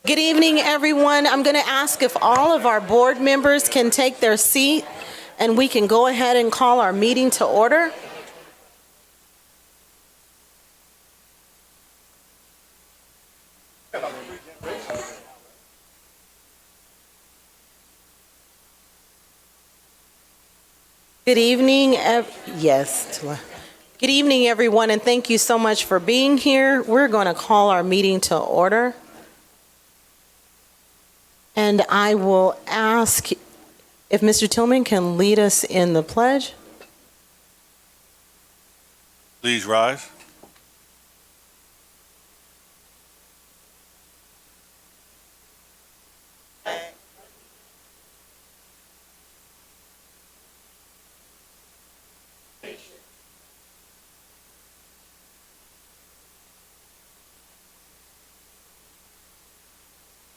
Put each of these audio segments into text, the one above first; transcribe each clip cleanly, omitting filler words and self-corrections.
Good evening, everyone. I'm going to ask if all of our board members can take their seat and we can go ahead and call our meeting to order. Good evening. Yes. Good evening, everyone, and thank you so much for being here. We're going to call our meeting to order. And I will ask if Mr. Tillman can lead us in the pledge. Please rise.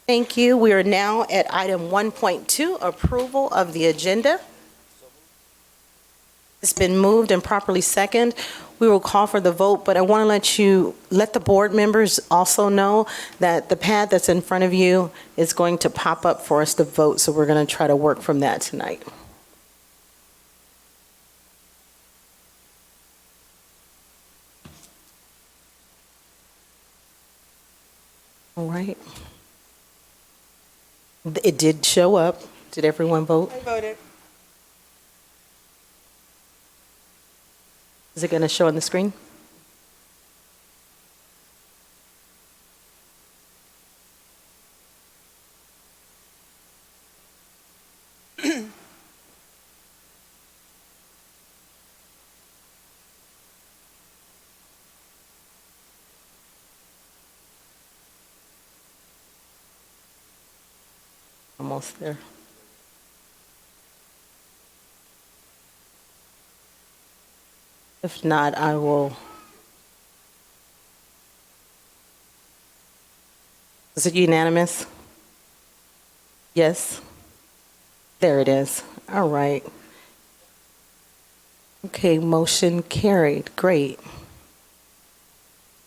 Thank you. We are now at item 1.2, approval of the agenda. It's been moved and properly seconded. We will call for the vote, but I want to let the board members also know that the pad that's in front of you is going to pop up for us to vote, so we're going to try to work from that tonight. All right. It did show up. Did everyone vote? I voted. Is it going to show on the screen? Almost there. If not, I will. Is it unanimous? Yes. There it is. All right. Okay, motion carried. Great.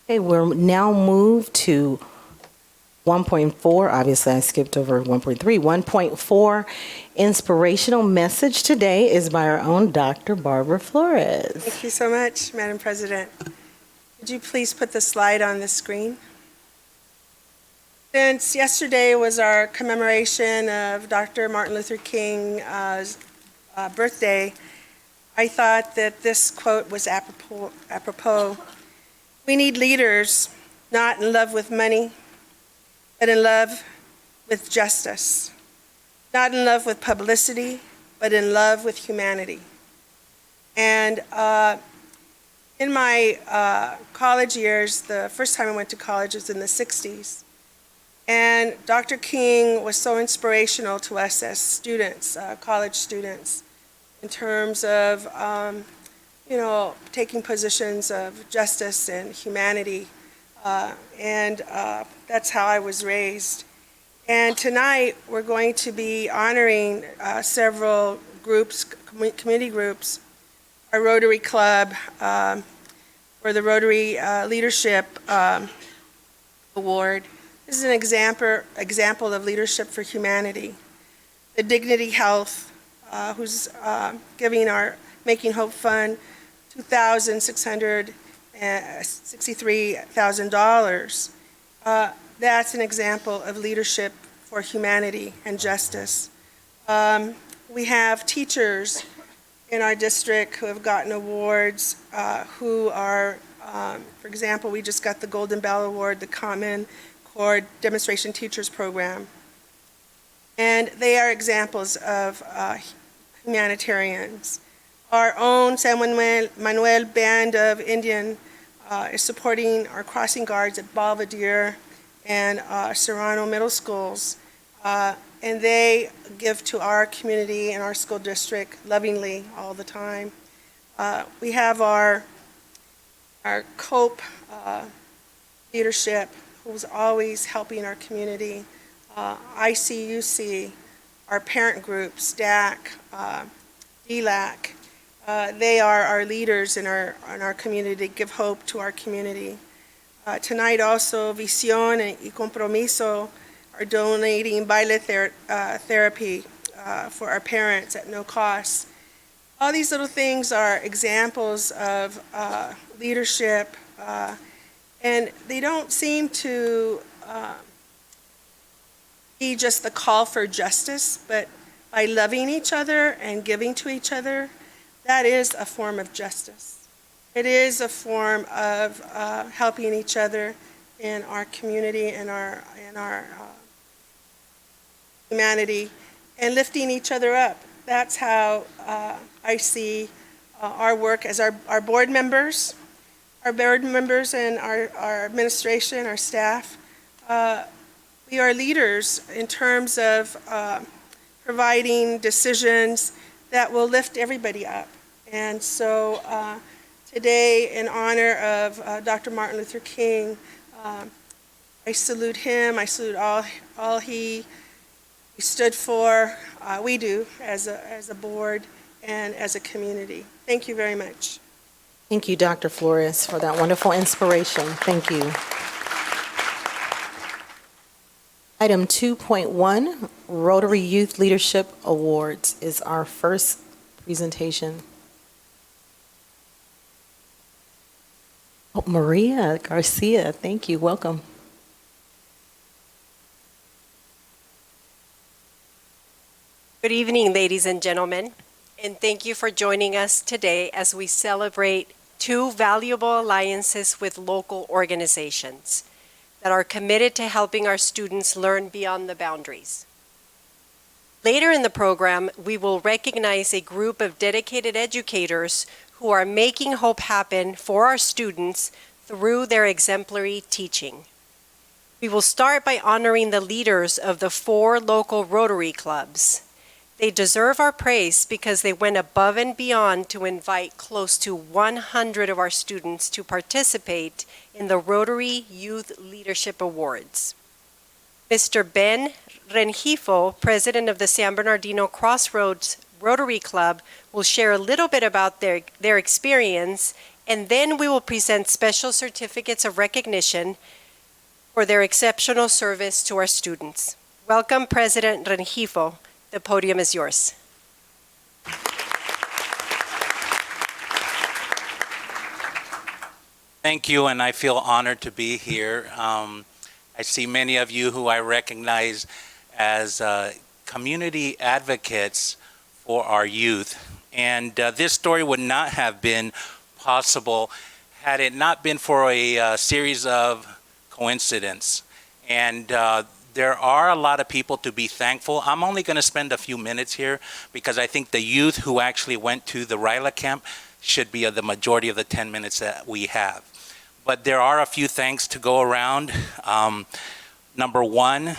Okay, we're now moved to 1.4. Obviously, I skipped over 1.3. 1.4, inspirational message today is by our own Dr. Barbara Flores. Thank you so much, Madam President. Would you please put the slide on the screen? Since yesterday was our commemoration of Dr. Martin Luther King's birthday, I thought that this quote was apropos. We need leaders not in love with money, but in love with justice. Not in love with publicity, but in love with humanity. And in my college years, the first time I went to college was in the 60s. And Dr. King was so inspirational to us as students, college students, in terms of, taking positions of justice and humanity. And that's how I was raised. And tonight, we're going to be honoring several groups, community groups, our Rotary Club, for the Rotary Leadership Award. This is an example of leadership for humanity. The Dignity Health, who's giving our Making Hope Fund $2,663,000. That's an example of leadership for humanity and justice. We have teachers in our district who have gotten awards, who are, for example, we just got the Golden Bell Award, the Common Core Demonstration Teachers Program. And they are examples of humanitarians. Our own San Manuel Band of Indian is supporting our crossing guards at Belvedere and Serrano Middle Schools. And they give to our community and our school district lovingly all the time. We have our COPE leadership, who's always helping our community. ICUC, our parent groups, DAC, DLAC, they are our leaders in our community, give hope to our community. Tonight also, Visión y Compromiso are donating biotherapy for our parents at no cost. All these little things are examples of leadership, and they don't seem to be just the call for justice, but by loving each other and giving to each other, that is a form of justice. It is a form of helping each other in our community and our humanity, and lifting each other up. That's how I see our work as our board members, and our administration, our staff. We are leaders in terms of providing decisions that will lift everybody up. And so today, in honor of Dr. Martin Luther King, I salute him. I salute all he stood for. We do as a board and as a community. Thank you very much. Thank you, Dr. Flores, for that wonderful inspiration. Thank you. Item 2.1, Rotary Youth Leadership Awards is our first presentation. Oh, Maria Garcia, thank you. Welcome. Good evening, ladies and gentlemen, and thank you for joining us today as we celebrate two valuable alliances with local organizations that are committed to helping our students learn beyond the boundaries. Later in the program, we will recognize a group of dedicated educators who are making hope happen for our students through their exemplary teaching. We will start by honoring the leaders of the 4 local Rotary clubs. They deserve our praise because they went above and beyond to invite close to 100 of our students to participate in the Rotary Youth Leadership Awards. Mr. Ben Rengifo, president of the San Bernardino Crossroads Rotary Club, will share a little bit about their experience, and then we will present special certificates of recognition for their exceptional service to our students. Welcome, President Rengifo. The podium is yours. Thank you, and I feel honored to be here. I see many of you who I recognize as community advocates for our youth. And this story would not have been possible had it not been for a series of coincidences. And there are a lot of people to be thankful. I'm only going to spend a few minutes here because I think the youth who actually went to the RILA camp should be the majority of the 10 minutes that we have. But there are a few thanks to go around. Number one,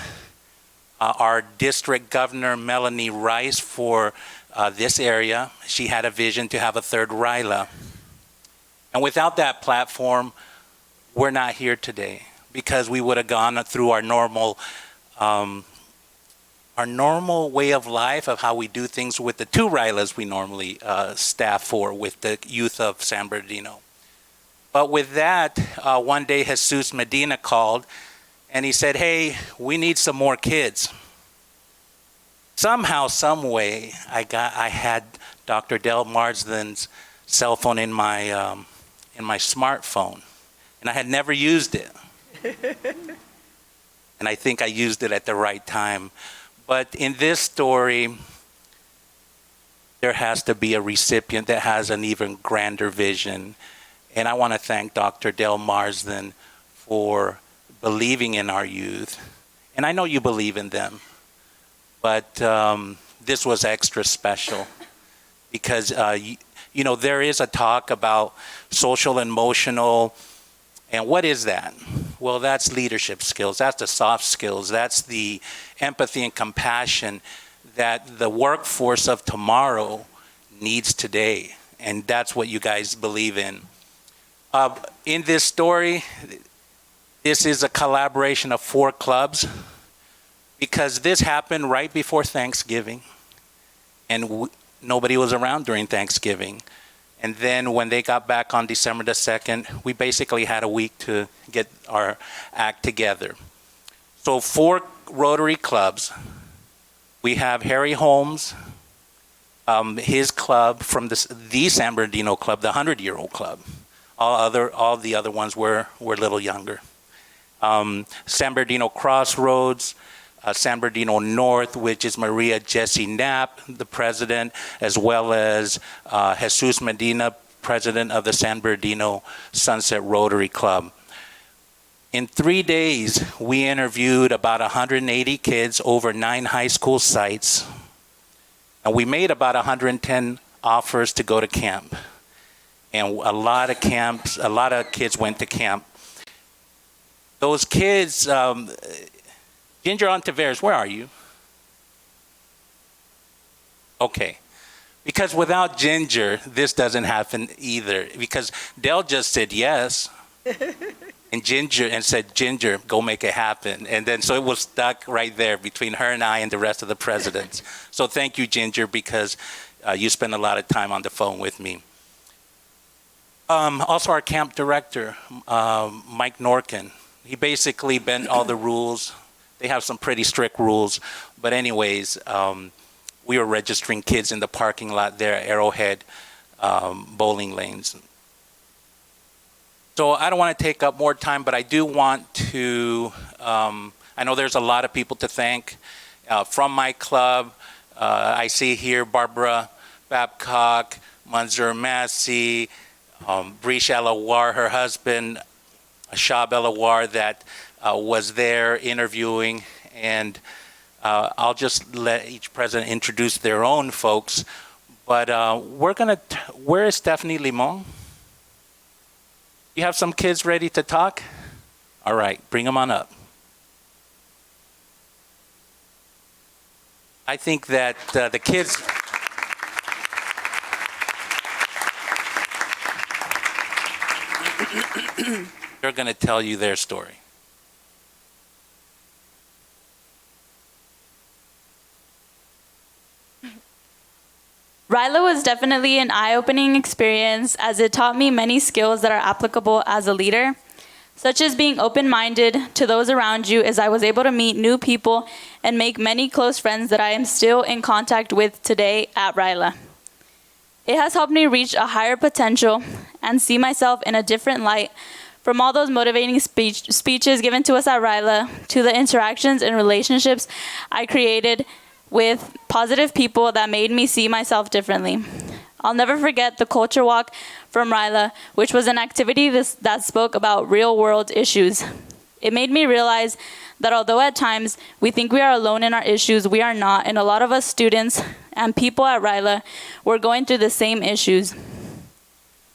our district governor, Melanie Rice, for this area. She had a vision to have a 3rd RILA. And without that platform, we're not here today because we would have gone through our normal way of life of how we do things with the 2 RILAs we normally staff for with the youth of San Bernardino. But with that, one day Jesus Medina called and he said, hey, we need some more kids. Somehow, some way, I had Dr. Del Marsden's cell phone in my smartphone, and I had never used it. And I think I used it at the right time. But in this story, there has to be a recipient that has an even grander vision. And I want to thank Dr. Del Marsden for believing in our youth. And I know you believe in them. But this was extra special because, there is a talk about social and emotional. And what is that? Well, that's leadership skills. That's the soft skills. That's the empathy and compassion that the workforce of tomorrow needs today. And that's what you guys believe in. In this story, this is a collaboration of 4 clubs because this happened right before Thanksgiving. And nobody was around during Thanksgiving. And then when they got back on December the 2nd, we basically had a week to get our act together. So 4 Rotary clubs. We have Harry Holmes, his club from the San Bernardino Club, the 100-year-old club. All the other ones were a little younger. San Bernardino Crossroads, San Bernardino North, which is Maria Jessie Knapp, the president, as well as Jesus Medina, president of the San Bernardino Sunset Rotary Club. In 3 days, we interviewed about 180 kids over 9 high school sites, and we made about 110 offers to go to camp. And a lot of kids went to camp. Those kids, Ginger Ontiveros, where are you? Okay. Because without Ginger, this doesn't happen either. Because Dell just said yes. and said, Ginger, go make it happen. And then so it was stuck right there between her and I and the rest of the presidents. So thank you, Ginger, because you spend a lot of time on the phone with me. Also our camp director, Mike Norkin. He basically bent all the rules. They have some pretty strict rules. But anyways, we were registering kids in the parking lot there at Arrowhead bowling lanes. So I don't want to take up more time, but I do want to, I know there's a lot of people to thank. From my club, I see here Barbara Babcock, Manzur Massey, Brish Alawar, her husband, Shab Alawar, that was there interviewing. And I'll just let each president introduce their own folks. But where is Stephanie Limon? You have some kids ready to talk? All right, bring them on up. I think that the kids... they're going to tell you their story. RYLA was definitely an eye-opening experience as it taught me many skills that are applicable as a leader, such as being open-minded to those around you, as I was able to meet new people and make many close friends that I am still in contact with today at RYLA. It has helped me reach a higher potential and see myself in a different light, from all those motivating speeches given to us at RYLA to the interactions and relationships I created with positive people that made me see myself differently. I'll never forget the culture walk from RYLA, which was an activity that spoke about real-world issues. It made me realize that although at times we think we are alone in our issues, we are not, and a lot of us students and people at RYLA were going through the same issues.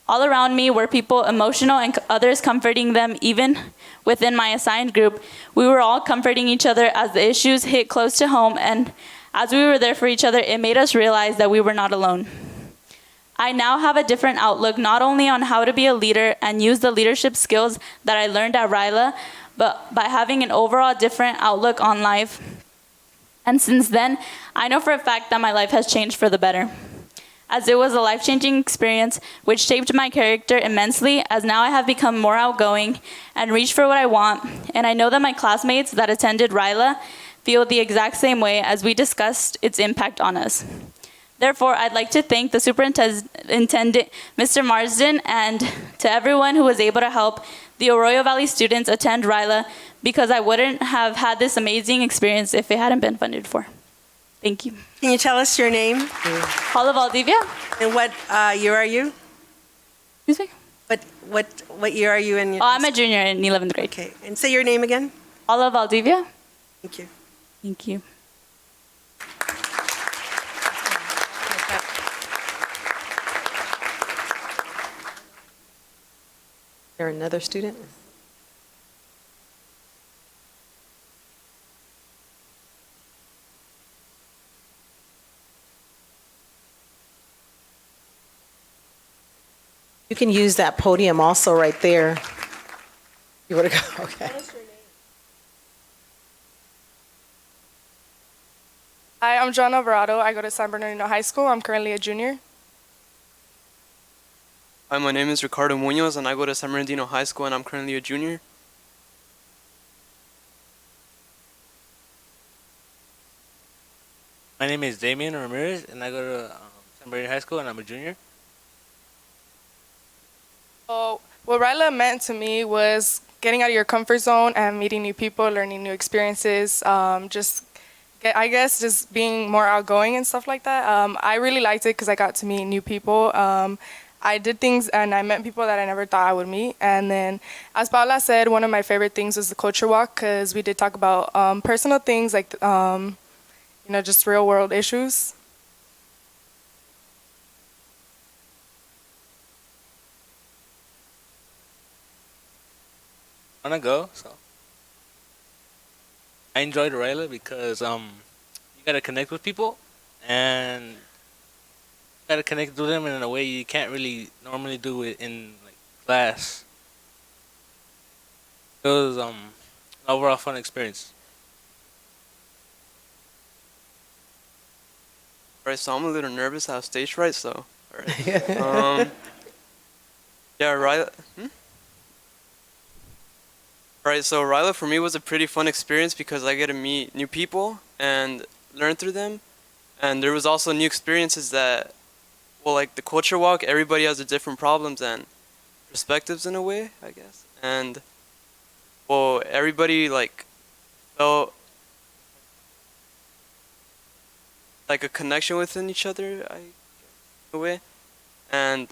All around me were people emotional and others comforting them. Even within my assigned group, we were all comforting each other as the issues hit close to home, and as we were there for each other, it made us realize that we were not alone. I now have a different outlook, not only on how to be a leader and use the leadership skills that I learned at RYLA, but by having an overall different outlook on life. And since then, I know for a fact that my life has changed for the better, as it was a life-changing experience which shaped my character immensely, as now I have become more outgoing and reach for what I want. And I know that my classmates that attended RYLA feel the exact same way as we discussed its impact on us. Therefore, I'd like to thank the Superintendent, Mr. Marsden, and to everyone who was able to help the Arroyo Valley students attend RYLA, because I wouldn't have had this amazing experience if it hadn't been funded for. Thank you. Can you tell us your name? Paula Valdivia. And what year are you? Excuse me? What year are you in? Oh, I'm a junior in 11th grade. Okay, and say your name again. Paula Valdivia. Thank you. Thank you. Is there another student? You can use that podium also right there. You want to go? Okay. Hi, I'm John Alvarado. I go to San Bernardino High School. I'm currently a junior. Hi, my name is Ricardo Munoz, and I go to San Bernardino High School, and I'm currently a junior. My name is Damian Ramirez, and I go to San Bernardino High School, and I'm a junior. So what Ryla meant to me was getting out of your comfort zone and meeting new people, learning new experiences, I guess just being more outgoing and stuff like that. I really liked it because I got to meet new people. I did things and I met people that I never thought I would meet. And then, as Paula said, one of my favorite things was the culture walk because we did talk about personal things like, just real world issues. I want to go, so I enjoyed Ryla because you gotta connect with people, and you gotta connect with them in a way you can't really normally do it in like class. It was an overall fun experience. Alright, so I'm a little nervous. I have stage fright, so. Alright. Yeah, Ryla. Alright, so Ryla for me was a pretty fun experience because I get to meet new people and learn through them. And there was also new experiences that, well, like the culture walk, everybody has their different problems and perspectives in a way, I guess. And, well, everybody, like, felt like a connection within each other, I guess, in a way. And,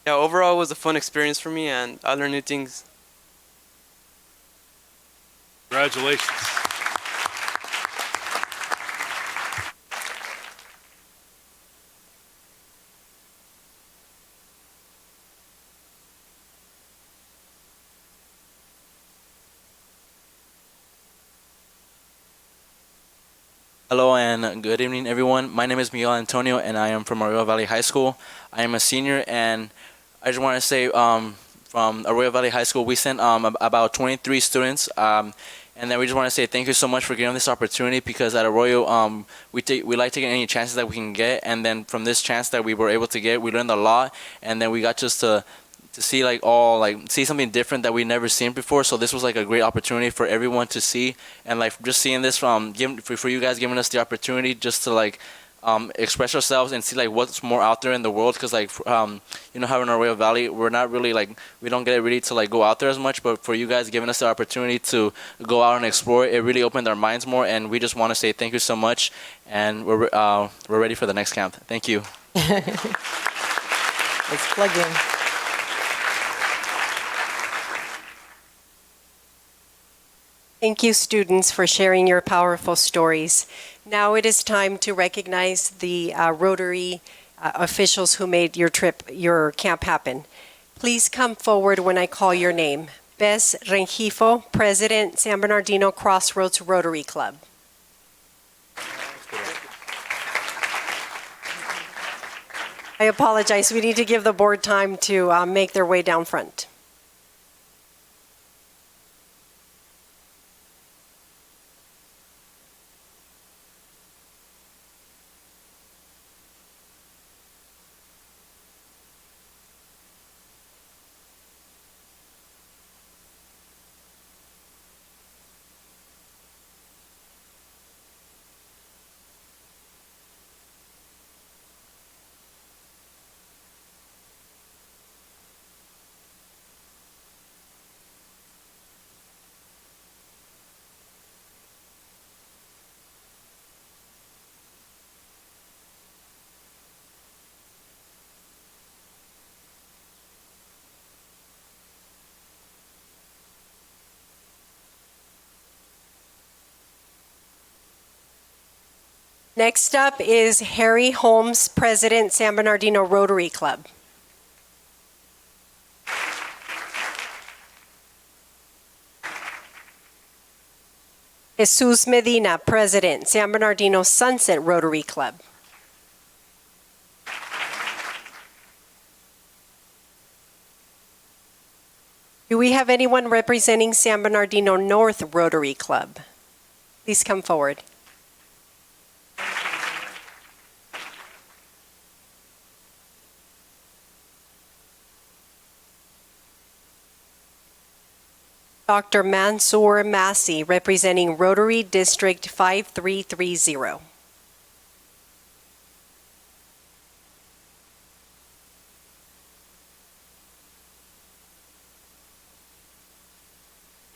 yeah, overall it was a fun experience for me and I learned new things. Congratulations. Hello and good evening, everyone. My name is Miguel Antonio, and I am from Arroyo Valley High School. I am a senior, and I just want to say from Arroyo Valley High School, we sent about 23 students, and then we just want to say thank you so much for giving this opportunity we like taking any chances that we can get, and then from this chance that we were able to get, we learned a lot, and then we got just to see see something different that we never seen before. So this was like a great opportunity for everyone to see, and like just seeing this for you guys giving us the opportunity just to express ourselves and see like what's more out there in the world, because having Arroyo Valley, we're not really we don't get ready to go out there as much, but for you guys giving us the opportunity to go out and explore, it really opened our minds more, and we just want to say thank you so much, and we're ready for the next camp. Thank you. Let's plug in. Thank you, students, for sharing your powerful stories. Now it is time to recognize the Rotary officials who made your camp happen. Please come forward when I call your name. Bess Rengifo, President, San Bernardino Crossroads Rotary Club. I apologize. We need to give the board time to make their way down front. Next up is Harry Holmes, President, San Bernardino Rotary Club. Jesus Medina, President, San Bernardino Sunset Rotary Club. Do we have anyone representing San Bernardino North Rotary Club? Please come forward. Dr. Mansour Massi, representing Rotary District 5330.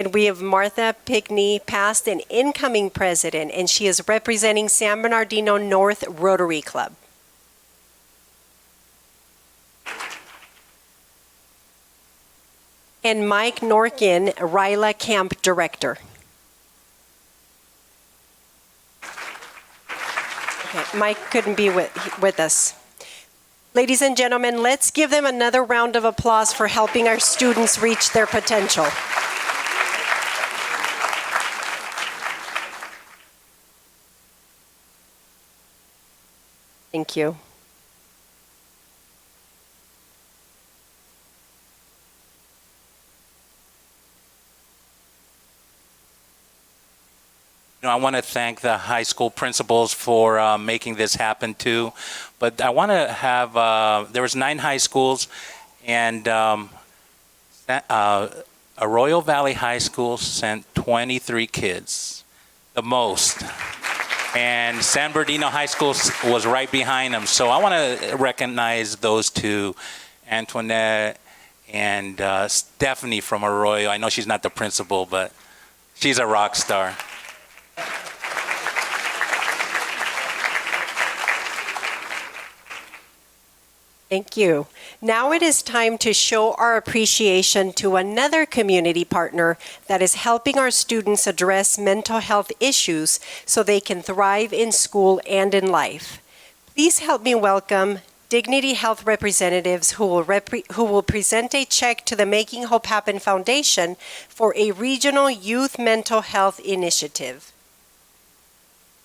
And we have Martha Pickney, past and incoming president, and she is representing San Bernardino North Rotary Club. And Mike Norkin, Ryla Camp Director. Okay, Mike couldn't be with us. Ladies and gentlemen, let's give them another round of applause for helping our students reach their potential. Thank you. I want to thank the high school principals for making this happen too. But I want to have, there was 9 high schools, and Arroyo Valley High School sent 23 kids, the most. And San Bernardino High School was right behind them. So I want to recognize those two, Antoinette and Stephanie from Arroyo. I know she's not the principal, but she's a rock star. Thank you. Now it is time to show our appreciation to another community partner that is helping our students address mental health issues so they can thrive in school and in life. Please help me welcome Dignity Health representatives who will present a check to the Making Hope Happen Foundation for a regional youth mental health initiative.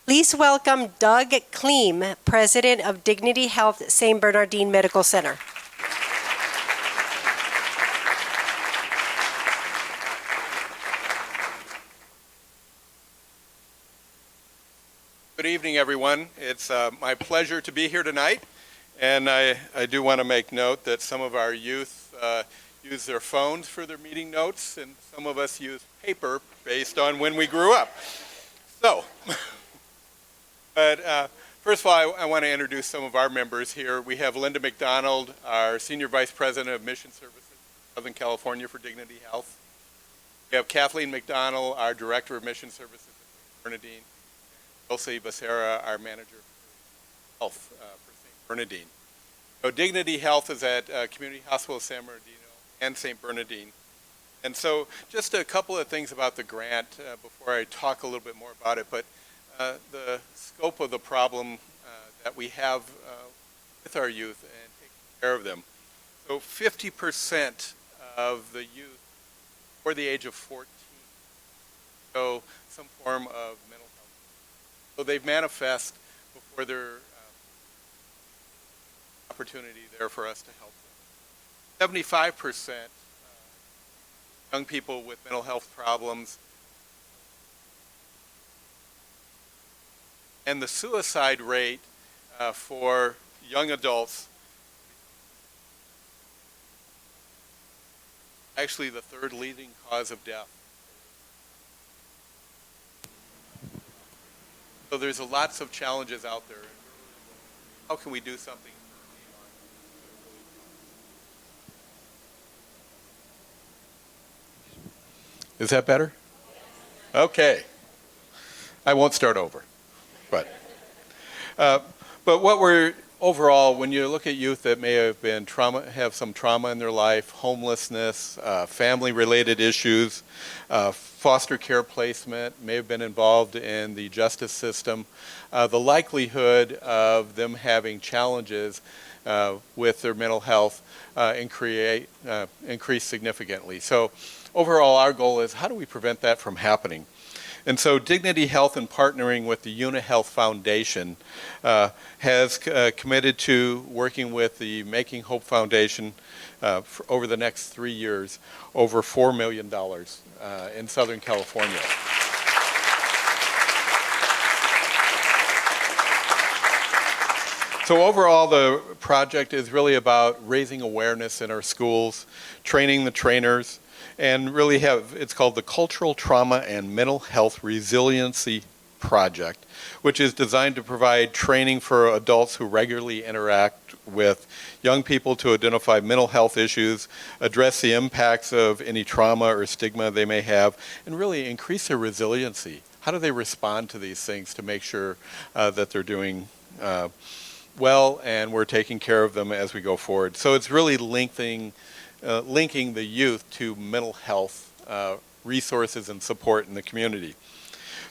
Please welcome Doug Kleem, President of Dignity Health St. Bernardine Medical Center. Good evening, everyone. It's my pleasure to be here tonight, and I do want to make note that some of our youth use their phones for their meeting notes, and some of us use paper based on when we grew up. So. But first of all, I want to introduce some of our members here. We have Linda McDonald, our Senior Vice President of Mission Services, Southern California for Dignity Health. We have Kathleen McDonald, our Director of Mission Services at St. Bernardine. Elsie Becerra, our Manager of Health for St. Bernardine. So Dignity Health is at Community Hospital San Bernardino and St. Bernardine. And so just a couple of things about the grant before I talk a little bit more about it. But the scope of the problem that we have with our youth and taking care of them. So 50% of the youth before the age of 14 show some form of mental health. So they manifest before their opportunity there for us to help them. 75% young people with mental health problems. And the suicide rate for young adults, actually the 3rd leading cause of death. So there's lots of challenges out there. How can we do something? Is that better? Okay. I won't start over. But what we're overall, when you look at youth that may have been have some trauma in their life, homelessness, family-related issues, foster care placement, may have been involved in the justice system, the likelihood of them having challenges with their mental health increase significantly. So overall, our goal is how do we prevent that from happening? And so Dignity Health, in partnering with the UniHealth Foundation, has committed to working with the Making Hope Foundation for over the next 3 years, over $4 million in Southern California. So overall, the project is really about raising awareness in our schools, training the trainers, and really it's called the Cultural Trauma and Mental Health Resiliency Project, which is designed to provide training for adults who regularly interact with young people to identify mental health issues, address the impacts of any trauma or stigma they may have, and really increase their resiliency. How do they respond to these things to make sure that they're doing well and we're taking care of them as we go forward? So it's really linking the youth to mental health resources and support in the community.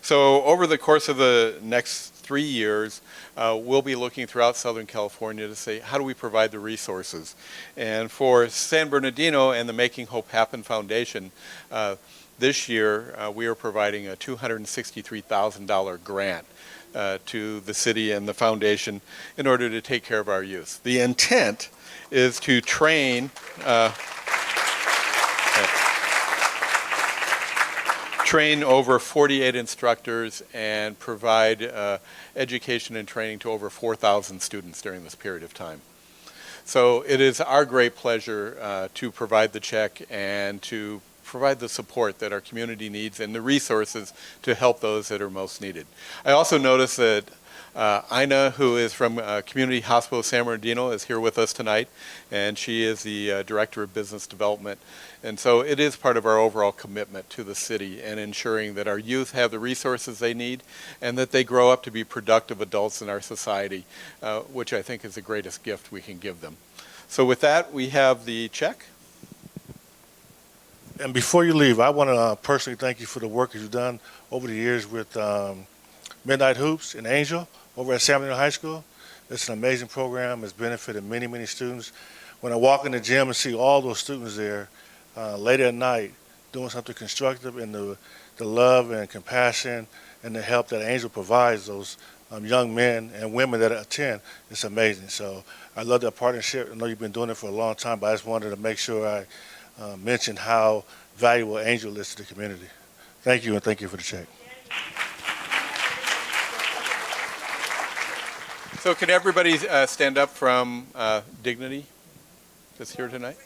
So over the course of the next 3 years, we'll be looking throughout Southern California to say, how do we provide the resources? And for San Bernardino and the Making Hope Happen Foundation, this year we are providing a $263,000 grant to the city and the foundation in order to take care of our youth. The intent is to train over 48 instructors and provide education and training to over 4,000 students during this period of time. So it is our great pleasure to provide the check and to provide the support that our community needs and the resources to help those that are most needed. I also noticed that Ina, who is from Community Hospital San Bernardino, is here with us tonight, and she is the Director of Business Development. And so it is part of our overall commitment to the city and ensuring that our youth have the resources they need and that they grow up to be productive adults in our society, which I think is the greatest gift we can give them. So with that, we have the check. And before you leave, I want to personally thank you for the work that you've done over the years with Midnight Hoops and Angel over at San Bernardino High School. It's an amazing program. It's benefited many, many students. When I walk in the gym and see all those students there late at night doing something constructive, and the love and compassion and the help that Angel provides those young men and women that attend, it's amazing. So I love that partnership. I know you've been doing it for a long time, but I just wanted to make sure I mentioned how valuable Angel is to the community. Thank you, and thank you for the check. So can everybody stand up from Dignity that's here tonight?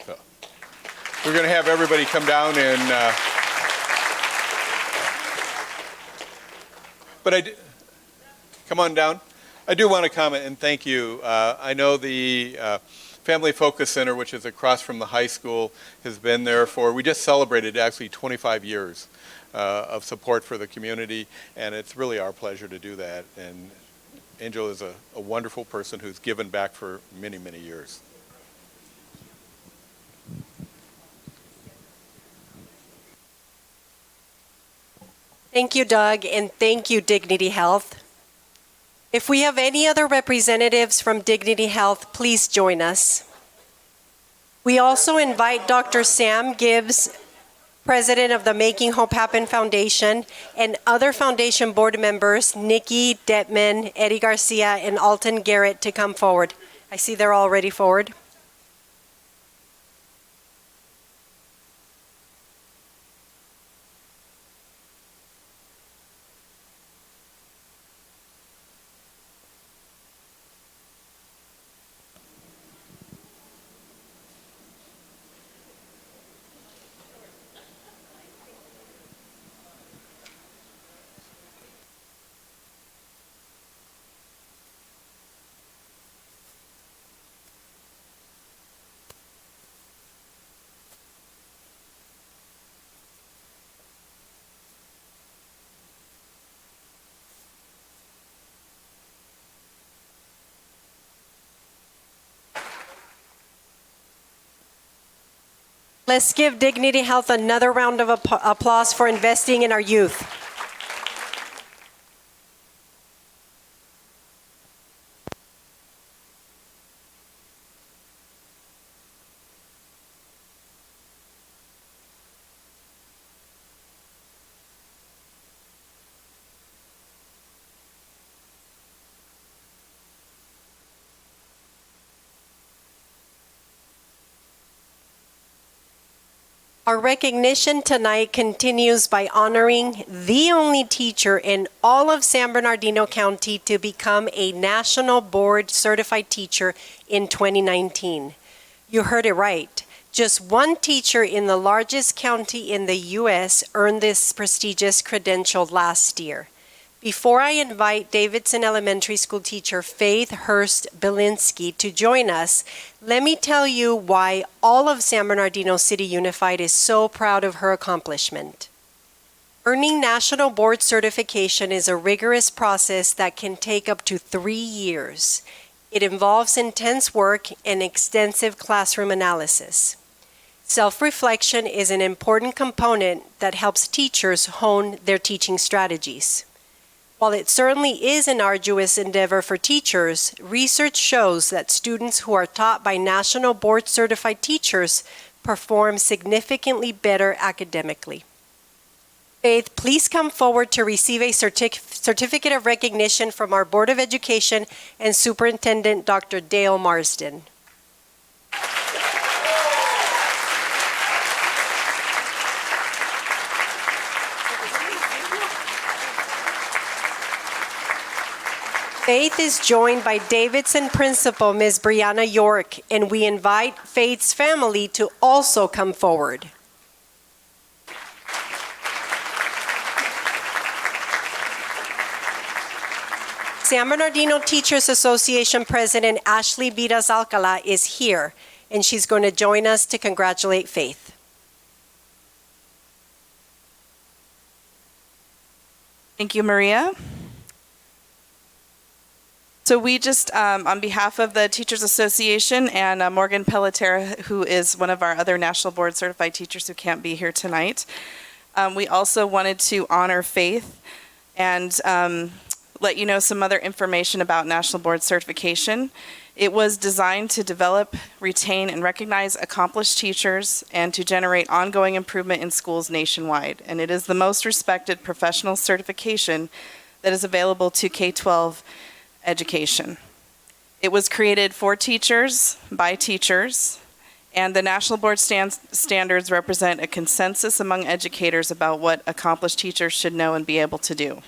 So we're going to have everybody come down and come on down. I do want to comment and thank you. I know the Family Focus Center, which is across from the high school, has been there we just celebrated actually 25 years of support for the community, and it's really our pleasure to do that. And Angel is a wonderful person who's given back for many, many years. Thank you, Doug, and thank you, Dignity Health. If we have any other representatives from Dignity Health, please join us. We also invite Dr. Sam Gibbs, President of the Making Hope Happen Foundation, and other foundation board members, Nikki Detman, Eddie Garcia, and Alton Garrett, to come forward. I see they're already forward. Let's give Dignity Health another round of applause for investing in our youth. Our recognition tonight continues by honoring the only teacher in all of San Bernardino County to become a National Board Certified Teacher in 2019. You heard it right. Just one teacher in the largest county in the U.S. earned this prestigious credential last year. Before I invite Davidson Elementary School teacher Faith Hurst Belinsky to join us, let me tell you why all of San Bernardino City Unified is so proud of her accomplishment. Earning National Board certification is a rigorous process that can take up to 3 years. It involves intense work and extensive classroom analysis. Self-reflection is an important component that helps teachers hone their teaching strategies. While it certainly is an arduous endeavor for teachers, research shows that students who are taught by National Board certified teachers perform significantly better academically. Faith, please come forward to receive a certificate of recognition from our Board of Education and Superintendent Dr. Dale Marsden. Faith is joined by Davidson Principal, Ms. Brianna York, and we invite Faith's family to also come forward. San Bernardino Teachers Association President Ashley Vidas Alcala is here, and she's going to join us to congratulate Faith. Thank you, Maria. So we just, on behalf of the Teachers Association and Morgan Pelletera, who is one of our other National Board Certified teachers who can't be here tonight, we also wanted to honor Faith and let you know some other information about National Board Certification. It was designed to develop, retain, and recognize accomplished teachers and to generate ongoing improvement in schools nationwide. And it is the most respected professional certification that is available to K-12 education. It was created for teachers, by teachers, and the National Board standards represent a consensus among educators about what accomplished teachers should know and be able to do.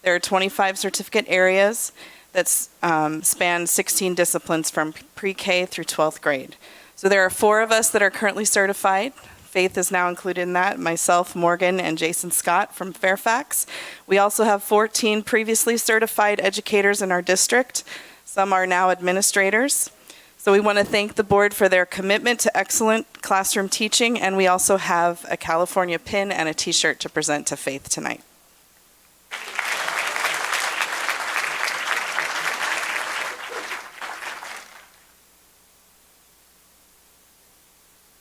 There are 25 certificate areas that span 16 disciplines from pre-K through 12th grade. So there are 4 of us that are currently certified. Faith is now included in that, myself, Morgan, and Jason Scott from Fairfax. We also have 14 previously certified educators in our district. Some are now administrators. So we want to thank the board for their commitment to excellent classroom teaching, and we also have a California pin and a t-shirt to present to Faith tonight.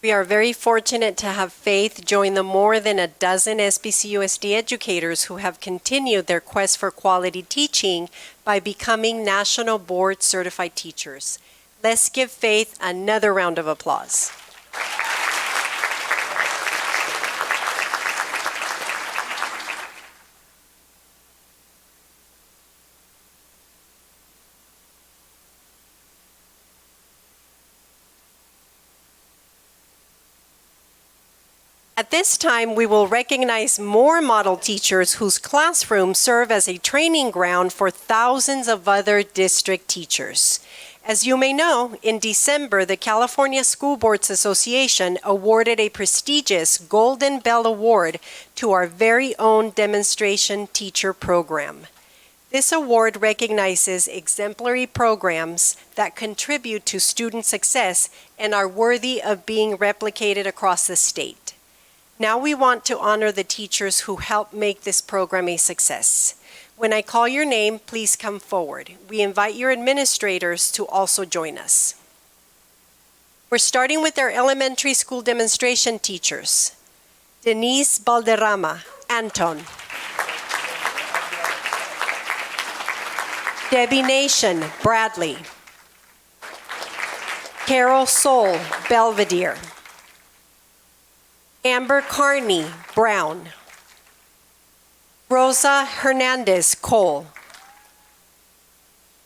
We are very fortunate to have Faith join the more than a dozen SBCUSD educators who have continued their quest for quality teaching by becoming National Board Certified teachers. Let's give Faith another round of applause. At this time, we will recognize more model teachers whose classrooms serve as a training ground for thousands of other district teachers. As you may know, in December, the California School Boards Association awarded a prestigious Golden Bell Award to our very own demonstration teacher program. This award recognizes exemplary programs that contribute to student success and are worthy of being replicated across the state. Now we want to honor the teachers who helped make this program a success. When I call your name, please come forward. We invite your administrators to also join us. We're starting with our elementary school demonstration teachers. Denise Balderrama, Anton. Debbie Nation, Bradley. Carol Soul, Belvedere. Amber Carney, Brown. Rosa Hernandez, Cole.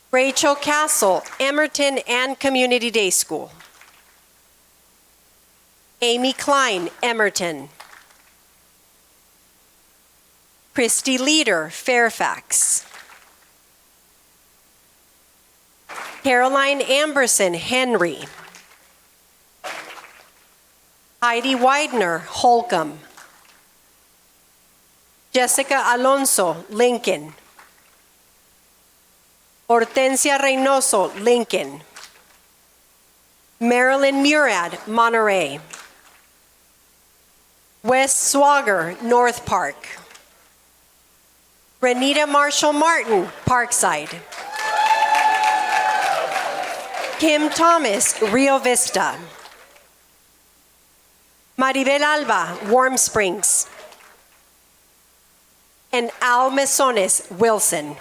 Rachel Castle, Emerton and Community Day School. Amy Klein, Emerton. Christy Leader, Fairfax. Caroline Amberson, Henry. Heidi Widener, Holcomb. Jessica Alonso, Lincoln. Hortensia Reynoso, Lincoln. Marilyn Murad, Monterey. Wes Swager, North Park. Renita Marshall Martin, Parkside. Kim Thomas, Rio Vista. Maribel Alba, Warm Springs. And Al Mesones, Wilson.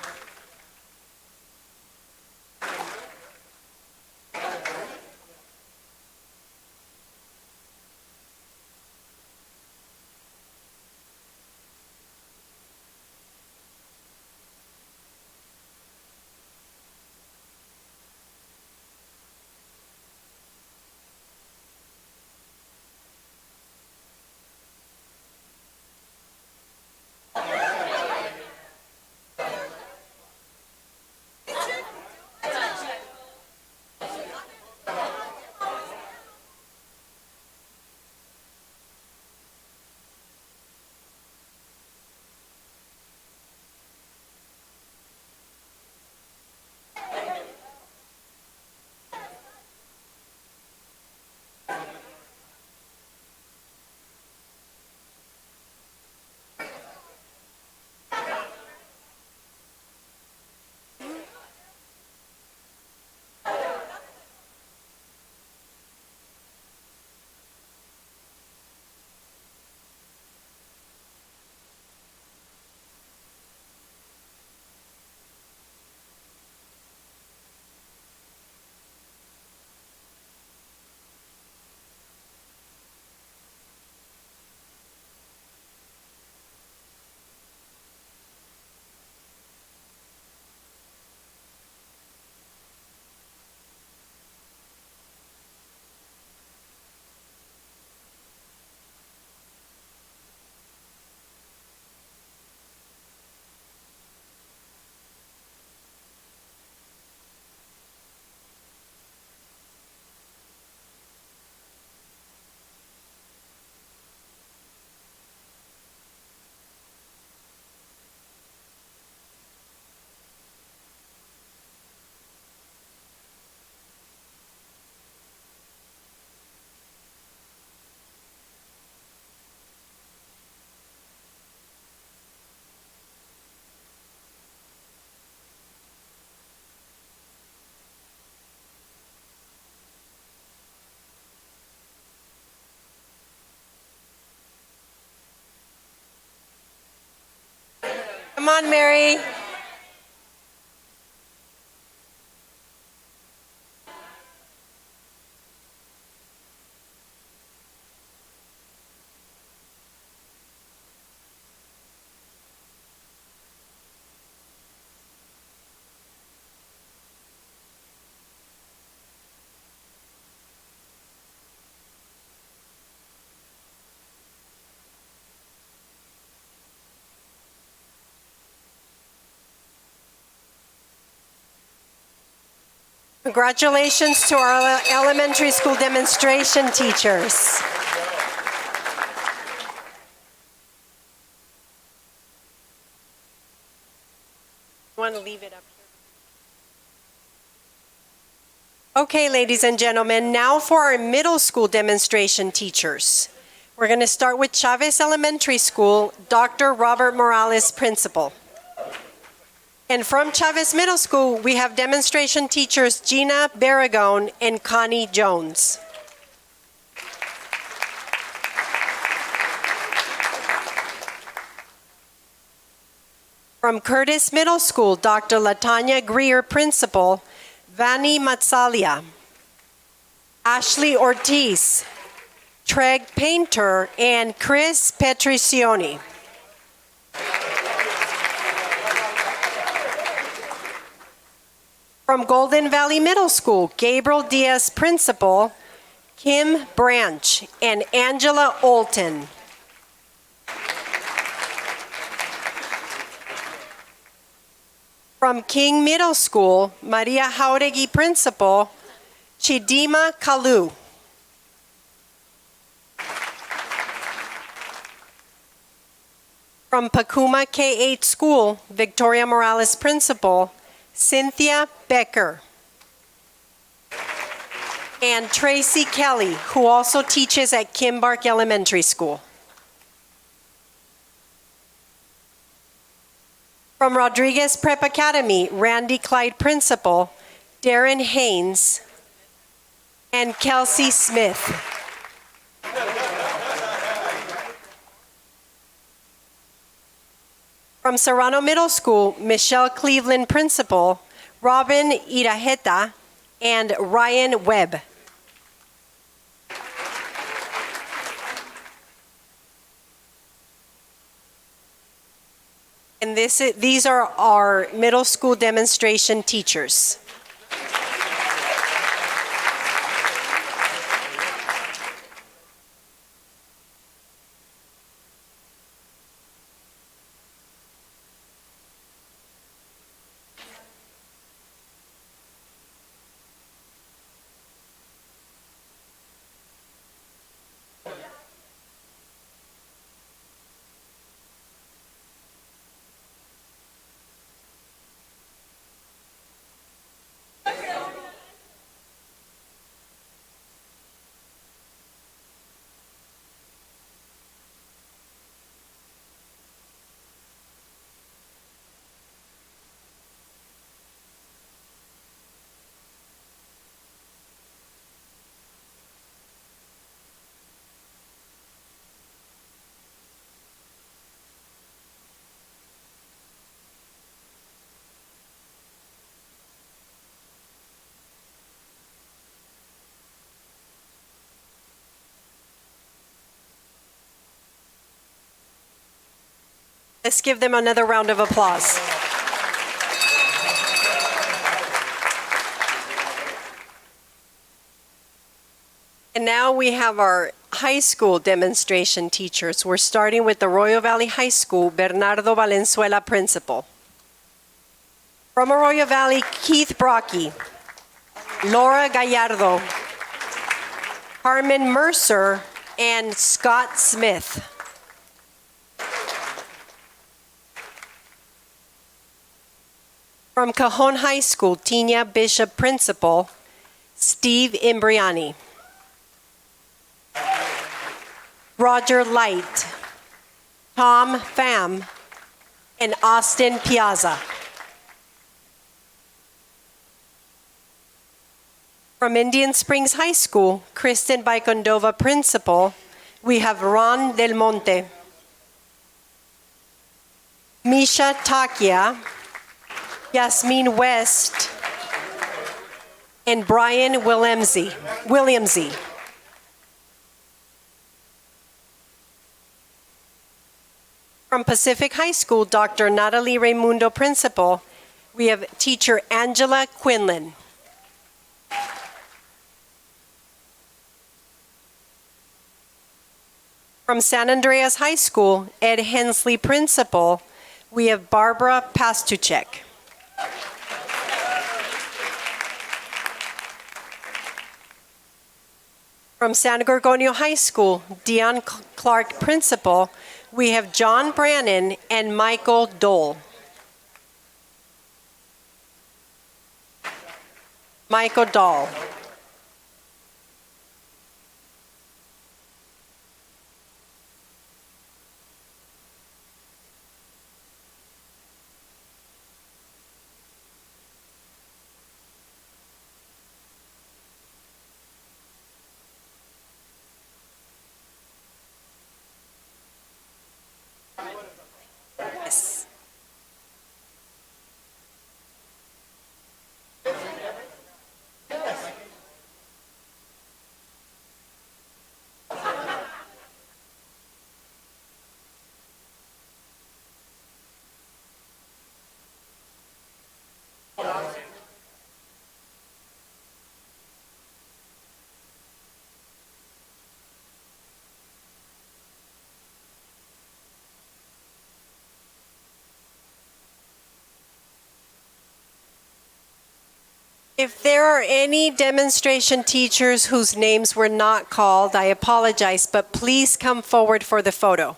Come on, Mary. Congratulations to our elementary school demonstration teachers. You want to leave it up here? Okay, ladies and gentlemen, now for our middle school demonstration teachers. We're going to start with Chavez Elementary School, Dr. Robert Morales, principal. And from Chavez Middle School, we have demonstration teachers Gina Barragone and Connie Jones. From Curtis Middle School, Dr. Latanya Greer, principal, Vanny Matsalia, Ashley Ortiz, Treg Painter, and Chris Petricioni. From Golden Valley Middle School, Gabriel Diaz, principal, Kim Branch, and Angela Olton. From King Middle School, Maria Jauregui, principal, Chidima Kalu. From Pacuma K-8 School, Victoria Morales Principal, Cynthia Becker. And Tracy Kelly, who also teaches at Kimbark Elementary School. From Rodriguez Prep Academy, Randy Clyde Principal, Darren Haynes, and Kelsey Smith. From Serrano Middle School, Michelle Cleveland Principal, Robin Irajeta, and Ryan Webb. And these are our middle school demonstration teachers. Let's give them another round of applause. And now we have our high school demonstration teachers. We're starting with the Arroyo Valley High School, Bernardo Valenzuela Principal. From Arroyo Valley, Keith Brocky, Laura Gallardo, Carmen Mercer, and Scott Smith. From Cajon High School, Tina Bishop Principal, Steve Imbriani. Roger Light, Tom Pham, and Austin Piazza. From Indian Springs High School, Kristen Baikondova Principal, we have Ron Del Monte. Misha Takia, Yasmin West, and Brian Williamsey. From Pacific High School, Dr. Natalie Raimundo Principal, we have teacher Angela Quinlan. From San Andreas High School, Ed Hensley Principal, we have Barbara Pastuchek. From San Gorgonio High School, Dion Clark Principal, we have John Brannon and Michael Dole. Michael Dahl. Yes. If there are any demonstration teachers whose names were not called, I apologize, but please come forward for the photo.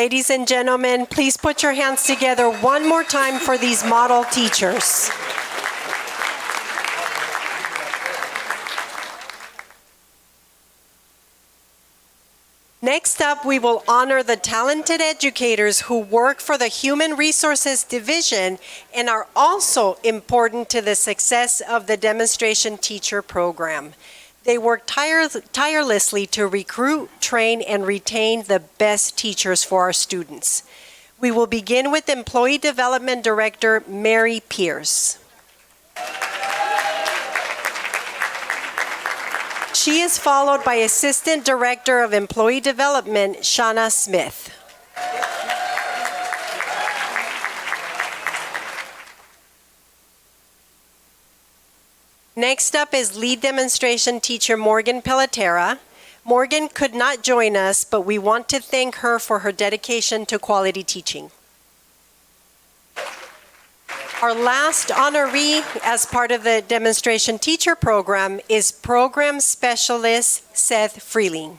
Ladies and gentlemen, please put your hands together one more time for these model teachers. Next up, we will honor the talented educators who work for the Human Resources Division and are also important to the success of the demonstration teacher program. They work tirelessly to recruit, train, and retain the best teachers for our students. We will begin with Employee Development Director Mary Pierce. She is followed by Assistant Director of Employee Development, Shauna Smith. Next up is Lead Demonstration Teacher Morgan Pelletera. Morgan could not join us, but we want to thank her for her dedication to quality teaching. Our last honoree as part of the demonstration teacher program is Program Specialist Seth Freeling.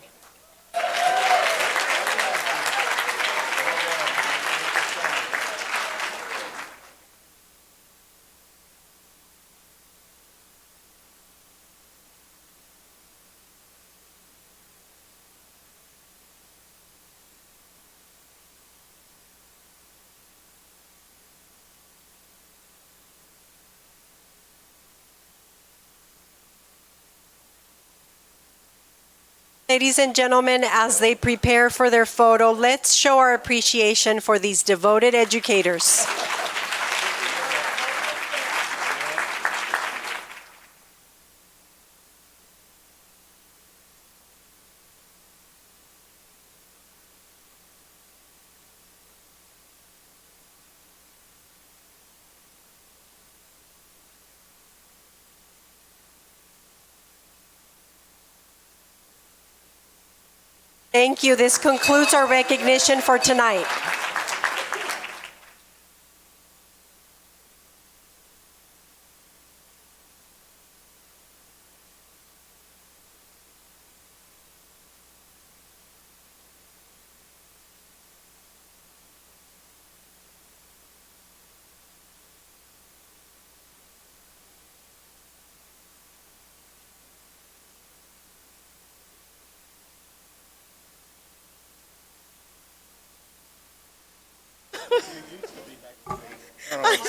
Ladies and gentlemen, as they prepare for their photo, let's show our appreciation for these devoted educators. Thank you. This concludes our recognition for tonight.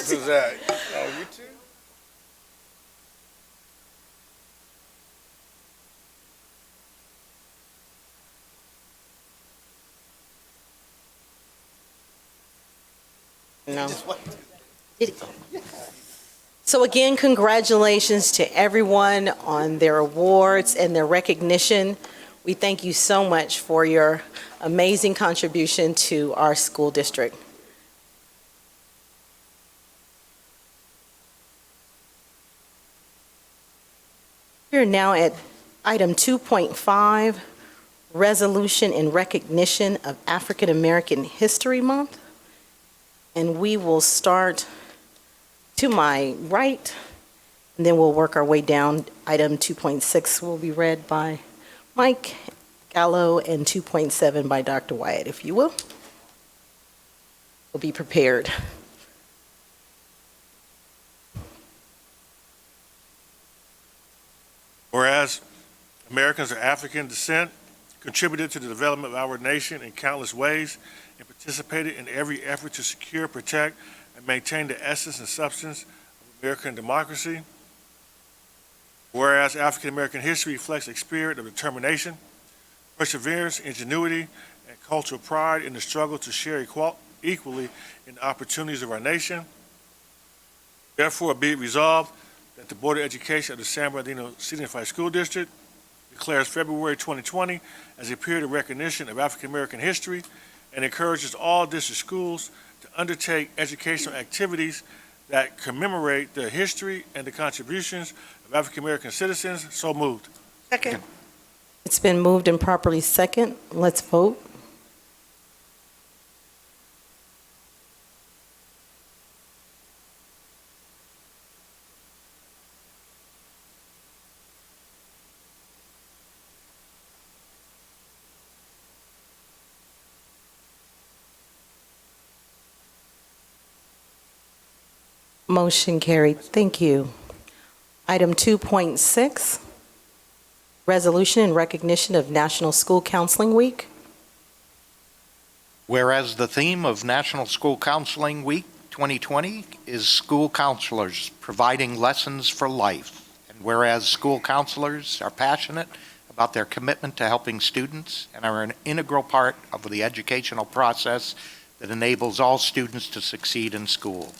Who's that? Oh, you too? No. So again, congratulations to everyone on their awards and their recognition. We thank you so much for your amazing contribution to our school district. We're now at item 2.5, resolution in recognition of African American History Month. And we will start to my right, and then we'll work our way down. Item 2.6 will be read by Mike Gallo, and 2.7 by Dr. Wyatt, if you will. We'll be prepared. Whereas Americans of African descent contributed to the development of our nation in countless ways and participated in every effort to secure, protect, and maintain the essence and substance of American democracy. Whereas African American history reflects a spirit of determination, perseverance, ingenuity, and cultural pride in the struggle to share equally in the opportunities of our nation. Therefore, be it resolved that the Board of Education of the San Bernardino City Unified School District declares February 2020 as a period of recognition of African American history and encourages all district schools to undertake educational activities that commemorate the history and the contributions of African American citizens. So moved. Second. It's been moved and properly second. Let's vote. Motion carried. Thank you. Item 2.6, resolution in recognition of National School Counseling Week. Whereas the theme of National School Counseling Week 2020 is school counselors providing lessons for life. And whereas school counselors are passionate about their commitment to helping students and are an integral part of the educational process that enables all students to succeed in school.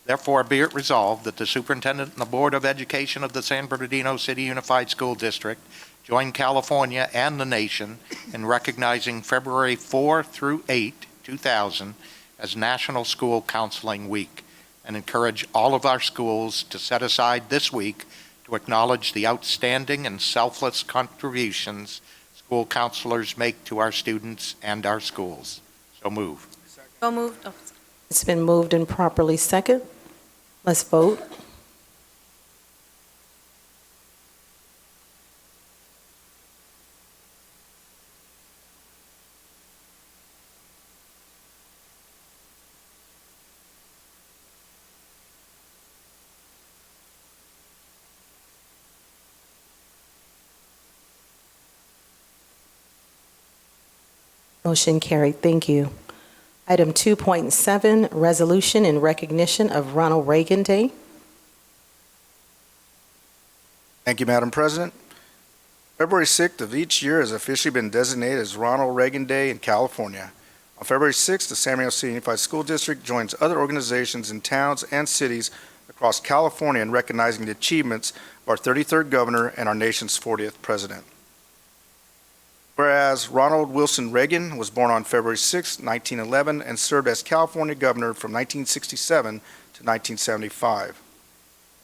Therefore, be it resolved that the Superintendent and the Board of Education of the San Bernardino City Unified School District join California and the nation in recognizing February 4 through 8, 2000 as National School Counseling Week, and encourage all of our schools to set aside this week to acknowledge the outstanding and selfless contributions school counselors make to our students and our schools. So move. So moved. Oh. It's been moved and properly second. Let's vote. Motion carried. Thank you. Item 2.7, resolution in recognition of Ronald Reagan Day. Thank you, Madam President. February 6th of each year has officially been designated as Ronald Reagan Day in California. On February 6th, the San Bernardino City Unified School District joins other organizations in towns and cities across California in recognizing the achievements of our 33rd governor and our nation's 40th president. Whereas Ronald Wilson Reagan was born on February 6, 1911, and served as California governor from 1967 to 1975.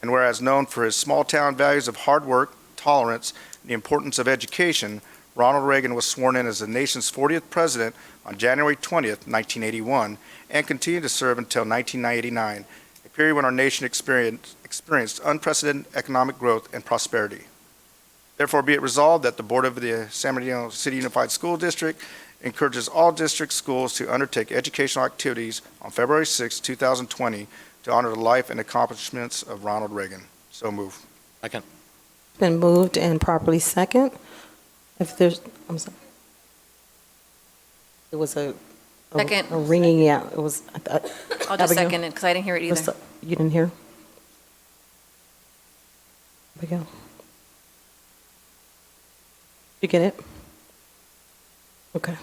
And whereas known for his small-town values of hard work, tolerance, and the importance of education, Ronald Reagan was sworn in as the nation's 40th president on January 20, 1981, and continued to serve until 1989, a period when our nation experienced unprecedented economic growth and prosperity. Therefore, be it resolved that the Board of the San Bernardino City Unified School District encourages all district schools to undertake educational activities on February 6, 2020, to honor the life and accomplishments of Ronald Reagan. So move. Second. Been moved and properly second. If there's, I'm sorry. It was a Second. a ringing, yeah, it was. I'll just Abigail? second it because I didn't hear it What's either. the- You didn't hear? Abigail? You get it? Okay.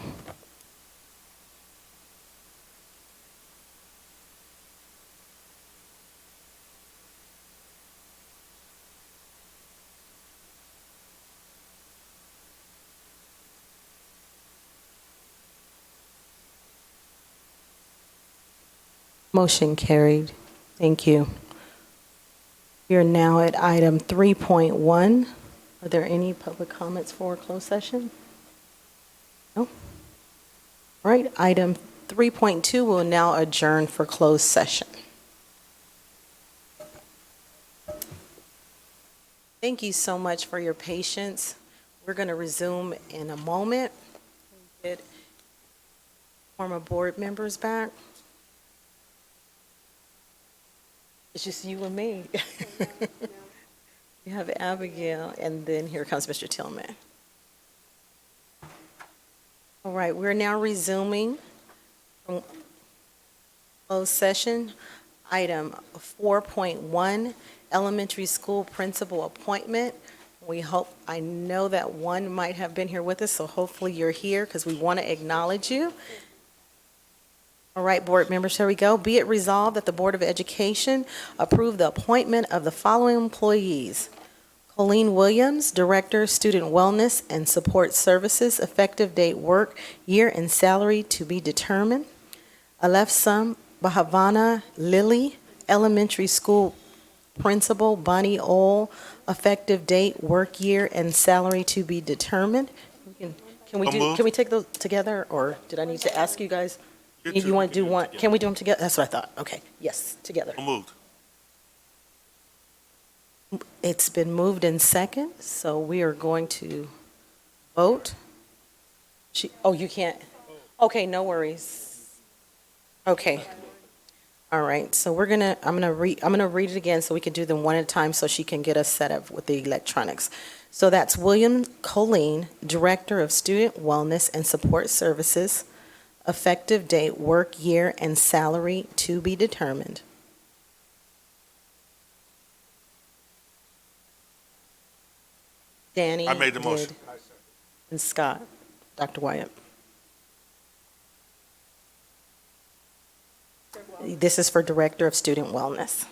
Motion carried. Thank you. We are now at item 3.1. Are there any public comments for closed session? No? All right, item 3.2 will now adjourn for closed session. Thank you so much for your patience. We're going to resume in a moment. Get former board members back. It's just you and me. You have Abigail, and then here comes Mr. Tillman. All right, we're now resuming from closed session. Item 4.1, elementary school principal appointment. I know that one might have been here with us, so hopefully you're here because we want to acknowledge you. All right, board members, here we go. Be it resolved that the Board of Education approve the appointment of the following employees. Colleen Williams, Director, Student Wellness and Support Services, effective date, work, year, and salary to be determined. Alefsam Bahavana Lily, Elementary School Principal, Bonnie Ohl, effective date, work, year, and salary to be determined. Can we take those together, or did I need to ask you guys? You want to do one? Can we do them together? That's what I thought. Okay, yes, together. Moved. It's been moved in second, so we are going to vote. You can't? Okay, no worries. Okay. All right, so I'm gonna read it again so we can do them one at a time so she can get us set up with the electronics. So that's William Colleen, Director of Student Wellness and Support Services, effective date, work year, and salary to be determined. Danny I made the motion. did, and Scott, Dr. Wyatt. This is for Director of Student Wellness.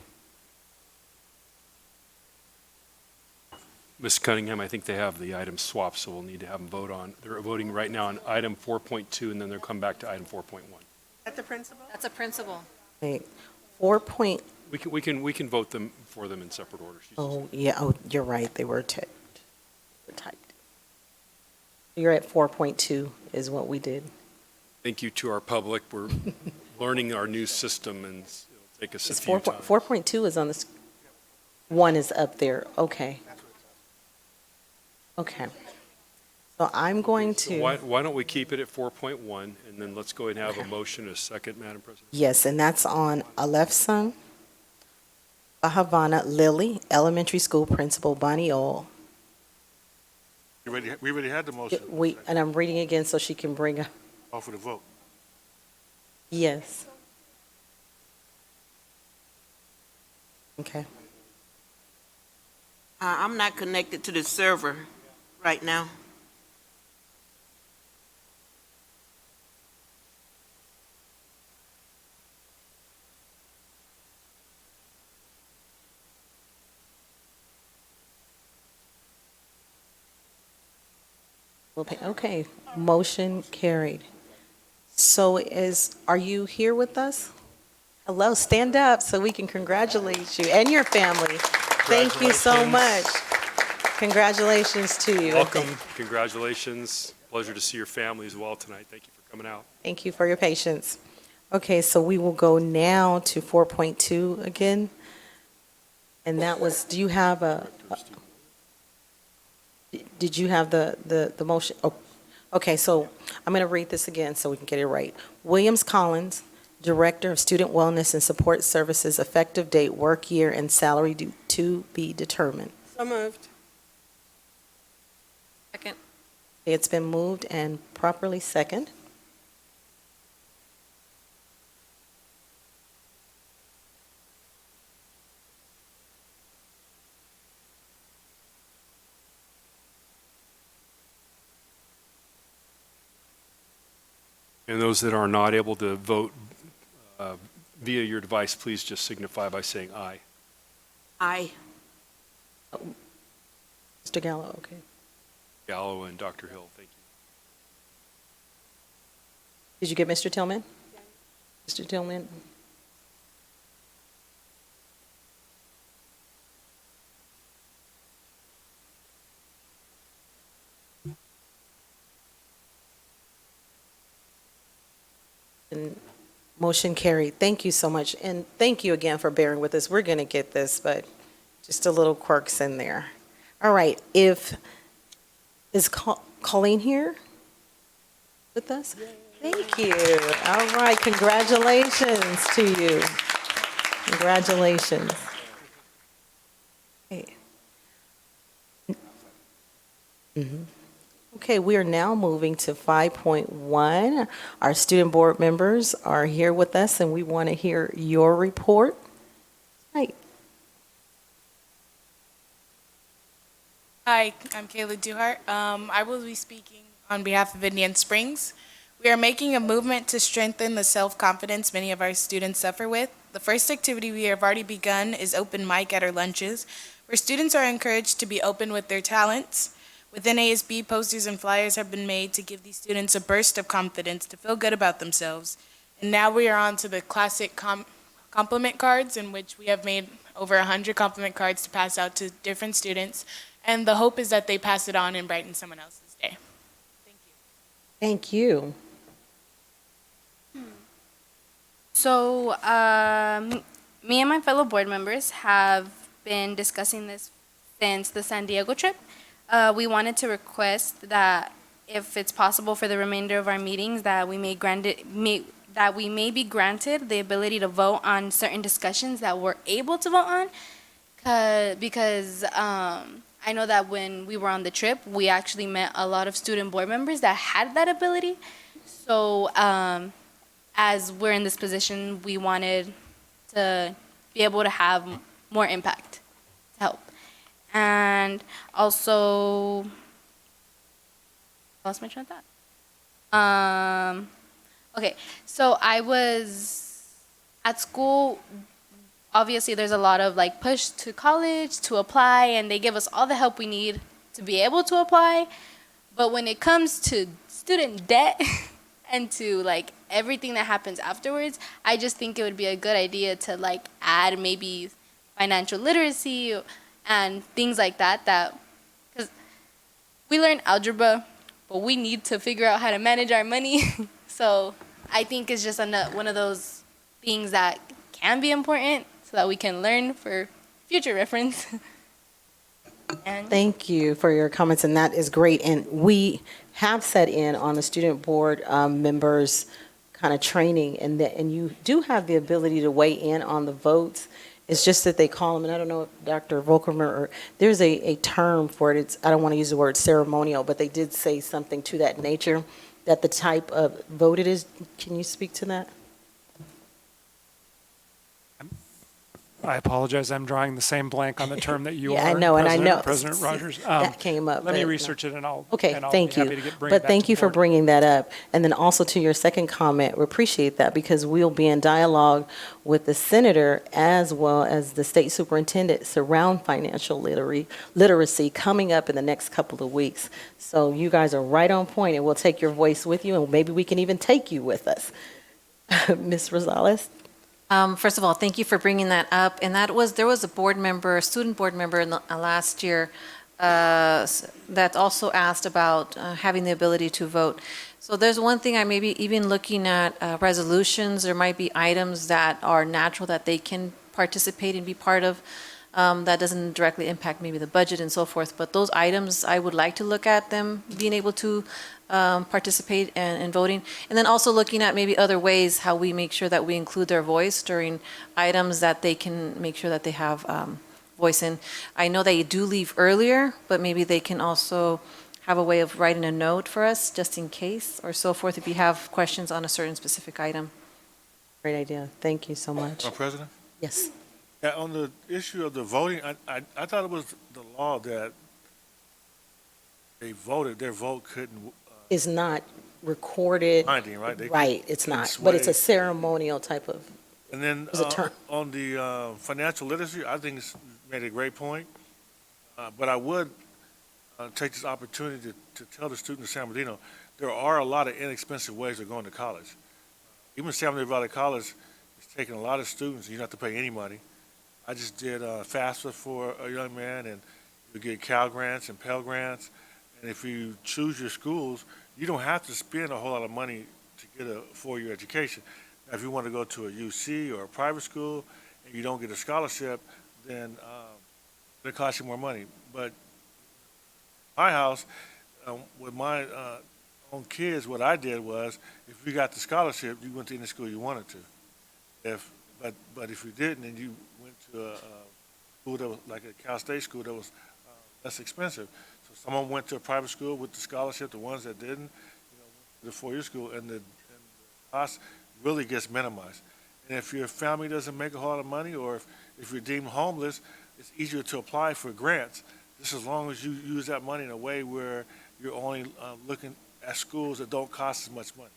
Ms. Cunningham, I think they have the items swapped, so we'll need to have them vote on. They're voting right now on item 4.2, and then they'll come back to item 4.1. At the principal? That's a principal. Wait, 4 point, We can vote them for them in separate order. oh, yeah, oh, you're right, they were typed. You're at 4.2 is what we did. Thank you to our public. We're learning our new system, and it'll take us a It's few 4, times. 4.2 is on this, 1 is up there, okay. Okay. So I'm going to. Why don't we keep it at 4.1, and then let's go ahead and have a motion, a second, Madam President? Yes, and that's on Alefson, Havana Lily, Elementary School Principal Bonnie Ohl. We already had the motion. And I'm reading again so she can bring up. Call for the vote. Yes. Okay. I'm not connected to the server right now. Okay, motion carried. So are you here with us? Hello, stand up so we can congratulate you and your family. Thank you so much. Congratulations to you. Welcome, congratulations. Pleasure to see your family as well tonight. Thank you for coming out. Thank you for your patience. Okay, so we will go now to 4.2 again. And that was, do you have did you have the motion? Oh, okay, so I'm going to read this again so we can get it right. Williams Collins, Director of Student Wellness and Support Services, effective date, work year, and salary to be determined. So moved. Second. It's been moved and properly second. And those that are not able to vote via your device, please just signify by saying aye. Aye. Mr. Gallo, okay. Gallo and Dr. Hill, thank you. Did you get Mr. Tillman? Mr. Tillman? And motion carried. Thank you so much. And thank you again for bearing with us. We're going to get this, but just a little quirks in there. All right. Is Colleen here with us? Thank you. All right. Congratulations to you. Congratulations. Okay. Okay, we are now moving to 5.1. Our student board members are here with us, and we want to hear your report. Hi. Hi, I'm Kayla Duhart. I will be speaking on behalf of Indian Springs. We are making a movement to strengthen the self-confidence many of our students suffer with. The first activity we have already begun is open mic at our lunches, where students are encouraged to be open with their talents. Within ASB, posters and flyers have been made to give these students a burst of confidence to feel good about themselves. And now we are on to the classic compliment cards, in which we have made over 100 compliment cards to pass out to different students. And the hope is that they pass it on and brighten someone else's day. Thank you. So, me and my fellow board members have been discussing this since the San Diego trip. We wanted to request that if it's possible for the remainder of our meetings, that we may that we may be granted the ability to vote on certain discussions that we're able to vote on. Because I know that when we were on the trip, we actually met a lot of student board members that had that ability. So as we're in this position, we wanted to be able to have more impact to help. And also, I lost my train of thought. Okay, so I was at school. Obviously, there's a lot of like push to college to apply, and they give us all the help we need to be able to apply. But when it comes to student debt and to like everything that happens afterwards, I just think it would be a good idea to like add maybe financial literacy and things like that. Because we learn algebra, but we need to figure out how to manage our money. So I think it's just one of those things that can be important so that we can learn for future reference. And Thank you for your comments, and that is great. And we have set in on the student board members kind of training, and you do have the ability to weigh in on the votes. It's just that they call them, and I don't know if Dr. Volkermer, or there's a term for it. I don't want to use the word ceremonial, but they did say something to that nature, that the type of vote it is. Can you speak to that? I apologize, I'm drawing the same blank on the term that you Yeah, are. I know, and I know. President Rogers. That came up. Let me but- research it and I'll Okay, and I'll thank be you. happy to bring it But back thank to you the for board. bringing that up. And then also to your second comment, we appreciate that because we'll be in dialogue with the senator as well as the state superintendent surround financial literacy coming up in the next couple of weeks. So you guys are right on point, and we'll take your voice with you, and maybe we can even take you with us. Ms. Rosales? First of all, thank you for bringing that up. And there was a board member, a student board member in the, last year that also asked about having the ability to vote. So there's one thing I may be even looking at resolutions. There might be items that are natural that they can participate and be part of. That doesn't directly impact maybe the budget and so forth. But those items, I would like to look at them being able to participate in voting. And then also looking at maybe other ways how we make sure that we include their voice during items that they can make sure that they have voice in. I know that you do leave earlier, but maybe they can also have a way of writing a note for us just in case or so forth if you have questions on a certain specific item. Great idea. Thank you so much. Madam President? Yes. Yeah, on the issue of the voting, I thought it was the law that they voted, their vote couldn't. Is not recorded. Binding, right? Right, it's not. But it's a ceremonial type of, And then It's a term. on the financial literacy, I think it's made a great point. But I would take this opportunity to tell the students of San Bernardino, there are a lot of inexpensive ways of going to college. Even San Bernardino Valley College is taking a lot of students, and you don't have to pay any money. I just did FAFSA for a young man, and you get Cal grants and Pell grants. And if you choose your schools, you don't have to spend a whole lot of money to get a four-year education. Now, if you want to go to a UC or a private school and you don't get a scholarship, then it costs you more money. But my house, with my own kids, what I did was, if you got the scholarship, you went to any school you wanted to. But if you didn't, and you went to a school that was like a Cal State school that was less expensive. So someone went to a private school with the scholarship. The ones that didn't, went to the four-year school, and the cost really gets minimized. And if your family doesn't make a whole lot of money, or if you're deemed homeless, it's easier to apply for grants. Just as long as you use that money in a way where you're only looking at schools that don't cost as much money.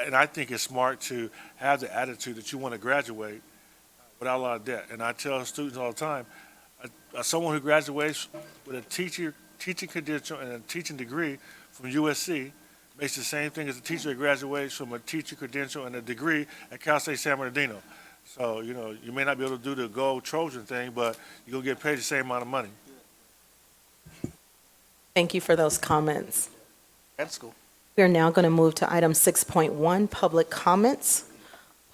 And I think it's smart to have the attitude that you want to graduate without a lot of debt. And I tell students all the time, someone who graduates with a teaching credential and a teaching degree from USC makes the same thing as a teacher that graduates from a teaching credential and a degree at Cal State San Bernardino. So, you may not be able to do the gold Trojan thing, but you'll get paid the same amount of money. thank you for those comments. That's cool. We are now going to move to item 6.1, public comments.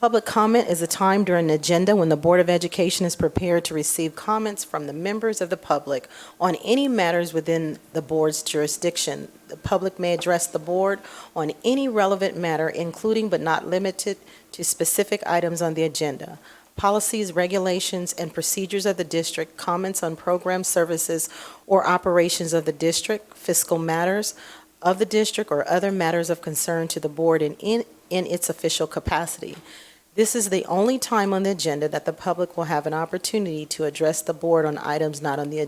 Public comment is a time during the agenda when the Board of Education is prepared to receive comments from the members of the public on any matters within the board's jurisdiction. The public may address the board on any relevant matter, including but not limited to specific items on the agenda. Policies, regulations, and procedures of the district, comments on program services or operations of the district, fiscal matters of the district, or other matters of concern to the board in its official capacity. This is the only time on the agenda that the public will have an opportunity to address the board on items not on the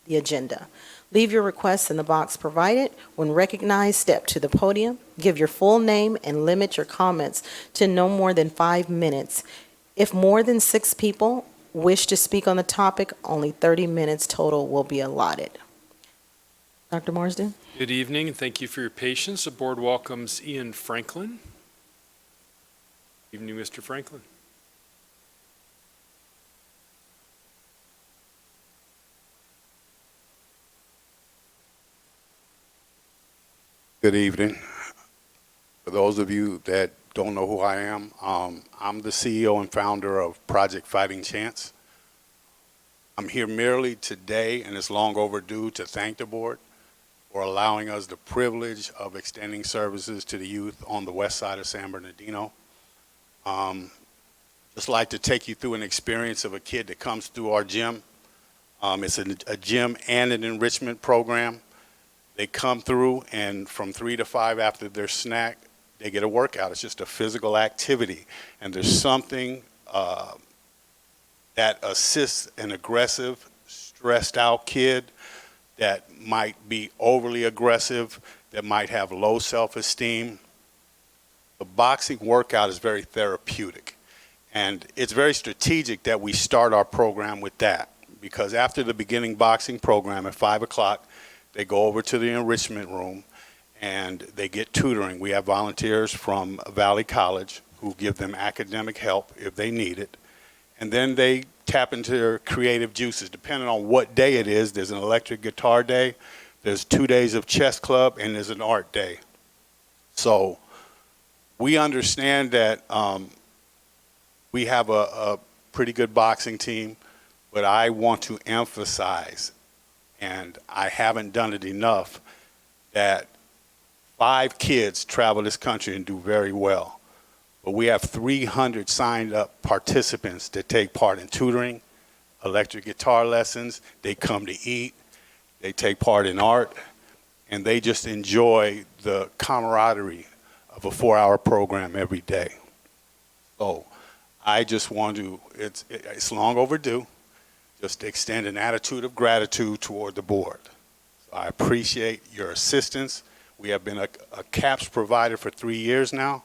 agenda. Leave your requests in the box provided. When recognized, step to the podium, give your full name, and limit your comments to no more than 5 minutes. If more than 6 people wish to speak on the topic, only 30 minutes total will be allotted. Dr. Marsden? Good evening, and thank you for your patience. The board welcomes Ian Franklin. Evening, Mr. Franklin. Good evening. For those of you that don't know who I am, I'm the CEO and founder of Project Fighting Chance. I'm here merely today, and it's long overdue, to thank the board for allowing us the privilege of extending services to the youth on the west side of San Bernardino. Just like to take you through an experience of a kid that comes through our gym. It's a gym and an enrichment program. They come through, and from 3 to 5 after their snack, they get a workout. It's just a physical activity. And there's something that assists an aggressive, stressed out kid that might be overly aggressive, that might have low self-esteem. The boxing workout is very therapeutic. And it's very strategic that we start our program with that, because after the beginning boxing program at 5 o'clock, they go over to the enrichment room and they get tutoring. We have volunteers from Valley College who give them academic help if they need it. And then they tap into their creative juices. Depending on what day it is, there's an electric guitar day, there's 2 days of chess club, and there's an art day. So we understand that we have a pretty good boxing team, but I want to emphasize, and I haven't done it enough, that 5 kids travel this country and do very well. But we have 300 signed up participants that take part in tutoring, electric guitar lessons, they come to eat, they take part in art, and they just enjoy the camaraderie of a 4-hour program every day. So I just want to, it's long overdue, just extend an attitude of gratitude toward the board. So I appreciate your assistance. We have been a CAPS provider for 3 years now,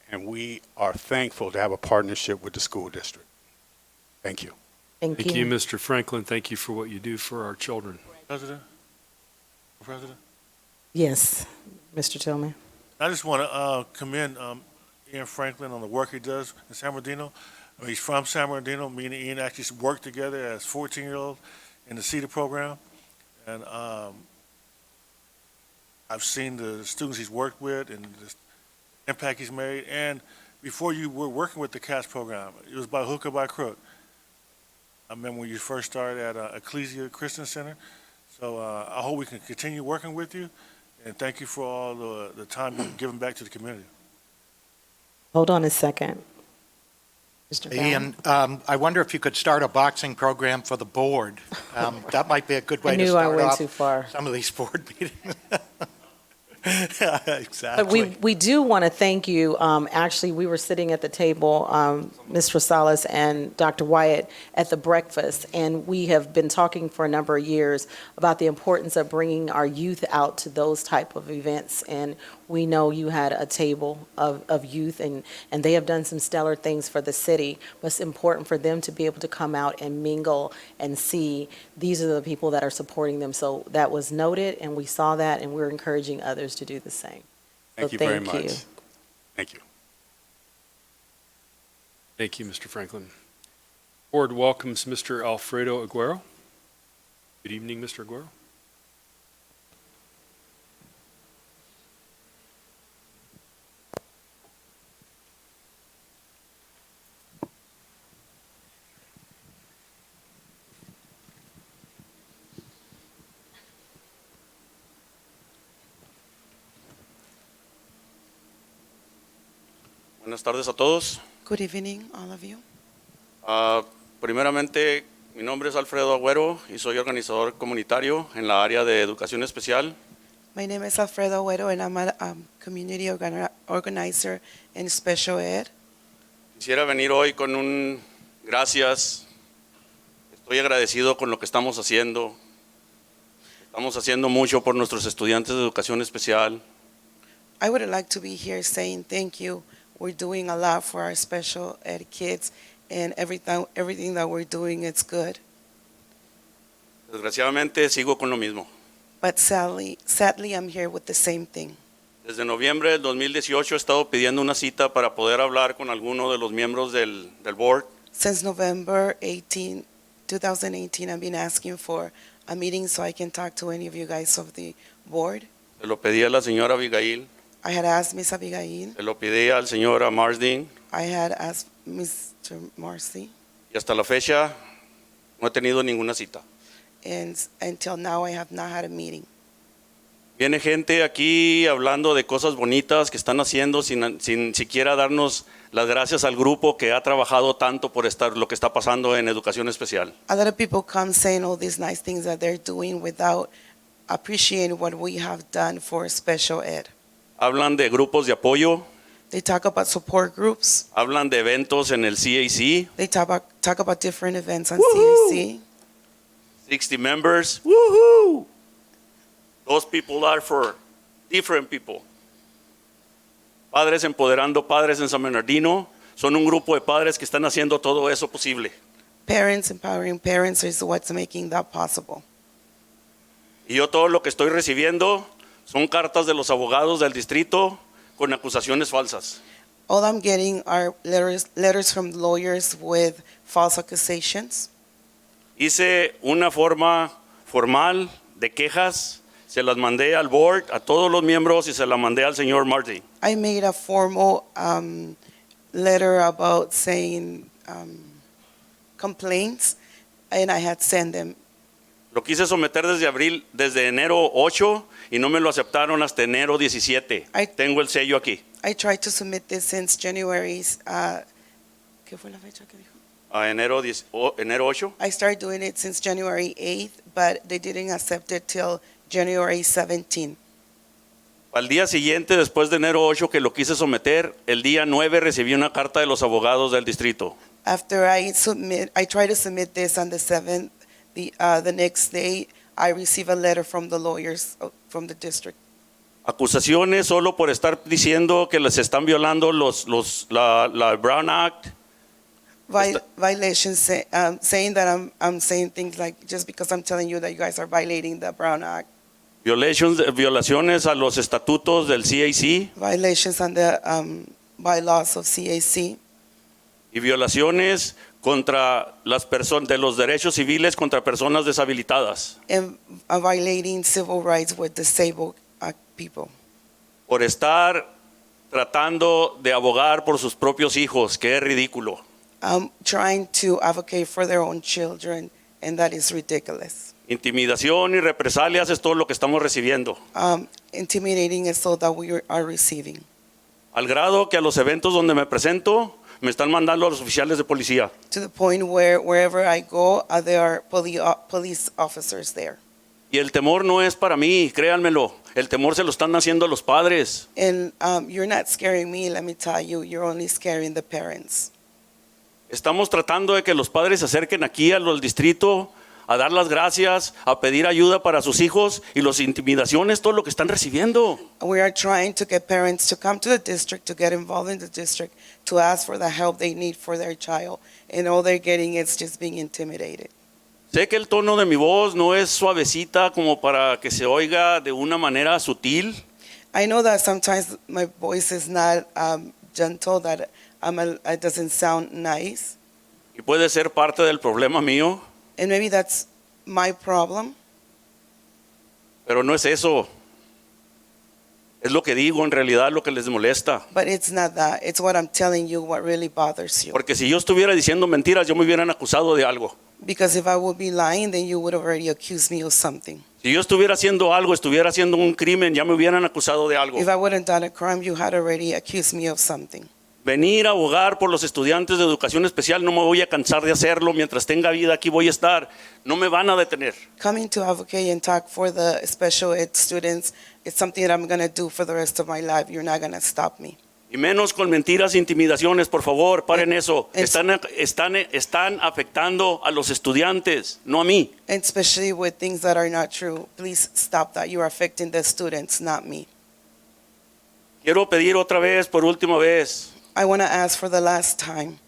and we are thankful to have a partnership with the school district. Thank you. Thank you, Mr. Franklin. Thank you for what you do for our children. President? Yes, Mr. Tillman. I just want to commend Ian Franklin on the work he does in San Bernardino. I mean, he's from San Bernardino. Me and Ian actually worked together as 14-year-olds in the CETA program. And I've seen the students he's worked with and the impact he's made. And before you were working with the CAS program, it was by hook or by crook. I remember when you first started at Ecclesia Christian Center. So I hope we can continue working with you. And thank you for all the time you've given back to the community. Hold on a second. Mr. Fallon? Ian, I wonder if you could start a boxing program for the board. That might be a good way I to knew start I went off too far. some of these board meetings. But we do want to thank you. Actually, we were sitting at the table, Ms. Rosales and Dr. Wyatt, at the breakfast, and we have been talking for a number of years about the importance of bringing our youth out to those type of events. And we know you had a table of youth, and they have done some stellar things for the city, but it's important for them to be able to come out and mingle and see these are the people that are supporting them. So that was noted, and we saw that, and we're encouraging others to do the same. Thank So you very thank you. much. Thank you. Thank you, Mr. Franklin. Board welcomes Mr. Alfredo Aguero. Good evening, Mr. Aguero. Buenas tardes a todos. Good evening, all of you. Primeramente, mi nombre es Alfredo Agüero y soy organizador comunitario en la área de educación especial. My name is Alfredo Agüero, and I'm a community organizer in special ed. Quisiera venir hoy con un gracias. Estoy agradecido con lo que estamos haciendo. Estamos haciendo mucho por nuestros estudiantes de educación especial. I would like to be here saying thank you. We're doing a lot for our special ed kids, and everything that we're doing is good. Desgraciadamente sigo con lo mismo. But sadly, I'm here with the same thing. Desde noviembre del 2018 he estado pidiendo una cita para poder hablar con alguno de los miembros del board. Since November 18, 2018, I've been asking for a meeting so I can talk to any of you guys of the board. Se lo pedí a la señora Abigail, I had asked Miss Abigail. se lo pedí al señor Marsden I had asked Mr. Marcy. y hasta la fecha no he tenido ninguna cita. And until now, I have not had a meeting. Viene gente aquí hablando de cosas bonitas que están haciendo sin siquiera darnos las gracias al grupo que ha trabajado tanto por lo que está pasando en educación especial. A lot of people come saying all these nice things that they're doing without appreciating what we have done for special ed. Hablan de grupos de apoyo, They talk about support groups. hablan de eventos en el CAC, They talk about different events on CAC. 60 members. Woohoo! Those people are for different people. Padres Empoderando Padres en San Bernardino son un grupo de padres que están haciendo todo eso posible. Parents empowering parents is what's making that possible. Y yo todo lo que estoy recibiendo son cartas de los abogados del distrito con acusaciones falsas. All I'm getting are letters from lawyers with false accusations. Hice una forma formal de quejas, se las mandé al board, a todos los miembros y se la mandé al señor Marty. I made a formal letter about saying complaints, and I had sent them. Lo quise someter desde enero 8 y no me lo aceptaron hasta enero 17. Tengo el sello aquí. I tried to submit this since January. ¿Qué fue la fecha que dijo? A enero 8. I started doing it since January 8th, but they didn't accept it till January 17th. Al día siguiente, después de enero 8 que lo quise someter, el día 9 recibí una carta de los abogados del distrito. After I tried to submit this on the 7th. The next day, I received a letter from the lawyers from the district. Acusaciones solo por estar diciendo que les están violando la Brown Act. Violations saying that I'm saying things like just because I'm telling you that you guys are violating the Brown Act. Violaciones a los estatutos del CAC. Violations on the bylaws of CAC. Y violaciones contra las personas de los derechos civiles contra personas deshabilitadas. And violating civil rights with disabled people. Por estar tratando de abogar por sus propios hijos, que es ridículo. Trying to advocate for their own children, and that is ridiculous. Intimidación y represalias es todo lo que estamos recibiendo. Intimidating is all that we are receiving. Al grado que a los eventos donde me presento, me están mandando a los oficiales de policía. To the point where wherever I go, there are police officers there. Y el temor no es para mí, créanmelo. El temor se lo están haciendo a los padres. And you're not scaring me, let me tell you. You're only scaring the parents. Estamos tratando de que los padres se acerquen aquí al distrito a dar las gracias, a pedir ayuda para sus hijos y las intimidaciones, todo lo que están recibiendo. We are trying to get parents to come to the district, to get involved in the district, to ask for the help they need for their child. And all they're getting is just being intimidated. Sé que el tono de mi voz no es suavecita como para que se oiga de una manera sutil. I know that sometimes my voice is not gentle, that it doesn't sound nice. Y puede ser parte del problema mío. And maybe that's my problem. Pero no es eso. Es lo que digo en realidad, lo que les molesta. But it's not that. It's what I'm telling you, what really bothers you. Porque si yo estuviera diciendo mentiras, yo me hubieran acusado de algo. Because if I would be lying, then you would have already accused me of something. Si yo estuviera haciendo algo, estuviera haciendo un crimen, ya me hubieran acusado de algo. If I wouldn't done a crime, you had already accused me of something. venir a abogar por los estudiantes de educación especial. No me voy a cansar de hacerlo. Mientras tenga vida, aquí voy a estar. No me van a detener. Coming to advocate and talk for the special ed students is something that I'm going to do for the rest of my life. You're not going to stop me. Y menos con mentiras e intimidaciones, por favor, paren eso. Están afectando a los estudiantes, no a mí. And especially with things that are not true. Please stop that. You are affecting the students, not me. Quiero pedir otra vez, por última vez, I want to ask for the last time.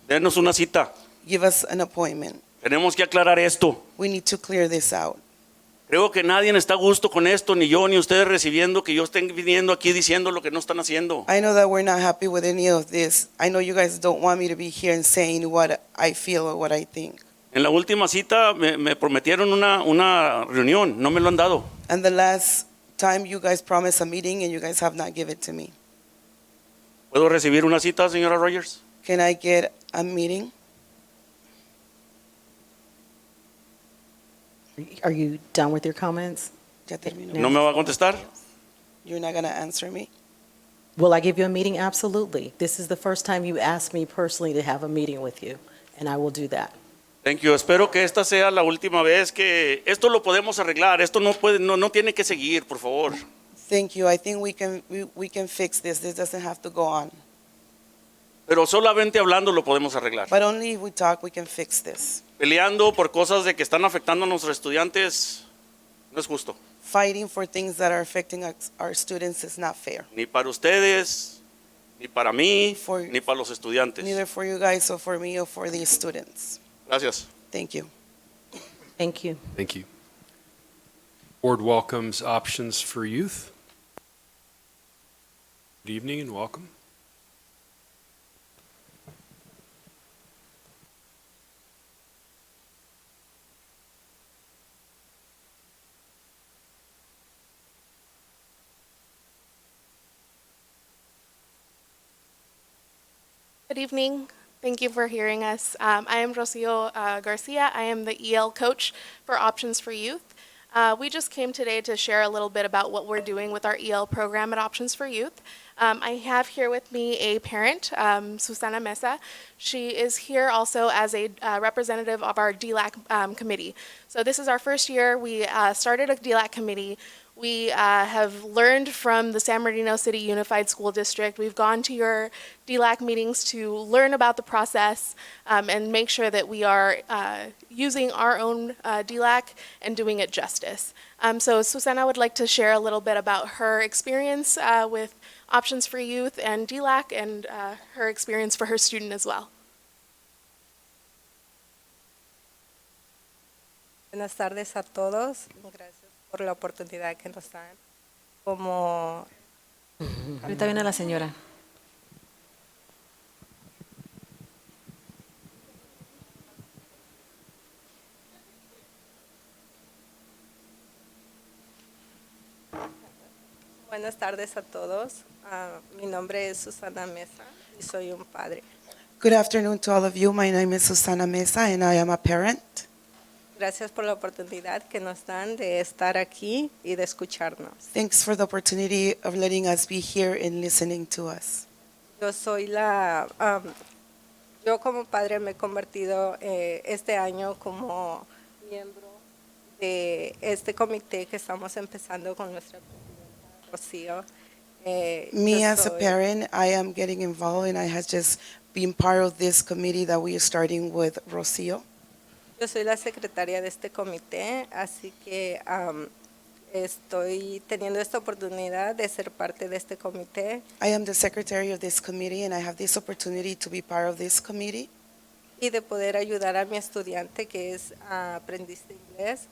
denos una cita. Give us an appointment. Tenemos que aclarar esto. We need to clear this out. Creo que nadie está a gusto con esto, ni yo ni ustedes recibiendo que yo estén viniendo aquí diciendo lo que no están haciendo. I know that we're not happy with any of this. I know you guys don't want me to be here and saying what I feel or what I think. En la última cita me prometieron una reunión, no me lo han dado. And the last time you guys promised a meeting and you guys have not given it to me. ¿Puedo recibir una cita, señora Rogers? Can I get a meeting? Are you done with your comments? Ya terminó. ¿No me va a contestar? You're not going to answer me? Will I give you a meeting? Absolutely. This is the first time you asked me personally to have a meeting with you, and I will do that. Thank you. Espero que esta sea la última vez que esto lo podemos arreglar. Esto no tiene que seguir, por favor. Thank you. I think we can fix this. This doesn't have to go on. Pero solamente hablando lo podemos arreglar. But only if we talk, we can fix this. Peleando por cosas de que están afectando a nuestros estudiantes no es justo. Fighting for things that are affecting our students is not fair. Ni para ustedes, ni para mí, ni para los estudiantes. Neither for you guys or for me or for the students. Gracias. Thank you. Thank you. Thank you. Board welcomes Options for Youth. Good evening and welcome. Good evening. Thank you for hearing us. I am Rocio Garcia. I am the EL coach for Options for Youth. We just came today to share a little bit about what we're doing with our EL program at Options for Youth. I have here with me a parent, Susana Mesa. She is here also as a representative of our DLAC committee. So this is our first year. We started a DLAC committee. We have learned from the San Bernardino City Unified School District. We've gone to your DLAC meetings to learn about the process and make sure that we are using our own DLAC and doing it justice. So Susana would like to share a little bit about her experience with Options for Youth and DLAC and her experience for her student as well. Buenas tardes a todos. Gracias por la oportunidad que nos dan. Como Ahorita viene la señora. buenas tardes a todos. Mi nombre es Susana Mesa y soy un padre. Good afternoon to all of you. My name is Susana Mesa and I am a parent. Gracias por la oportunidad que nos dan de estar aquí y de escucharnos. Thanks for the opportunity of letting us be here and listening to us. Yo soy yo como padre me he convertido este año como miembro de este comité que estamos empezando con nuestra presidenta Rocío. Me Yo as a soy- parent, I am getting involved and I have just been part of this committee that we are starting with Rocio. Yo soy la secretaria de este comité, así que estoy teniendo esta oportunidad de ser parte de este comité I am the secretary of this committee and I have this opportunity to be part of this committee y de poder ayudar a mi estudiante que es aprendiz de inglés,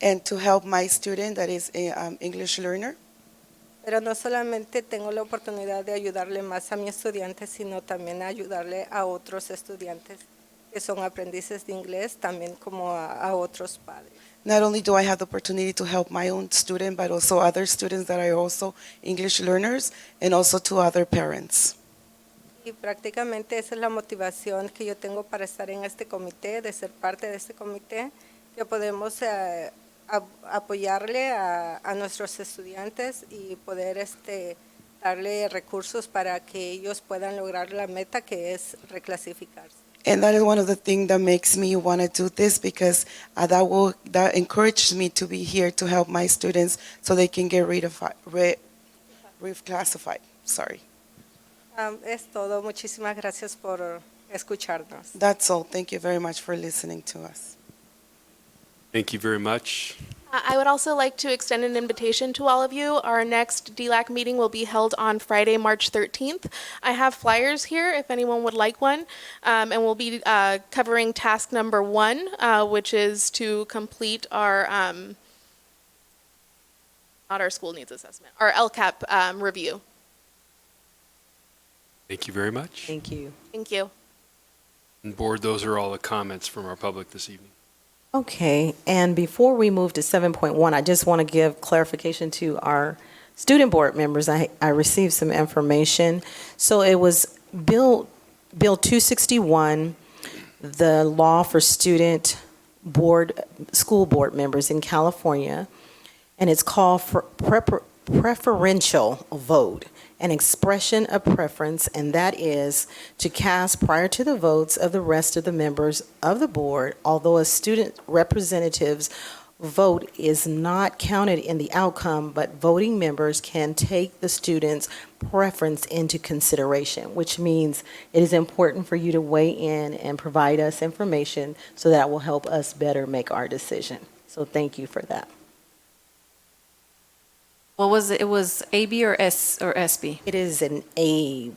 and to help my student that is an English learner. pero no solamente tengo la oportunidad de ayudarle más a mi estudiante, sino también ayudarle a otros estudiantes que son aprendices de inglés, también como a otros padres. Not only do I have the opportunity to help my own student, but also other students that are also English learners and also to other parents. Y prácticamente esa es la motivación que yo tengo para estar en este comité, de ser parte de este comité, que podemos apoyarle a nuestros estudiantes y poder darle recursos para que ellos puedan lograr la meta que es reclasificarse. And that is one of the things that makes me want to do this, because that encourages me to be here to help my students so they can get reclassified. Sorry. Es todo. Muchísimas gracias por escucharnos. That's all. Thank you very much for listening to us. Thank you very much. I would also like to extend an invitation to all of you. Our next DLAC meeting will be held on Friday, March 13th. I have flyers here if anyone would like one, and we'll be covering task number 1, which is to complete our, not our school needs assessment, our LCAP review. Thank you very much. Thank you. Thank you. And board, those are all the comments from our public this evening. Okay, and before we move to 7.1, I just want to give clarification to our student board members. I received some information. So it was Bill 261, the law for school board members in California, and it's called for preferential vote, an expression of preference, and that is to cast prior to the votes of the rest of the members of the board, although a student representative's vote is not counted in the outcome, but voting members can take the student's preference into consideration, which means it is important for you to weigh in and provide us information so that will help us better make our decision. So thank you for that. What was it? It was AB or SB? It is an AB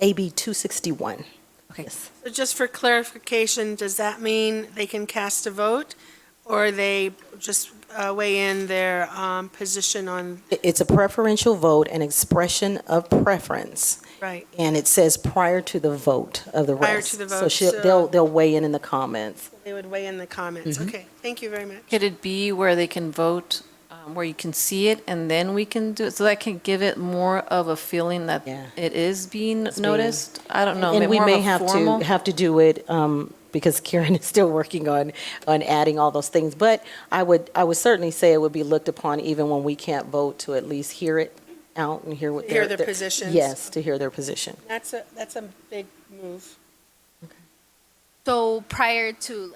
261. Okay. Yes. So just for clarification, does that mean they can cast a vote, or they just weigh in their position on? It's a preferential vote, an expression of preference. Right. And it says prior to the vote of the rest. Prior to the vote, So so- they'll weigh in the comments. They would weigh in the comments. Mhm. Okay, thank you very much. Could it be where they can vote, where you can see it and then we can do it? So that can give it more of a feeling that it is being It's noticed? I don't know. And maybe we more of may a formal? have to do it because Karen is still working on adding all those things. But I would certainly say it would be looked upon even when we can't vote to at least hear it out and hear what Hear their positions. Yes, to hear their position. That's a big move. So prior to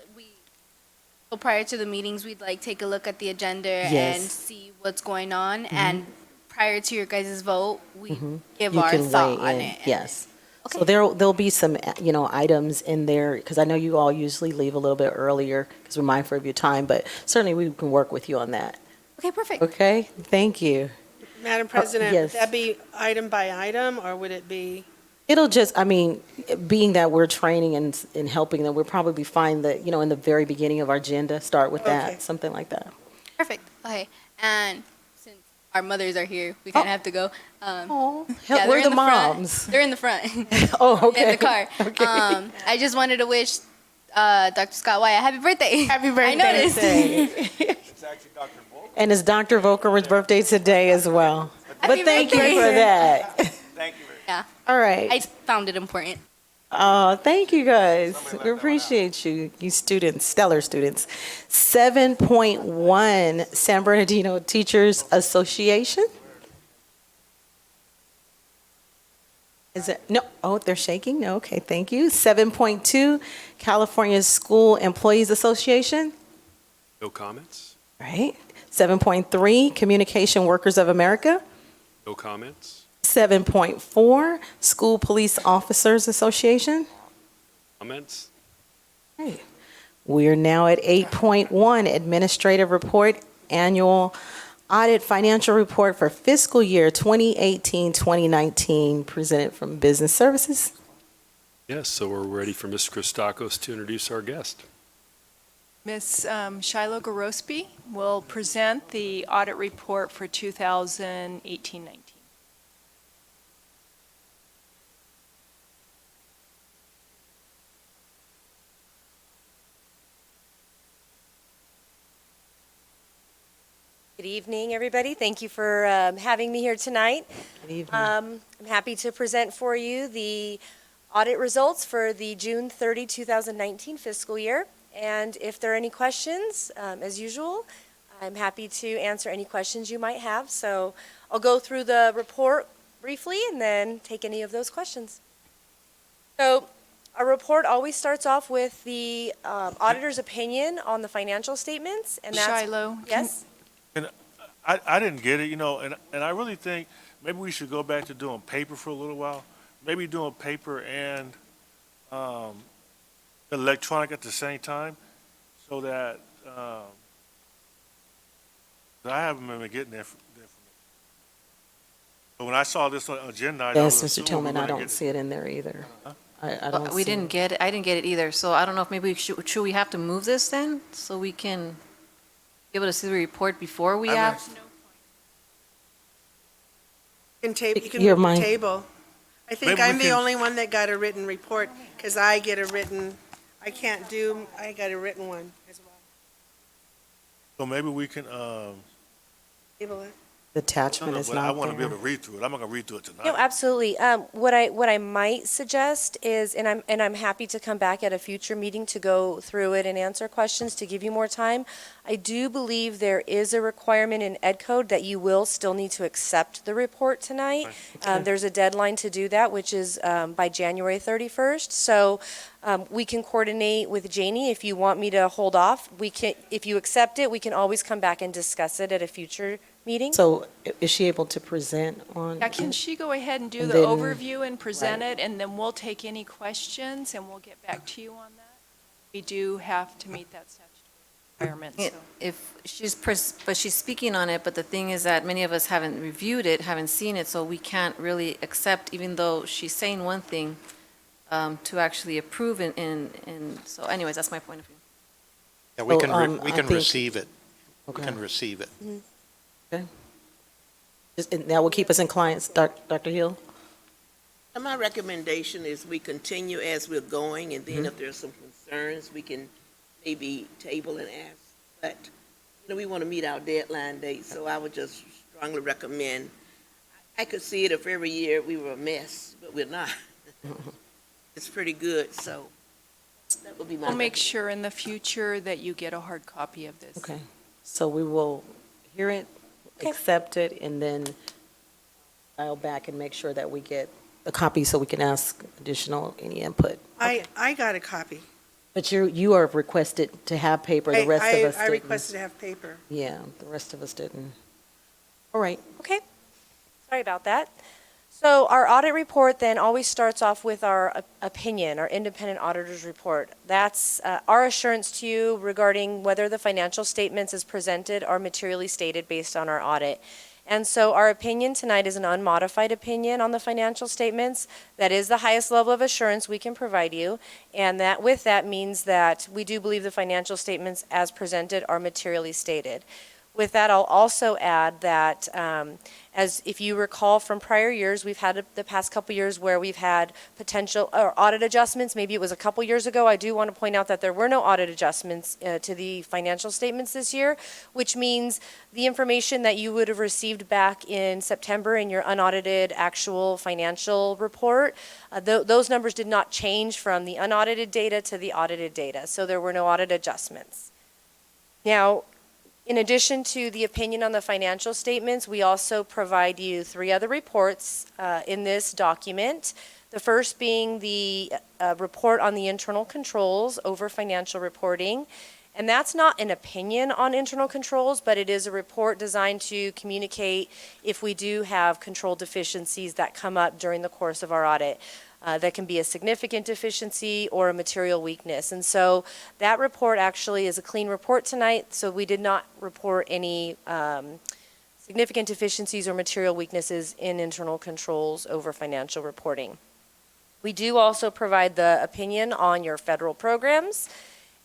the meetings, we'd like take a look at the agenda Yes. and see what's going on. And prior to your guys' vote, we give You our can thought weigh on in, it. yes. So there'll be some, items in there, because I know you all usually leave a little bit earlier, because we're mindful of your time, but certainly we can work with you on that. Okay, perfect. Okay, thank you. Madam President, yes. would that be item by item, or would it be? It'll just, being that we're training and helping them, we'll probably find that, in the very beginning of our agenda, start with Okay. that, something like that. Perfect. Okay. And since our mothers are here, we kind of have to go. Where they're are in the the front. moms? They're in the front. Oh, okay. In the car. Okay. I just wanted to wish Dr. Scott Wyatt happy birthday. Happy birthday. I noticed. And it's Dr. Volker's birthday today as well. But Happy thank you birthday. for that. Thank you. Yeah. All right. I found it important. Oh, thank you guys. We appreciate you students, stellar students. 7.1, San Bernardino Teachers Association. Is it, no, oh, they're shaking? No, okay, thank you. 7.2, California School Employees Association, No comments? right? 7.3, Communication Workers of America. No comments? 7.4, School Police Officers Association. Comments? Hey, we're now at 8.1, Administrative Report, Annual Audit Financial Report for fiscal year 2018-2019, presented from Business Services. Yes, so we're ready for Ms. Christakos to introduce our guest. Ms. Shiloh Gorospe will present the audit report for 2018-19. Good evening, everybody. Thank you for having me here tonight. Good evening. I'm happy to present for you the audit results for the June 30, 2019 fiscal year. And if there are any questions, as usual, I'm happy to answer any questions you might have. So I'll go through the report briefly and then take any of those questions. So our report always starts off with the auditor's opinion on the financial statements, and that's... Shiloh, Yes? I didn't get it, you know, and I really think maybe we should go back to doing paper for a little while. Maybe doing paper and electronic at the same time, so that I haven't been getting that. But when I saw this on agenda, I Yes, was Mr. assuming we Tillman, were I gonna don't get see it in there either. I don't We see didn't get it, I didn't get it either, so I don't know if maybe should we have to move this then, so we can be able to see the report before we I have? You can Your move the mic. table. I think Maybe we I'm the can- only one that got a written report, because I got a written one as well. So maybe we can, Table it. The attachment is but I not want to be able there. to read through it. I'm not going to read through it tonight. No, absolutely. What I might suggest is, and I'm happy to come back at a future meeting to go through it and answer questions to give you more time. I do believe there is a requirement in Ed Code that you will still need to accept the report tonight. There's a deadline to do that, which is by January 31st. So we can coordinate with Janie if you want me to hold off. We can, if you accept it, we can always come back and discuss it at a future meeting. So is she able to present on? Yeah, can she go ahead and do And the then- overview and present right. it, and then we'll take any questions, and we'll get back to you on that? We do have to meet that statutory requirement, so. If she's, but she's speaking on it, but the thing is that many of us haven't reviewed it, haven't seen it, so we can't really accept, even though she's saying one thing, to actually approve and so anyways, that's my point of view. Yeah, we So, can, I we can think- receive it. We Okay. can receive it. And that will keep us in compliance, Dr. Hill? And my recommendation is we continue as we're going, and then if there's some concerns, we can maybe table and ask. But, we want to meet our deadline date, so I would just strongly recommend. I could see it if every year we were a mess, but we're not. It's pretty good, so that would be my We'll make recommendation. sure in the future that you get a hard copy of this. Okay, so we will hear it, accept it, and then dial back and make sure that we get a copy so we can ask additional, any input. I got a copy. But you are requested to have paper, the rest of us I didn't. requested to have paper. Yeah, the rest of us didn't. All right. Okay, sorry about that. So our audit report then always starts off with our opinion, our independent auditor's report. That's our assurance to you regarding whether the financial statements as presented are materially stated based on our audit. And so our opinion tonight is an unmodified opinion on the financial statements. That is the highest level of assurance we can provide you. And that with that means that we do believe the financial statements as presented are materially stated. With that, I'll also add that, as if you recall from prior years, we've had the past couple years where we've had potential or audit adjustments. Maybe it was a couple years ago. I do want to point out that there were no audit adjustments to the financial statements this year, which means the information that you would have received back in September in your unaudited actual financial report, those numbers did not change from the unaudited data to the audited data. So there were no audit adjustments. Now, in addition to the opinion on the financial statements, we also provide you 3 other reports in this document. The first being the report on the internal controls over financial reporting. And that's not an opinion on internal controls, but it is a report designed to communicate if we do have control deficiencies that come up during the course of our audit. That can be a significant deficiency or a material weakness. And so that report actually is a clean report tonight, so we did not report any significant deficiencies or material weaknesses in internal controls over financial reporting. We do also provide the opinion on your federal programs,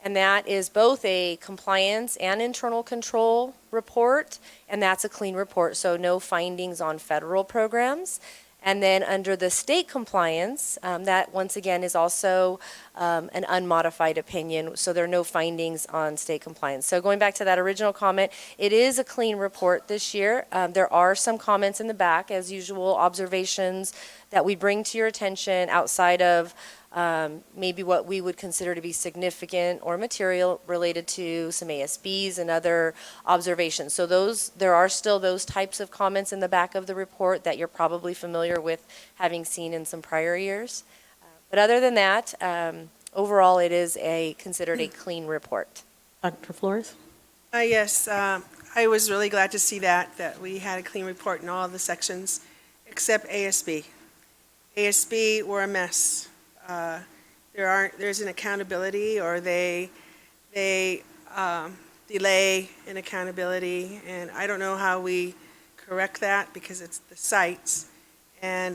and that is both a compliance and internal control report, and that's a clean report, so no findings on federal programs. And then under the state compliance, that once again is also an unmodified opinion, so there are no findings on state compliance. So going back to that original comment, it is a clean report this year. There are some comments in the back, as usual, observations that we bring to your attention outside of maybe what we would consider to be significant or material related to some ASBs and other observations. So there are still those types of comments in the back of the report that you're probably familiar with having seen in some prior years. But other than that, overall, it is considered a clean report. Dr. Flores? Yes, I was really glad to see that we had a clean report in all the sections except ASB. ASB were a mess. There's an accountability, or they delay in accountability, and I don't know how we correct that because it's the sites. And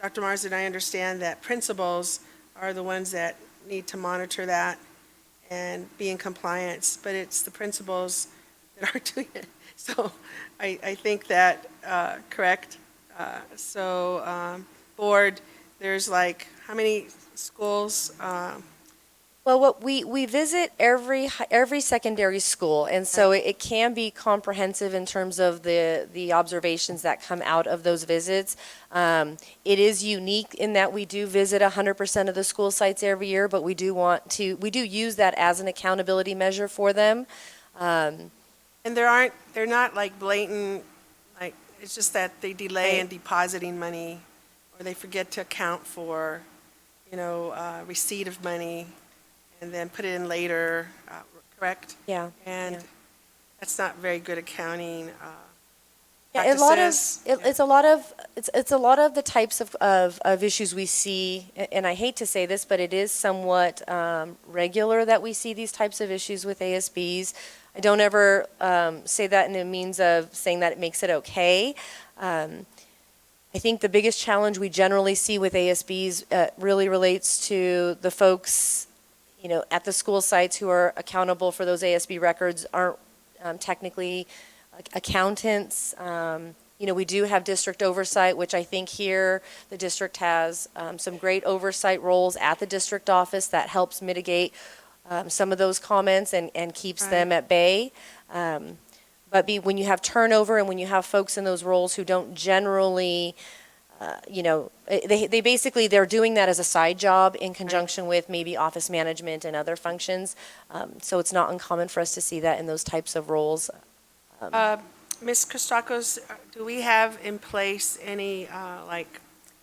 Dr. Marsden, I understand that principals are the ones that need to monitor that and be in compliance, but it's the principals that are doing it. So I think that, correct? Board, there's like, how many schools? Well, what we visit every secondary school, and so it can be comprehensive in terms of the observations that come out of those visits. It is unique in that we do visit 100% of the school sites every year, but we do use that as an accountability measure for them. And they're not like blatant, like, it's just that they delay in depositing money, or they forget to account for, receipt of money, and then put it in later, correct? Yeah. And that's not very good accounting It's practices. a lot of the types of issues we see, and I hate to say this, but it is somewhat regular that we see these types of issues with ASBs. I don't ever say that in a means of saying that it makes it okay. I think the biggest challenge we generally see with ASBs really relates to the folks, at the school sites who are accountable for those ASB records aren't technically accountants. We do have district oversight, which I think here the district has some great oversight roles at the district office that helps mitigate some of those comments and keeps them at bay. But when you have turnover and when you have folks in those roles who don't generally, they basically, they're doing that as a side job in conjunction with maybe office management and other functions. So it's not uncommon for us to see that in those types of roles. Ms. Christakos, do we have in place any,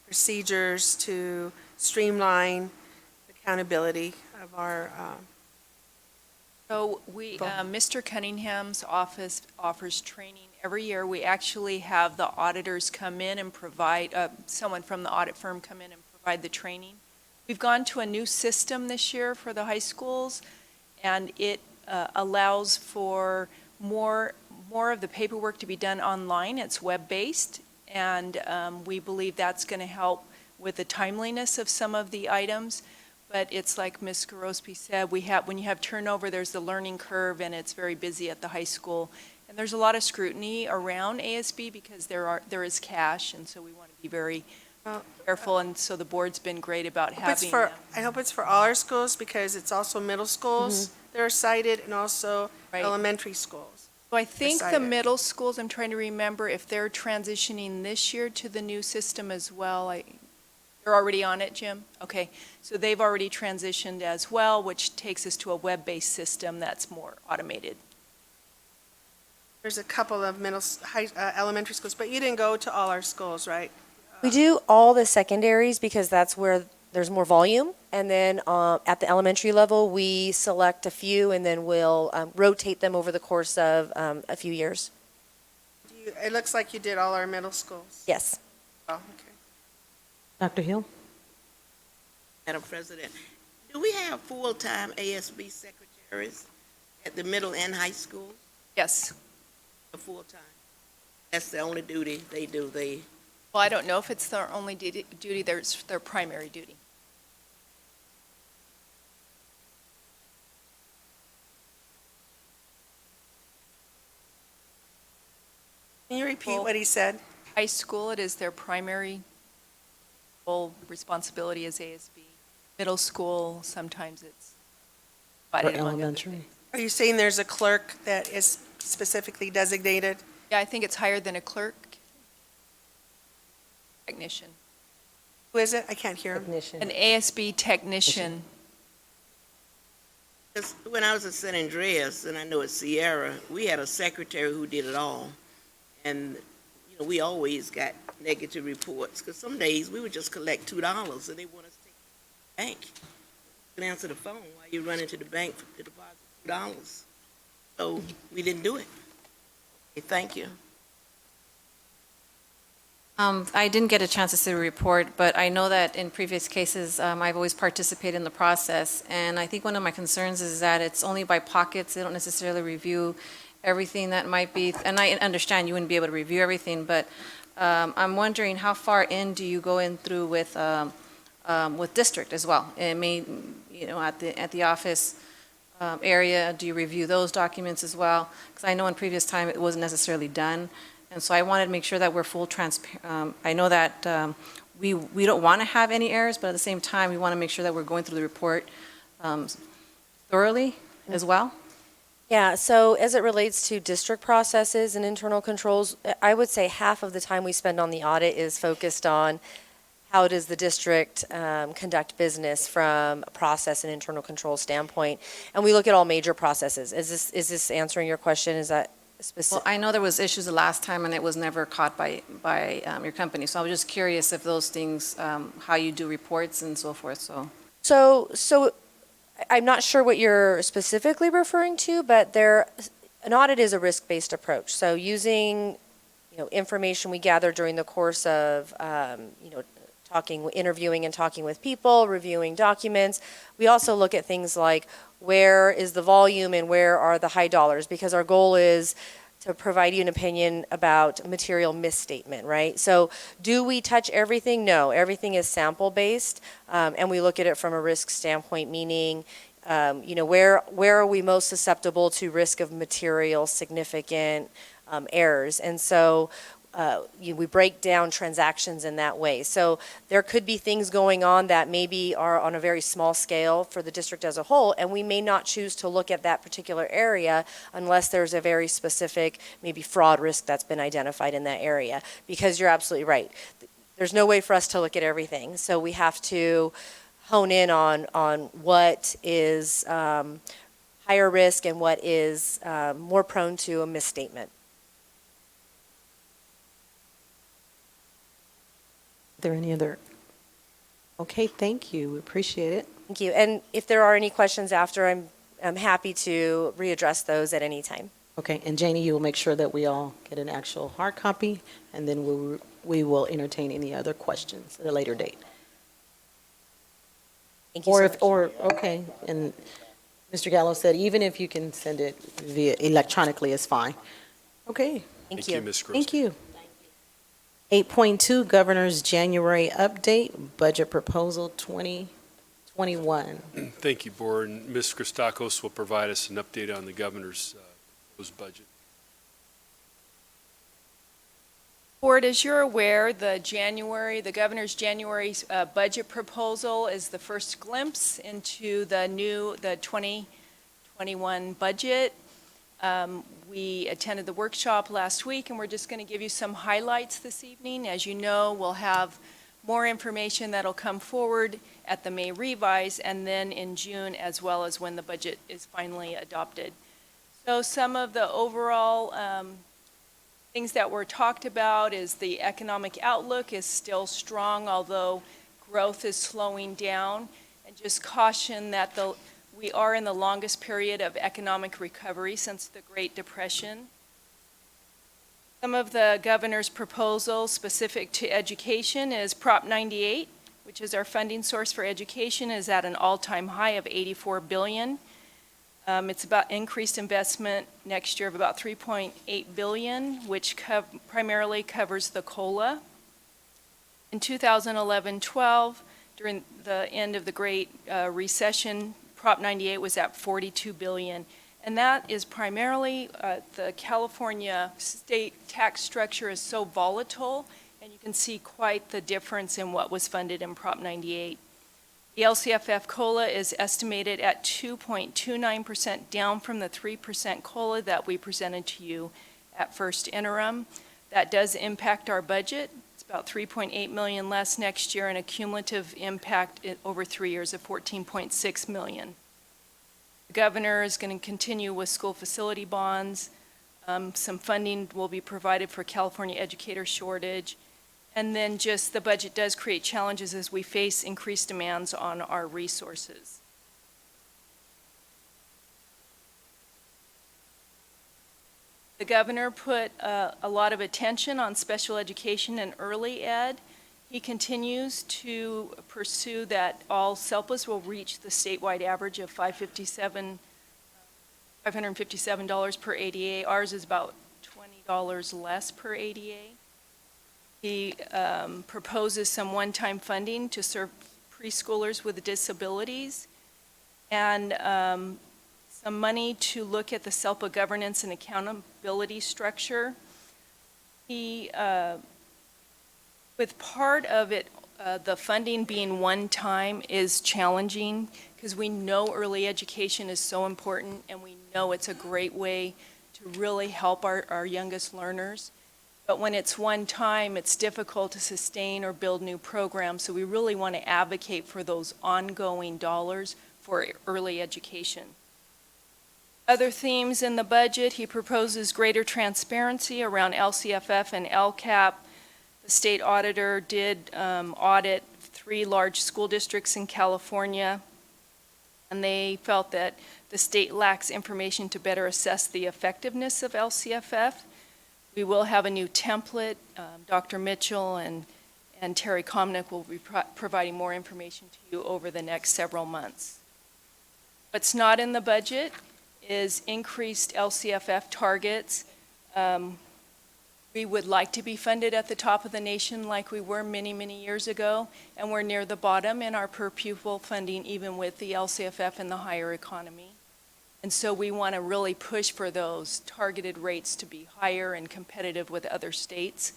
procedures to streamline accountability of our, So Mr. Cunningham's office offers training every year. We actually have the auditors come in and provide, someone from the audit firm come in and provide the training. We've gone to a new system this year for the high schools, and it allows for more of the paperwork to be done online. It's web-based, and we believe that's going to help with the timeliness of some of the items. But it's like Ms. Gorospe said, when you have turnover, there's the learning curve, and it's very busy at the high school. And there's a lot of scrutiny around ASB because there is cash, and so we want to be very careful. And so the board's been great about having. I hope it's for all our schools, because it's also middle schools that are cited, and also elementary schools. So I think the cited. middle schools, I'm trying to remember if they're transitioning this year to the new system as well. You're already on it, Jim? Okay. So they've already transitioned as well, which takes us to a web-based system that's more automated. There's a couple of elementary schools, but you didn't go to all our schools, right? We do all the secondaries because that's where there's more volume. And then at the elementary level, we select a few and then we'll rotate them over the course of a few years. It looks like you did all our middle schools. Yes. Oh, okay. Dr. Hill? Madam President, do we have full-time ASB secretaries at the middle and high school? Yes. Full-time. That's the only duty they do. Well, I don't know if it's their only duty, there's their primary duty. Can you repeat what he said? High school, it is their primary responsibility as ASB. Middle school, sometimes it's divided among other things. Are you saying there's a clerk that is specifically designated? Yeah, I think it's higher than a clerk. Technician. Who is it? I can't hear him. An ASB technician. Just when I was at San Andreas, and I know at Sierra, we had a secretary who did it all. And, you know, we always got negative reports, because some days we would just collect $2, and they want us to take it to the bank. You can answer the phone while you're running to the bank to deposit $2. So we didn't do it. Okay, thank you. I didn't get a chance to see the report, but I know that in previous cases, I've always participated in the process. And I think one of my concerns is that it's only by pockets. They don't necessarily review everything that might be, and I understand you wouldn't be able to review everything, but I'm wondering how far in do you go in through with district as well? It may, you know, at the office area, do you review those documents as well? Because I know in previous time it wasn't necessarily done. And so I wanted to make sure that we're full transparent. I know that we don't want to have any errors, but at the same time, we want to make sure that we're going through the report thoroughly as well. Yeah, so as it relates to district processes and internal controls, I would say half of the time we spend on the audit is focused on how does the district conduct business from a process and internal control standpoint. And we look at all major processes. Is this answering your question? Is that specific? Well, I know there was issues the last time, and it was never caught by your company. So I was just curious if those things, how you do reports and so forth, so. So I'm not sure what you're specifically referring to, but an audit is a risk-based approach. So using, information we gather during the course of, interviewing and talking with people, reviewing documents. We also look at things like where is the volume and where are the high dollars, because our goal is to provide you an opinion about material misstatement, right? So do we touch everything? No, everything is sample-based, and we look at it from a risk standpoint, meaning, where are we most susceptible to risk of material significant errors? And so we break down transactions in that way. So there could be things going on that maybe are on a very small scale for the district as a whole, and we may not choose to look at that particular area unless there's a very specific, maybe fraud risk that's been identified in that area. Because you're absolutely right. There's no way for us to look at everything. So we have to hone in on what is higher risk and what is more prone to a misstatement. Are there any other? Okay, thank you. We appreciate it. Thank you. And if there are any questions after, I'm happy to readdress those at any time. Okay, and Janie, you will make sure that we all get an actual hard copy, and then we will entertain any other questions at a later date. Thank you so much. Okay, and Mr. Gallo said even if you can send it via electronically is fine. Okay. Thank you. Ms. Gross. Thank you. 8.2, Governor's January Update, Budget Proposal 2021. Thank you, Board. And Ms. Christakos will provide us an update on the governor's proposed budget. Board, as you're aware, the governor's January budget proposal is the first glimpse into the 2021 budget. We attended the workshop last week, and we're just going to give you some highlights this evening. As you know, we'll have more information that'll come forward at the May revise and then in June, as well as when the budget is finally adopted. So some of the overall things that were talked about is the economic outlook is still strong, although growth is slowing down. And just caution that we are in the longest period of economic recovery since the Great Depression. Some of the governor's proposals specific to education is Prop 98, which is our funding source for education, is at an all-time high of $84 billion. It's about increased investment next year of about $3.8 billion, which primarily covers the COLA. In 2011-12, during the end of the Great Recession, Prop 98 was at $42 billion, and that is primarily the California state tax structure is so volatile, and you can see quite the difference in what was funded in Prop 98. The LCFF COLA is estimated at 2.29%, down from the 3% COLA that we presented to you at first interim. That does impact our budget. It's about 3.8 million less next year, and a cumulative impact over 3 years of 14.6 million. The governor is going to continue with school facility bonds. Some funding will be provided for California educator shortage. And then just the budget does create challenges as we face increased demands on our resources. The governor put a lot of attention on special education and early ed. He continues to pursue that all SELPAs will reach the statewide average of $557 per ADA. Ours is about $20 less per ADA. He proposes some one-time funding to serve preschoolers with disabilities, and some money to look at the SELPA governance and accountability structure. He, with part of it, the funding being one-time is challenging because we know early education is so important, and we know it's a great way to really help our youngest learners. But when it's one time, it's difficult to sustain or build new programs, so we really want to advocate for those ongoing dollars for early education. Other themes in the budget, he proposes greater transparency around LCFF and LCAP. The state auditor did audit 3 large school districts in California, and they felt that the state lacks information to better assess the effectiveness of LCFF. We will have a new template. Dr. Mitchell and Terry Komnick will be providing more information to you over the next several months. What's not in the budget is increased LCFF targets. We would like to be funded at the top of the nation like we were many, many years ago, and we're near the bottom in our per pupil funding, even with the LCFF and the higher economy. And so we want to really push for those targeted rates to be higher and competitive with other states.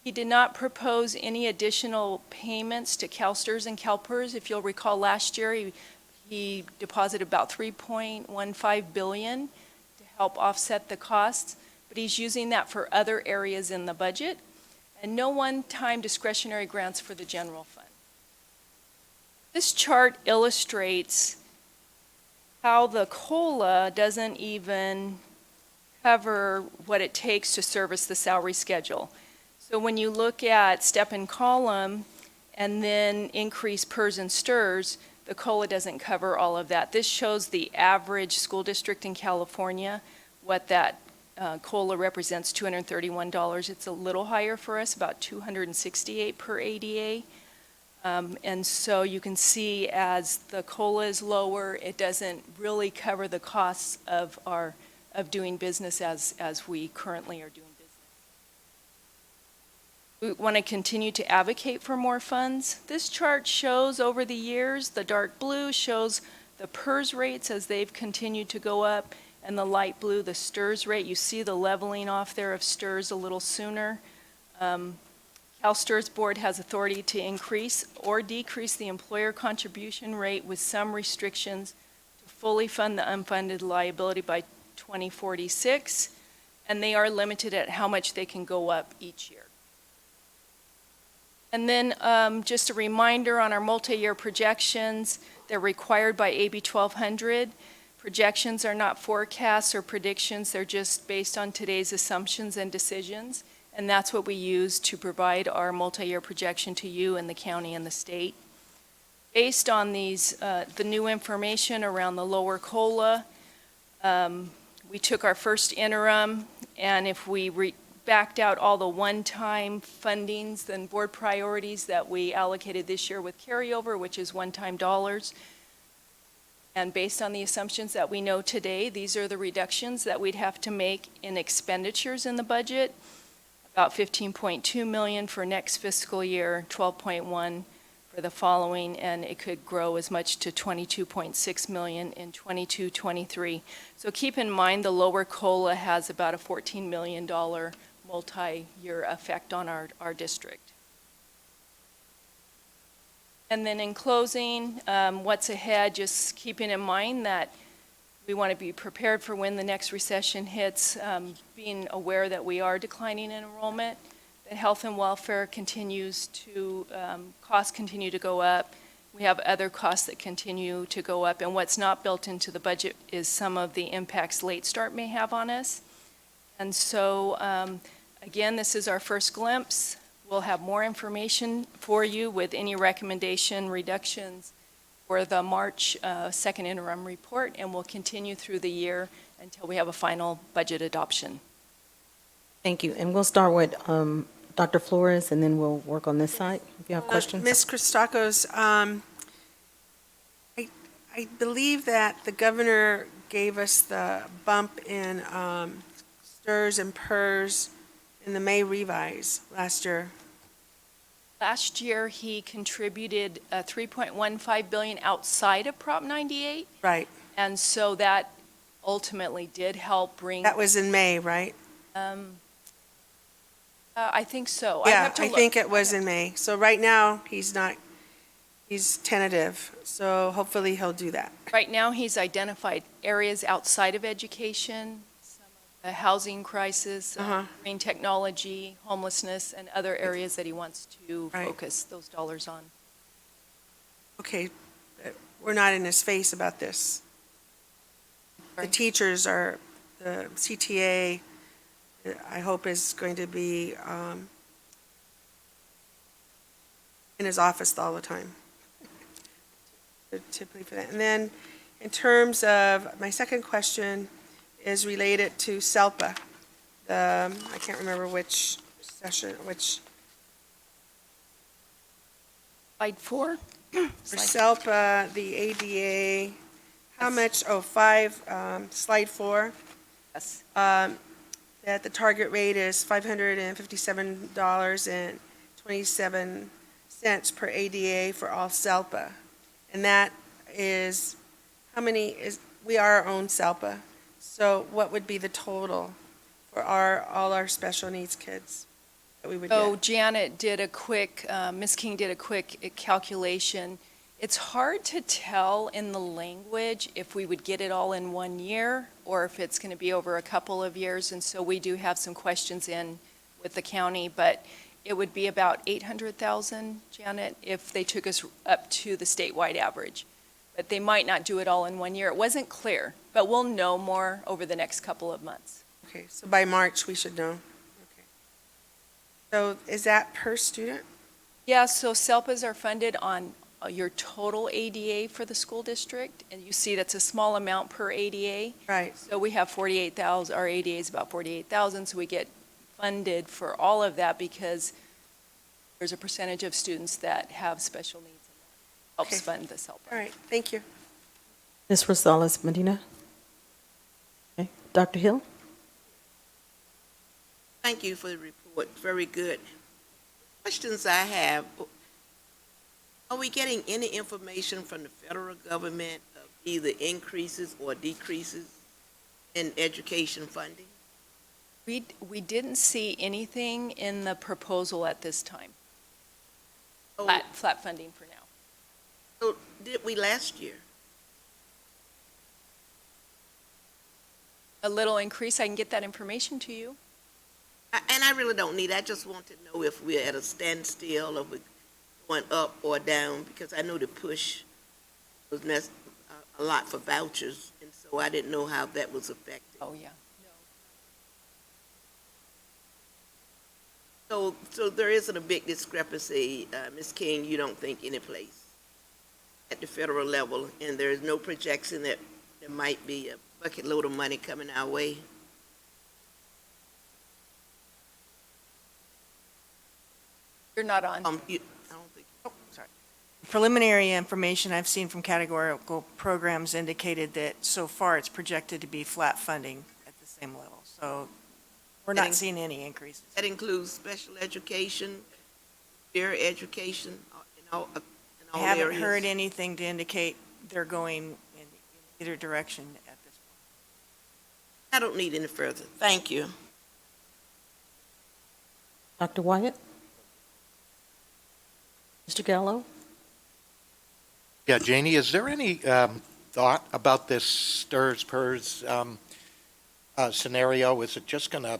He did not propose any additional payments to CalSTRS and CalPERS. If you'll recall, last year he deposited about $3.15 billion to help offset the costs, but he's using that for other areas in the budget, and no one-time discretionary grants for the general fund. This chart illustrates how the COLA doesn't even cover what it takes to service the salary schedule. So when you look at step and column and then increase PERS and STRS, the COLA doesn't cover all of that. This shows the average school district in California, what that COLA represents, $231. It's a little higher for us, about $268 per ADA. And so you can see as the COLA is lower, it doesn't really cover the costs of doing business as we currently are doing business. We want to continue to advocate for more funds. This chart shows over the years, the dark blue shows the PERS rates as they've continued to go up, and the light blue, the STRS rate. You see the leveling off there of STRS a little sooner. CalSTRS board has authority to increase or decrease the employer contribution rate with some restrictions to fully fund the unfunded liability by 2046, and they are limited at how much they can go up each year. And then just a reminder on our multi-year projections, they're required by AB 1200. Projections are not forecasts or predictions, they're just based on today's assumptions and decisions. And that's what we use to provide our multi-year projection to you and the county and the state. Based on these, the new information around the lower COLA, we took our first interim, and if we backed out all the one-time fundings and board priorities that we allocated this year with carryover, which is one-time dollars, and based on the assumptions that we know today, these are the reductions that we'd have to make in expenditures in the budget. About $15.2 million for next fiscal year, $12.1 for the following, and it could grow as much to $22.6 million in 22-23. So keep in mind the lower COLA has about a $14 million multi-year effect on our district. And then in closing, what's ahead, just keeping in mind that we want to be prepared for when the next recession hits, being aware that we are declining in enrollment. The health and welfare continues to, costs continue to go up. We have other costs that continue to go up, and what's not built into the budget is some of the impacts late start may have on us. And so, again, this is our first glimpse. We'll have more information for you with any recommendation reductions for the March 2nd interim report, and we'll continue through the year until we have a final budget adoption. Thank you. And we'll start with Dr. Flores, and then we'll work on this side if you have questions. Ms. Christakis, I believe that the governor gave us the bump in STRS and PERS in the May revise last year. Last year, he contributed $3.15 billion outside of Prop 98. Right. And so that ultimately did help bring. That was in May, right? I think so. I'd Yeah, have to I look. think it was in May. So right now, he's tentative. So hopefully he'll do that. Right now, he's identified areas outside of education, some of the housing crisis, green technology, homelessness, and other areas that he wants to Right. focus those dollars on. Okay, we're not in his face about this. The teachers are, the CTA, I hope is going to be in his office all the time. Typically for that. And then in terms of, my second question is related to SELPA. I can't remember which session, which. Slide 4? For SELPA, the ADA, how much, slide 4. Yes. That the target rate is $557.27 per ADA for all SELPA. And that is, we are our own SELPA. So what would be the total for all our special needs kids that we would So get? Janet did a quick, Ms. King did a quick calculation. It's hard to tell in the language if we would get it all in 1 year or if it's going to be over a couple of years. And so we do have some questions in with the county, but it would be about 800,000, Janet, if they took us up to the statewide average. But they might not do it all in 1 year. It wasn't clear, but we'll know more over the next couple of months. Okay, so by March, we should know. Okay. So is that per student? Yeah, so SELPAs are funded on your total ADA for the school district, and you see that's a small amount per ADA. Right. So we have 48,000, our ADA is about 48,000, so we get funded for all of that because there's a percentage of students that have special needs, and that helps Okay. fund the SELPA. All right, thank you. Ms. Rosales Medina? Okay. Dr. Hill? Thank you for the report, very good. Questions I have, are we getting any information from the federal government of either increases or decreases in education funding? We didn't see anything in the proposal at this time. Oh. Flat funding for now. So did we last year? A little increase, I can get that information to you. And I really don't need, I just want to know if we're at a standstill or we're going up or down, because I know the push was a lot for vouchers, and so I didn't know how that was affected. Oh, yeah. So there isn't a big discrepancy, Ms. King, you don't think any place at the federal level, and there is no projection that there might be a bucket load of money coming our way? You're not on. I don't think, oh, sorry. Preliminary information I've seen from categorical programs indicated that so far it's projected to be flat funding at the same level. So we're not seeing any increases. That includes special education, peer education, in all I haven't areas? heard anything to indicate they're going in either direction at this point. I don't need any further. Thank you. Dr. Wyatt? Mr. Gallo? Yeah, Janie, is there any thought about this STRS PERS scenario? Is it just going to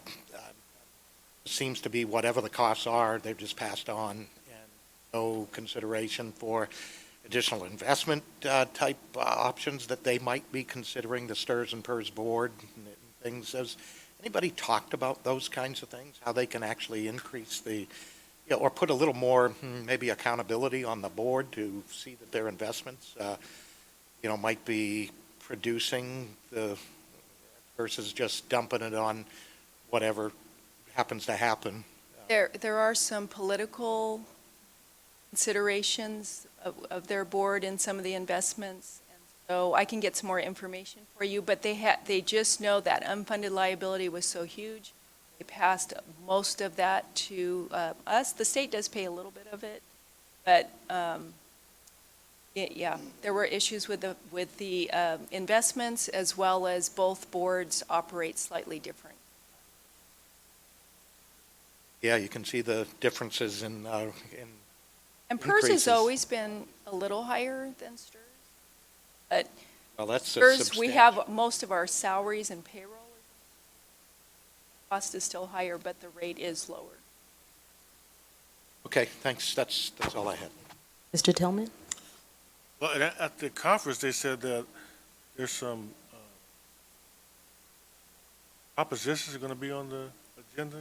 seems to be whatever the costs are, they've just passed on, and no consideration for additional investment type options that they might be considering, the STRS and PERS board and things. Has anybody talked about those kinds of things, how they can actually increase the, or put a little more maybe accountability on the board to see that their investments, might be producing the, versus just dumping it on whatever happens to happen? There are some political considerations of their board in some of the investments, and so I can get some more information for you, but they just know that unfunded liability was so huge. They passed most of that to us. The state does pay a little bit of it, but yeah, there were issues with the investments, as well as both boards operate slightly different. Yeah, you can see the differences in And PERS has increases. always been a little higher than STRS, but Well, that's a STRS, we substantial. have most of our salaries and payroll. Cost is still higher, but the rate is lower. Okay, thanks. That's all I had. Mr. Tillman? Well, and at the conference, they said that there's some oppositions are going to be on the agenda,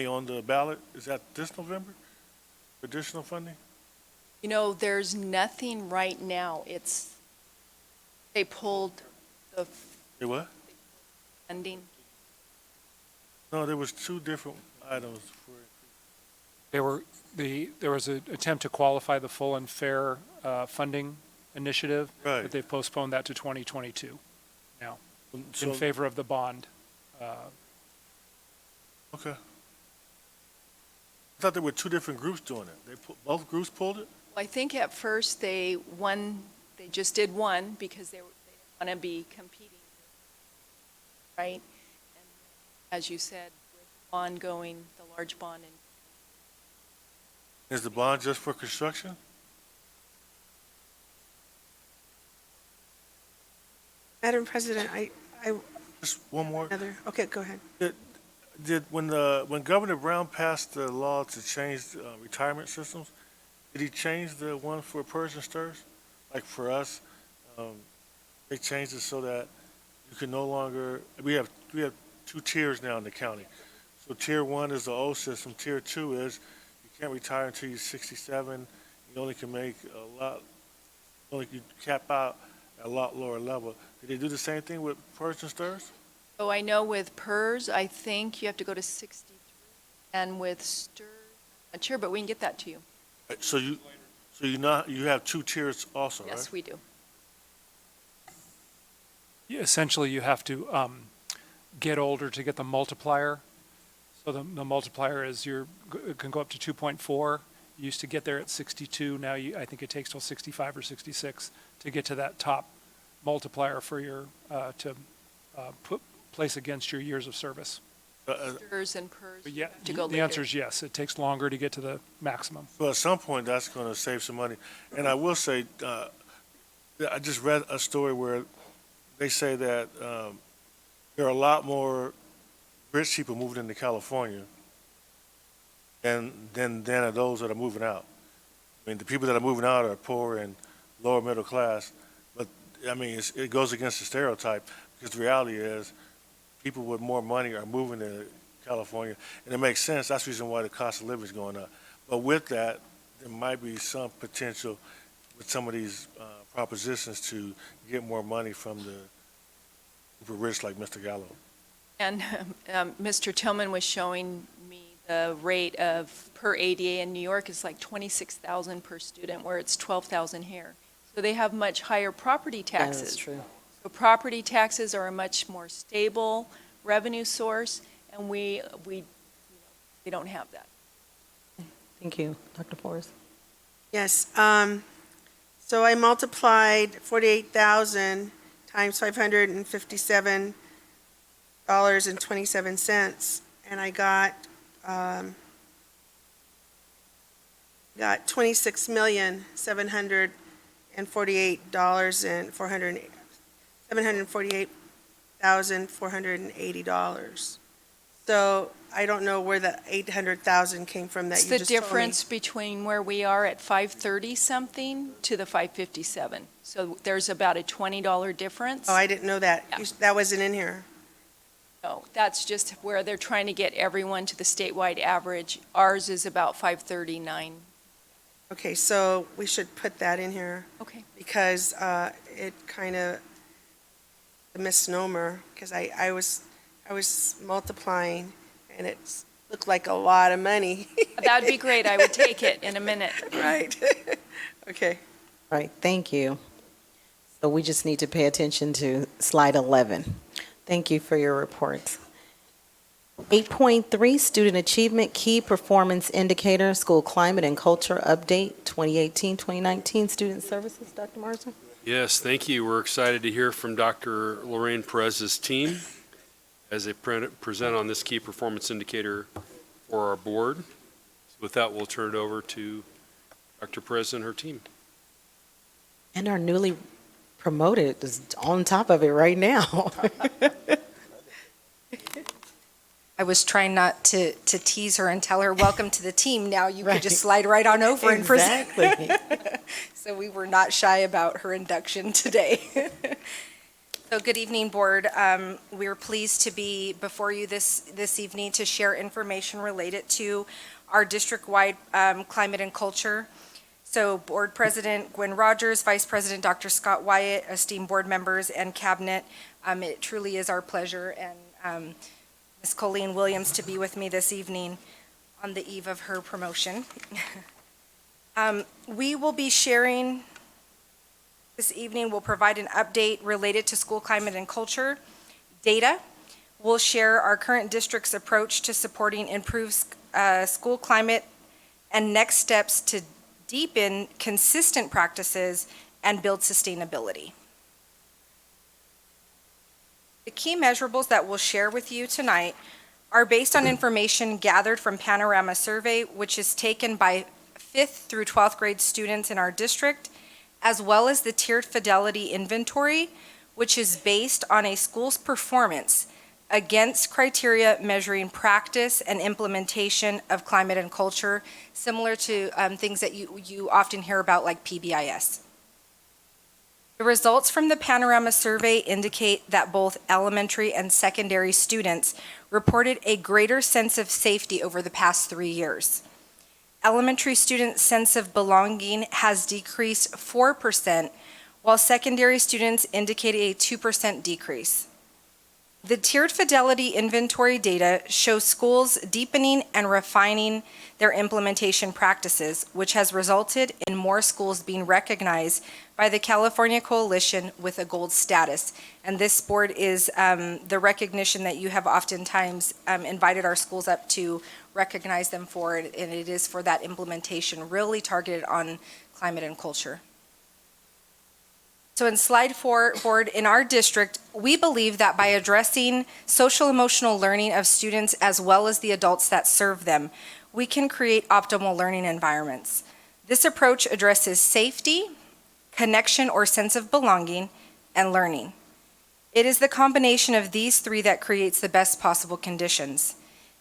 on the ballot. Is that this November? Additional funding? There's nothing right now. They pulled the They what? funding. No, there was two different items for There was an attempt to qualify the full and fair funding initiative, Right. but they've postponed that to 2022 now, So- in favor of the bond. Okay. I thought there were two different groups doing it. Both groups pulled it? Well, I think at first they just did one because they didn't want to be competing, right? And as you said, with bond going, the large bond, and Is the bond just for construction? Madam President, Just one more. okay, go ahead. When Governor Brown passed the law to change retirement systems, did he change the one for PERS and STRS? Like for us, they changed it so that you can no longer, we have two tiers now in the county. So tier one is the old system. Tier two is you can't retire until you're 67. You only can make you cap out at a lot lower level. Did they do the same thing with PERS and STRS? so I know with PERS, I think you have to go to 63, and with STRS, I'm not sure, but we can get that to you. So you have two tiers also, right? Yes, we do. Essentially, you have to get older to get the multiplier. So the multiplier is it can go up to 2.4. You used to get there at 62. Now I think it takes till 65 or 66 to get to that top multiplier for your place against your years of service. STRS and PERS, But you yeah, have to go later. the answer is yes. It takes longer to get to the maximum. Well, at some point, that's going to save some money. And I will say, I just read a story where they say that there are a lot more rich people moving into California than are those that are moving out. I mean, the people that are moving out are poor and lower middle class. But, I mean, it goes against the stereotype because the reality is people with more money are moving to California. And it makes sense. That's the reason why the cost of living is going up. But with that, there might be some potential with some of these propositions to get more money from the super rich like Mr. Gallo. And Mr. Tillman was showing me the rate of per ADA in New York is like $26,000 per student, where it's $12,000 here. So they have much higher property taxes. That's true. So property taxes are a much more stable revenue source, and we don't have that. Thank you. Dr. Forrest? Yes, so I multiplied 48,000 times $557.27, and I got $748,480. So I don't know where the 800,000 came from that It's you the just told me. difference between where we are at 530 something to the 557. So there's about a $20 difference. Oh, I didn't know that. That wasn't in here. No, that's just where they're trying to get everyone to the statewide average. Ours is about 539. Okay, so we should put that in here. Okay. Because it kind of, a misnomer, because I was multiplying, and it looked like a lot of money. That'd be great. I would take it in a minute. Right. Okay. Right, thank you. So we just need to pay attention to slide 11. Thank you for your reports. 8.3, Student Achievement Key Performance Indicator, School Climate and Culture Update 2018-2019 Student Services. Dr. Marsden? Yes, thank you. We're excited to hear from Dr. Lorraine Perez's team as they present on this key performance indicator for our board. With that, we'll turn it over to Dr. Perez and her team. And our newly promoted is on top of it right now. I was trying not to tease her and tell her, welcome to the team. Now you could just slide right on over and present. Exactly. So we were not shy about her induction today. So good evening, board. We're pleased to be before you this evening to share information related to our district-wide climate and culture. So Board President Gwen Rogers, Vice President Dr. Scott Wyatt, esteemed board members and cabinet, it truly is our pleasure and Ms. Colleen Williams to be with me this evening on the eve of her promotion. We will be sharing this evening, we'll provide an update related to school climate and culture data. We'll share our current district's approach to supporting improved school climate and next steps to deepen consistent practices and build sustainability. The key measurables that we'll share with you tonight are based on information gathered from Panorama Survey, which is taken by 5th through 12th grade students in our district, as well as the Tiered Fidelity Inventory, which is based on a school's performance against criteria measuring practice and implementation of climate and culture, similar to things that you often hear about like PBIS. The results from the Panorama Survey indicate that both elementary and secondary students reported a greater sense of safety over the past 3 years. Elementary students' sense of belonging has decreased 4%, while secondary students indicated a 2% decrease. The Tiered Fidelity Inventory data shows schools deepening and refining their implementation practices, which has resulted in more schools being recognized by the California Coalition with a gold status. And this board is the recognition that you have oftentimes invited our schools up to recognize them for, and it is for that implementation really targeted on climate and culture. So in slide 4, board, in our district, we believe that by addressing social emotional learning of students as well as the adults that serve them, we can create optimal learning environments. This approach addresses safety, connection or sense of belonging, and learning. It is the combination of these three that creates the best possible conditions.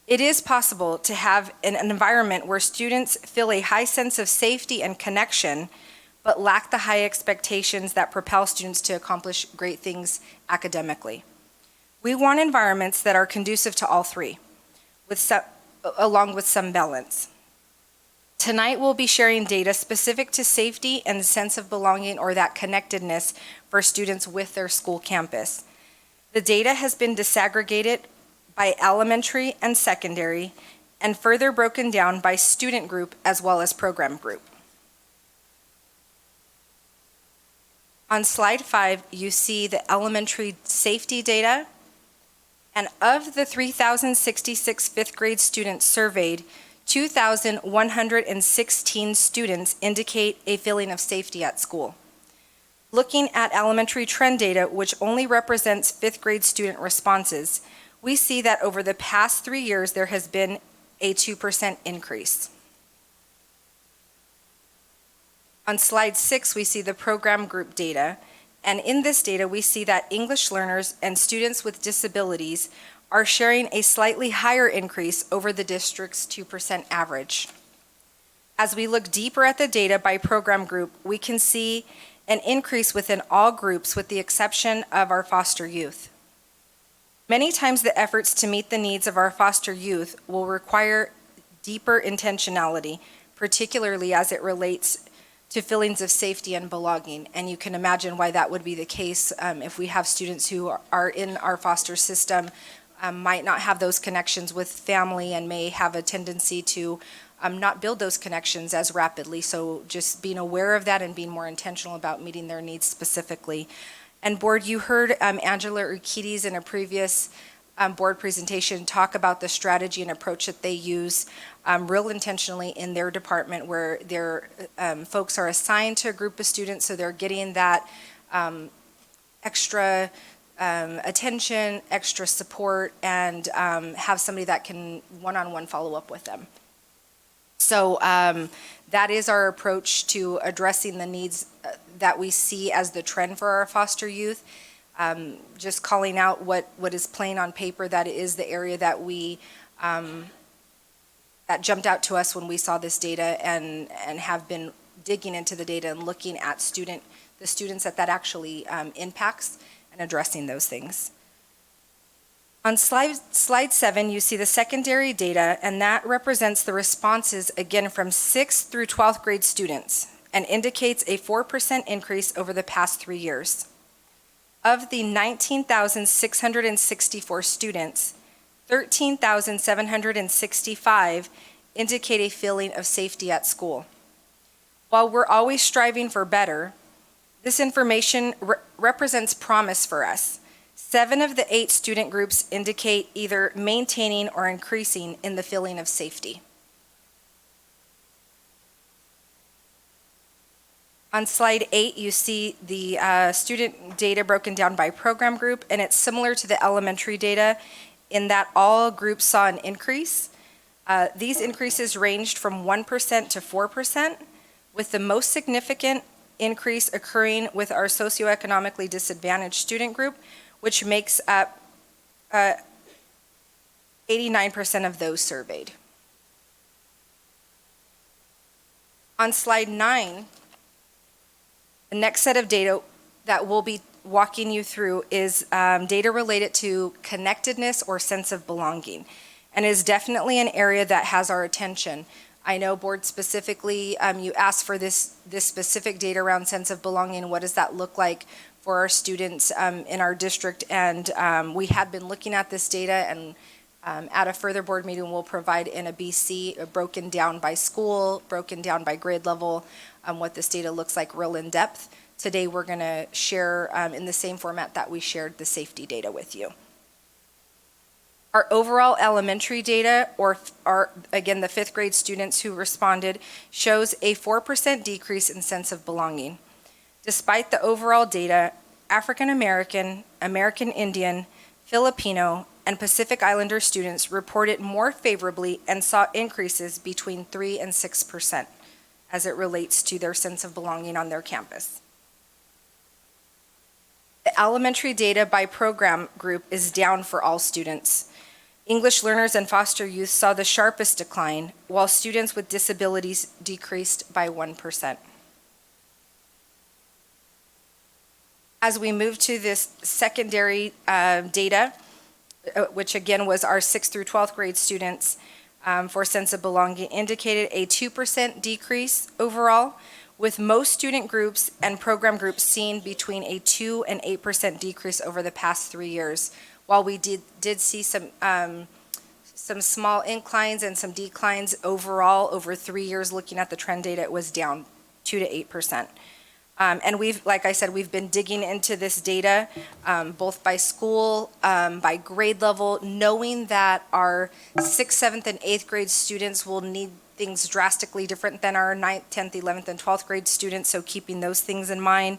It is possible to have an environment where students feel a high sense of safety and connection, but lack the high expectations that propel students to accomplish great things academically. We want environments that are conducive to all three, along with some balance. Tonight, we'll be sharing data specific to safety and sense of belonging or that connectedness for students with their school campus. The data has been disaggregated by elementary and secondary and further broken down by student group as well as program group. On slide 5, you see the elementary safety data, and of the 3,066 fifth grade students surveyed, 2,116 students indicate a feeling of safety at school. Looking at elementary trend data, which only represents fifth grade student responses, we see that over the past 3 years, there has been a 2% increase. On slide 6, we see the program group data, and in this data, we see that English learners and students with disabilities are sharing a slightly higher increase over the district's 2% average. As we look deeper at the data by program group, we can see an increase within all groups with the exception of our foster youth. Many times the efforts to meet the needs of our foster youth will require deeper intentionality, particularly as it relates to feelings of safety and belonging. And you can imagine why that would be the case if we have students who are in our foster system, might not have those connections with family and may have a tendency to not build those connections as rapidly. So just being aware of that and being more intentional about meeting their needs specifically. And board, you heard Angela Urquides in a previous board presentation talk about the strategy and approach that they use real intentionally in their department, where their folks are assigned to a group of students, so they're getting that extra attention, extra support, and have somebody that can one-on-one follow up with them. So that is our approach to addressing the needs that we see as the trend for our foster youth. Just calling out what is plain on paper, that is the area that we that jumped out to us when we saw this data, and have been digging into the data and looking at the students that actually impacts and addressing those things. On slide 7, you see the secondary data, and that represents the responses, again, from 6th through 12th grade students, and indicates a 4% increase over the past 3 years. Of the 19,664 students, 13,765 indicate a feeling of safety at school. While we're always striving for better, this information represents promise for us. 7 of the 8 student groups indicate either maintaining or increasing in the feeling of safety. On slide 8, you see the student data broken down by program group, and it's similar to the elementary data in that all groups saw an increase. These increases ranged from 1% to 4%, with the most significant increase occurring with our socioeconomically disadvantaged student group, which makes up 89% of those surveyed. On slide 9, the next set of data that we'll be walking you through is data related to connectedness or sense of belonging, and is definitely an area that has our attention. I know, board, specifically, you asked for this specific data around sense of belonging. What does that look like for our students in our district? And we had been looking at this data, and at a further board meeting, we'll provide in a BC broken down by school, broken down by grade level, what this data looks like real in depth. Today, we're going to share in the same format that we shared the safety data with you. Our overall elementary data, or again, the 5th grade students who responded, shows a 4% decrease in sense of belonging. Despite the overall data, African American, American Indian, Filipino, and Pacific Islander students reported more favorably and saw increases between 3 and 6% as it relates to their sense of belonging on their campus. The elementary data by program group is down for all students. English learners and foster youth saw the sharpest decline, while students with disabilities decreased by 1%. As we move to this secondary data, which again was our 6th through 12th grade students for sense of belonging, indicated a 2% decrease overall, with most student groups and program groups seeing between a 2 and 8% decrease over the past 3 years. While we did see some small inclines and some declines overall over 3 years, looking at the trend data, it was down 2 to 8%. And like I said, we've been digging into this data, both by school, by grade level, knowing that our 6th, 7th, and 8th grade students will need things drastically different than our 9th, 10th, 11th, and 12th grade students, so keeping those things in mind,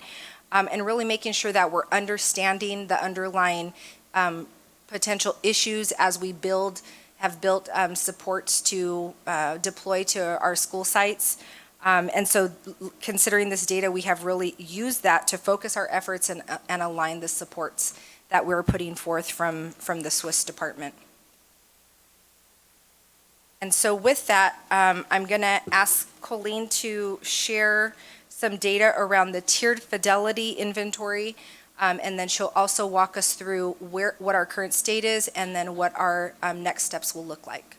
and really making sure that we're understanding the underlying potential issues as we have built supports to deploy to our school sites. And so considering this data, we have really used that to focus our efforts and align the supports that we're putting forth from the Swiss department. And so with that, I'm going to ask Colleen to share some data around the tiered fidelity inventory, and then she'll also walk us through what our current state is and then what our next steps will look like.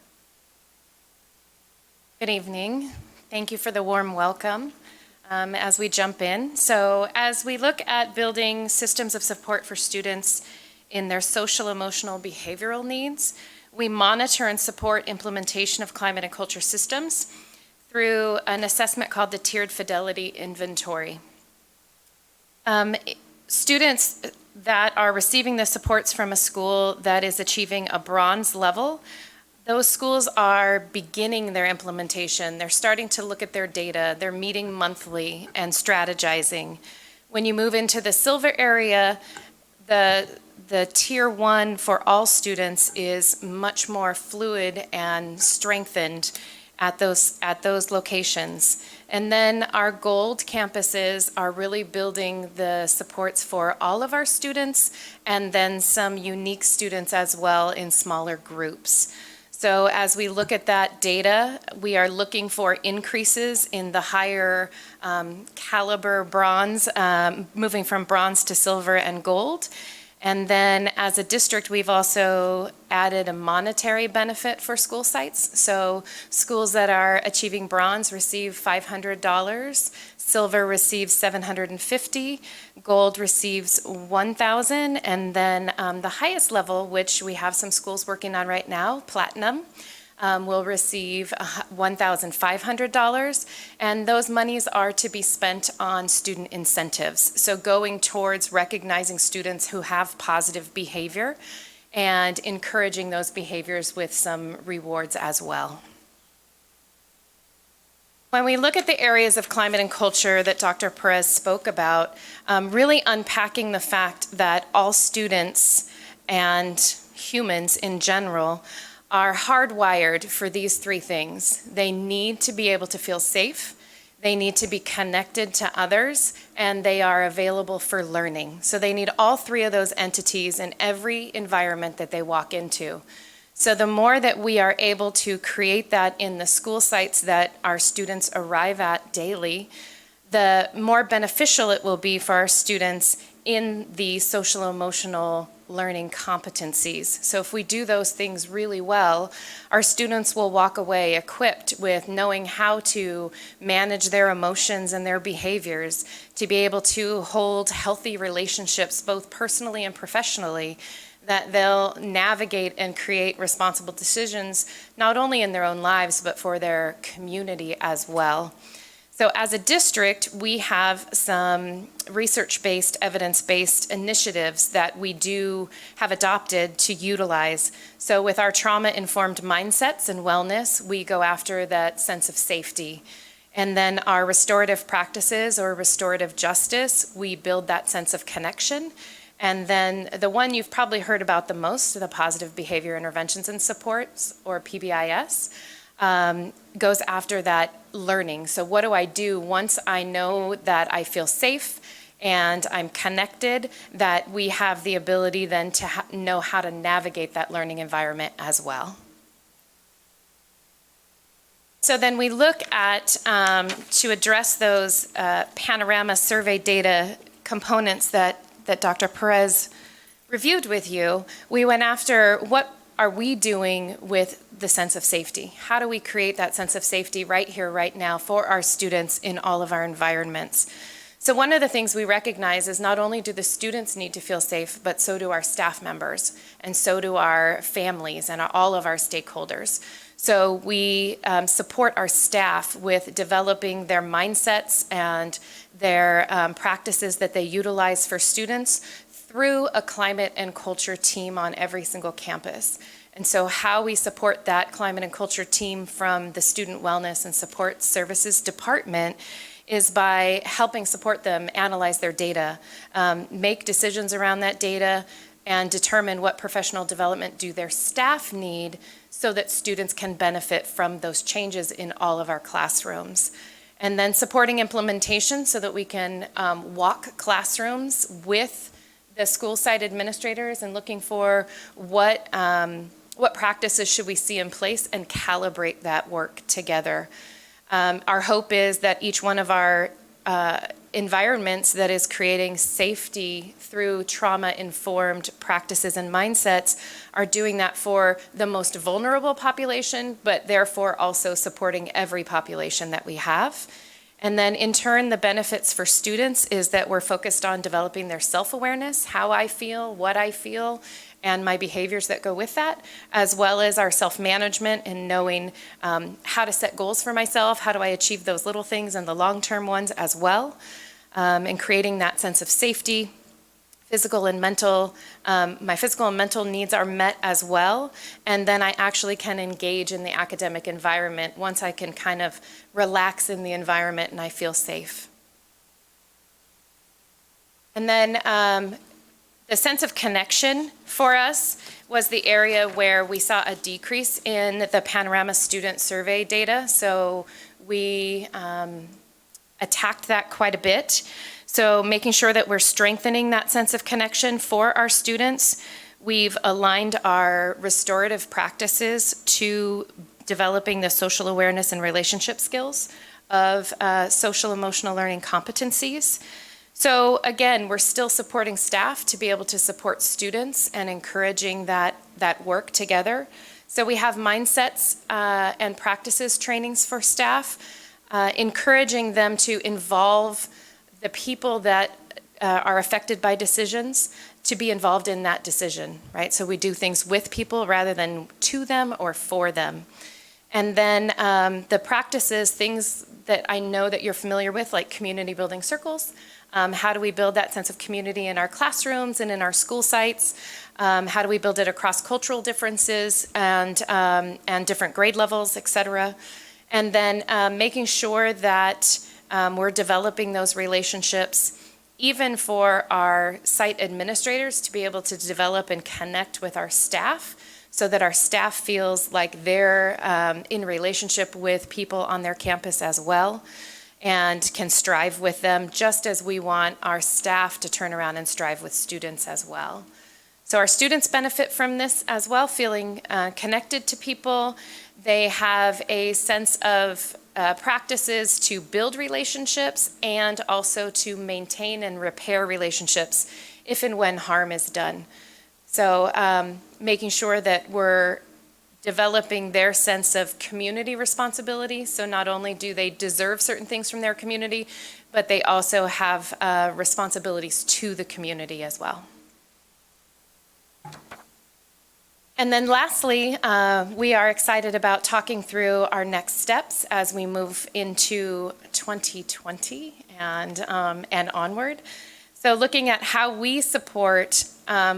Good evening. Thank you for the warm welcome as we jump in. So as we look at building systems of support for students in their social, emotional, behavioral needs, we monitor and support implementation of climate and culture systems through an assessment called the Tiered Fidelity Inventory. Students that are receiving the supports from a school that is achieving a bronze level, those schools are beginning their implementation. They're starting to look at their data. They're meeting monthly and strategizing. When you move into the silver area, the tier 1 for all students is much more fluid and strengthened at those locations. And then our gold campuses are really building the supports for all of our students and then some unique students as well in smaller groups. So as we look at that data, we are looking for increases in the higher caliber bronze, moving from bronze to silver and gold. And then as a district, we've also added a monetary benefit for school sites. So schools that are achieving bronze receive $500, silver receives $750, gold receives $1,000, and then the highest level, which we have some schools working on right now, platinum, will receive $1,500, and those monies are to be spent on student incentives. So going towards recognizing students who have positive behavior and encouraging those behaviors with some rewards as well. When we look at the areas of climate and culture that Dr. Perez spoke about, really unpacking the fact that all students and humans in general are hardwired for these three things. They need to be able to feel safe, they need to be connected to others, and they are available for learning. So they need all three of those entities in every environment that they walk into. So the more that we are able to create that in the school sites that our students arrive at daily, the more beneficial it will be for our students in the social emotional learning competencies. So if we do those things really well, our students will walk away equipped with knowing how to manage their emotions and their behaviors, to be able to hold healthy relationships both personally and professionally, that they'll navigate and create responsible decisions, not only in their own lives, but for their community as well. So as a district, we have some research-based, evidence-based initiatives that we do have adopted to utilize. So with our trauma-informed mindsets and wellness, we go after that sense of safety. And then our restorative practices or restorative justice, we build that sense of connection. And then the one you've probably heard about the most, the Positive Behavior Interventions and Supports, or PBIS, goes after that learning. So what do I do once I know that I feel safe and I'm connected, that we have the ability then to know how to navigate that learning environment as well. So then we look at, to address those panorama survey data components that Dr. Perez reviewed with you, we went after what are we doing with the sense of safety? How do we create that sense of safety right here, right now for our students in all of our environments? So one of the things we recognize is not only do the students need to feel safe, but so do our staff members, and so do our families and all of our stakeholders. So we support our staff with developing their mindsets and their practices that they utilize for students through a climate and culture team on every single campus. And so how we support that climate and culture team from the Student Wellness and Support Services Department is by helping support them analyze their data, make decisions around that data, and determine what professional development do their staff need so that students can benefit from those changes in all of our classrooms. And then supporting implementation so that we can walk classrooms with the school site administrators and looking for what practices should we see in place and calibrate that work together. Our hope is that each one of our environments that is creating safety through trauma-informed practices and mindsets are doing that for the most vulnerable population, but therefore also supporting every population that we have. And then in turn, the benefits for students is that we're focused on developing their self-awareness, how I feel, what I feel, and my behaviors that go with that, as well as our self-management and knowing how to set goals for myself, how do I achieve those little things and the long-term ones as well, and creating that sense of safety. Physical and mental, my physical and mental needs are met as well, and then I actually can engage in the academic environment once I can kind of relax in the environment and I feel safe. And then the sense of connection for us was the area where we saw a decrease in the Panorama student survey data, so we attacked that quite a bit. So making sure that we're strengthening that sense of connection for our students. We've aligned our restorative practices to developing the social awareness and relationship skills of social emotional learning competencies. So again, we're still supporting staff to be able to support students and encouraging that work together. So we have mindsets and practices trainings for staff, encouraging them to involve the people that are affected by decisions to be involved in that decision, right? So we do things with people rather than to them or for them. And then the practices, things that I know that you're familiar with, like community building circles. How do we build that sense of community in our classrooms and in our school sites? How do we build it across cultural differences and different grade levels, et cetera? And then making sure that we're developing those relationships even for our site administrators to be able to develop and connect with our staff so that our staff feels like they're in relationship with people on their campus as well and can strive with them just as we want our staff to turn around and strive with students as well. So our students benefit from this as well, feeling connected to people. They have a sense of practices to build relationships and also to maintain and repair relationships if and when harm is done. So making sure that we're developing their sense of community responsibility. So not only do they deserve certain things from their community, but they also have responsibilities to the community as well. And then lastly, we are excited about talking through our next steps as we move into 2020 and onward. So looking at how we support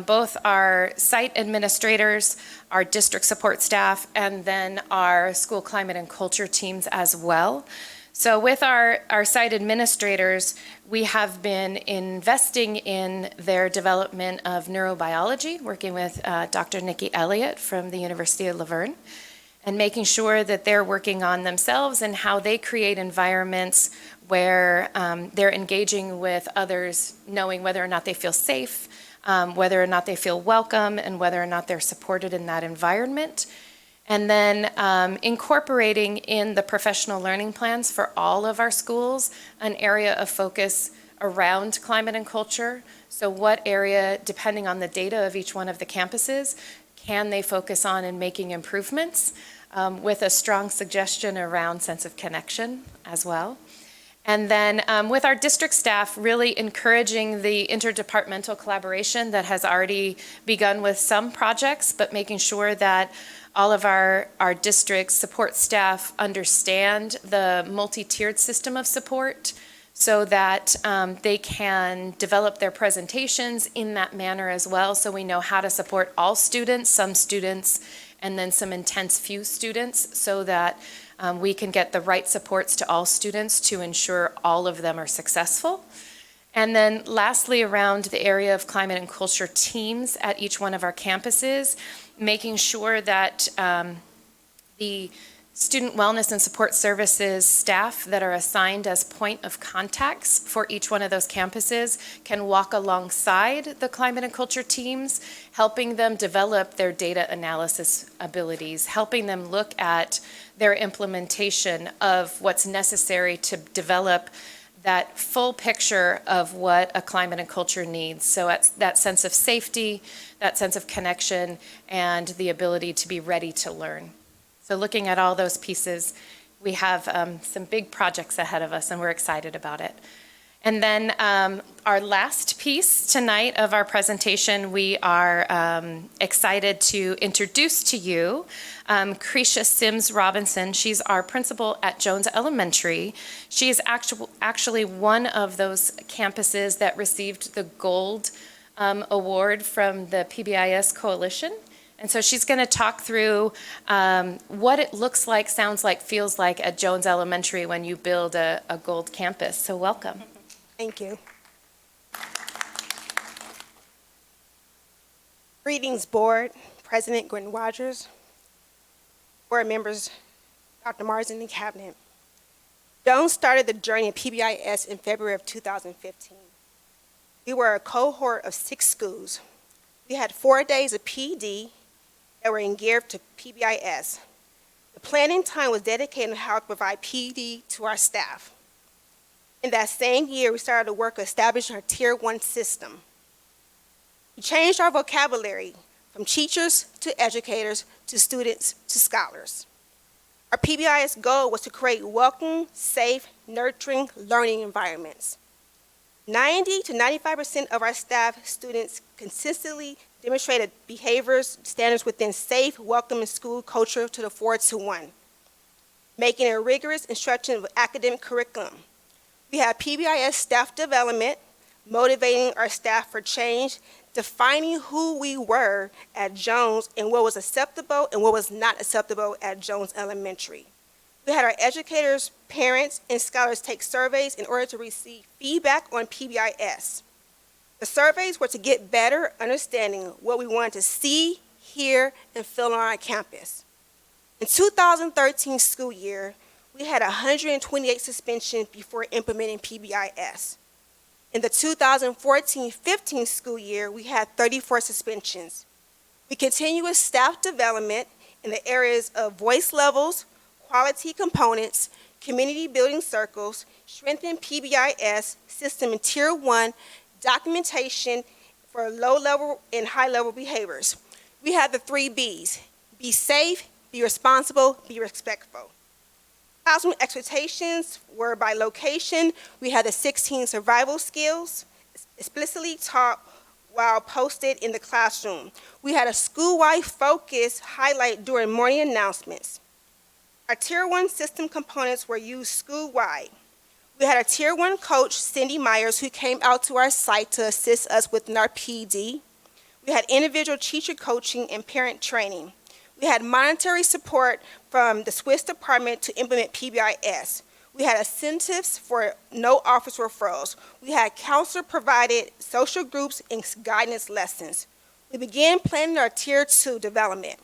both our site administrators, our district support staff, and then our school climate and culture teams as well. So with our site administrators, we have been investing in their development of neurobiology, working with Dr. Nikki Elliott from the University of La Verne, and making sure that they're working on themselves and how they create environments where they're engaging with others, knowing whether or not they feel safe, whether or not they feel welcome, and whether or not they're supported in that environment. And then incorporating in the professional learning plans for all of our schools an area of focus around climate and culture. So what area, depending on the data of each one of the campuses, can they focus on in making improvements with a strong suggestion around sense of connection as well. And then with our district staff, really encouraging the interdepartmental collaboration that has already begun with some projects, but making sure that all of our district support staff understand the multi-tiered system of support so that they can develop their presentations in that manner as well, so we know how to support all students, some students, and then some intense few students, so that we can get the right supports to all students to ensure all of them are successful. And then lastly, around the area of climate and culture teams at each one of our campuses, making sure that the student wellness and support services staff that are assigned as point of contacts for each one of those campuses can walk alongside the climate and culture teams, helping them develop their data analysis abilities, helping them look at their implementation of what's necessary to develop that full picture of what a climate and culture needs. So it's that sense of safety, that sense of connection, and the ability to be ready to learn. So looking at all those pieces, we have some big projects ahead of us, and we're excited about it. And then our last piece tonight of our presentation, we are excited to introduce to you Cretia Sims Robinson. She's our principal at Jones Elementary. She is actually one of those campuses that received the Gold Award from the PBIS Coalition. And so she's going to talk through what it looks like, sounds like, feels like at Jones Elementary when you build a gold campus. So welcome. Thank you. Greetings, Board, President Gwen Rogers, Board members, Dr. Marsden, and Cabinet. Jones started the journey of PBIS in February of 2015. We were a cohort of 6 schools. We had 4 days of PD that were in gear to PBIS. The planning time was dedicated on how to provide PD to our staff. In that same year, we started to work establishing our Tier 1 system. We changed our vocabulary from teachers to educators to students to scholars. Our PBIS goal was to create welcome, safe, nurturing learning environments. 90 to 95% of our staff students consistently demonstrated behaviors, standards within safe, welcoming school culture to the 4-to-1, making a rigorous instruction of academic curriculum. We have PBIS staff development, motivating our staff for change, defining who we were at Jones and what was acceptable and what was not acceptable at Jones Elementary. We had our educators, parents, and scholars take surveys in order to receive feedback on PBIS. The surveys were to get better understanding what we wanted to see, hear, and feel on our campus. In 2013 school year, we had 128 suspensions before implementing PBIS. In the 2014-15 school year, we had 34 suspensions. We continue with staff development in the areas of voice levels, quality components, community building circles, strengthen PBIS system in Tier 1, documentation for low-level and high-level behaviors. We had the 3 Bs: be safe, be responsible, be respectful. Classroom expectations were by location. We had the 16 survival skills explicitly taught while posted in the classroom. We had a school-wide focus highlight during morning announcements. Our Tier 1 system components were used school-wide. We had a Tier 1 coach, Cindy Myers, who came out to our site to assist us with our PD. We had individual teacher coaching and parent training. We had monetary support from the Swiss department to implement PBIS. We had incentives for no office referrals. We had counselor-provided social groups and guidance lessons. We began planning our Tier 2 development.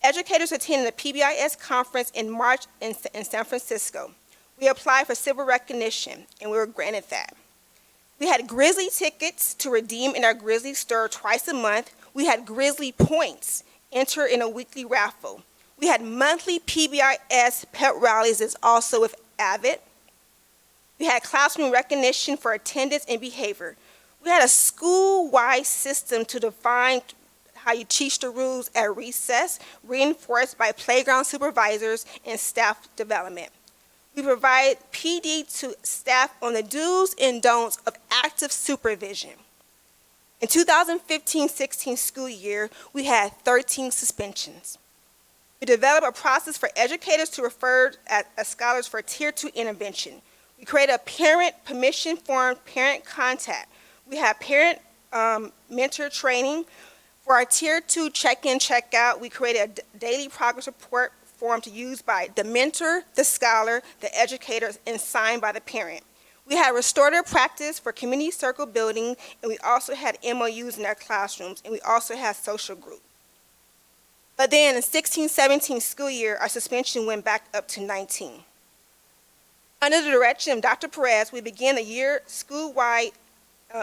Educators attended the PBIS conference in March in San Francisco. We applied for civil recognition, and we were granted that. We had Grizzly tickets to redeem in our Grizzly store twice a month. We had Grizzly points, enter in a weekly raffle. We had monthly PBIS pep rallies that's also with Avid. We had classroom recognition for attendance and behavior. We had a school-wide system to define how you teach the rules at recess, reinforced by playground supervisors and staff development. We provide PD to staff on the do's and don'ts of active supervision. In 2015-16 school year, we had 13 suspensions. We developed a process for educators to refer as scholars for Tier 2 intervention. We created a parent permission form, parent contact. We have parent mentor training. For our Tier 2 check-in, check-out, we created a daily progress report form to use by the mentor, the scholar, the educators, and signed by the parent. We had restorative practice for community circle building, and we also had MOUs in our classrooms, and we also had social group. But then in the 16-17 school year, our suspension went back up to 19. Under the direction of Dr. Perez, we began the year school-wide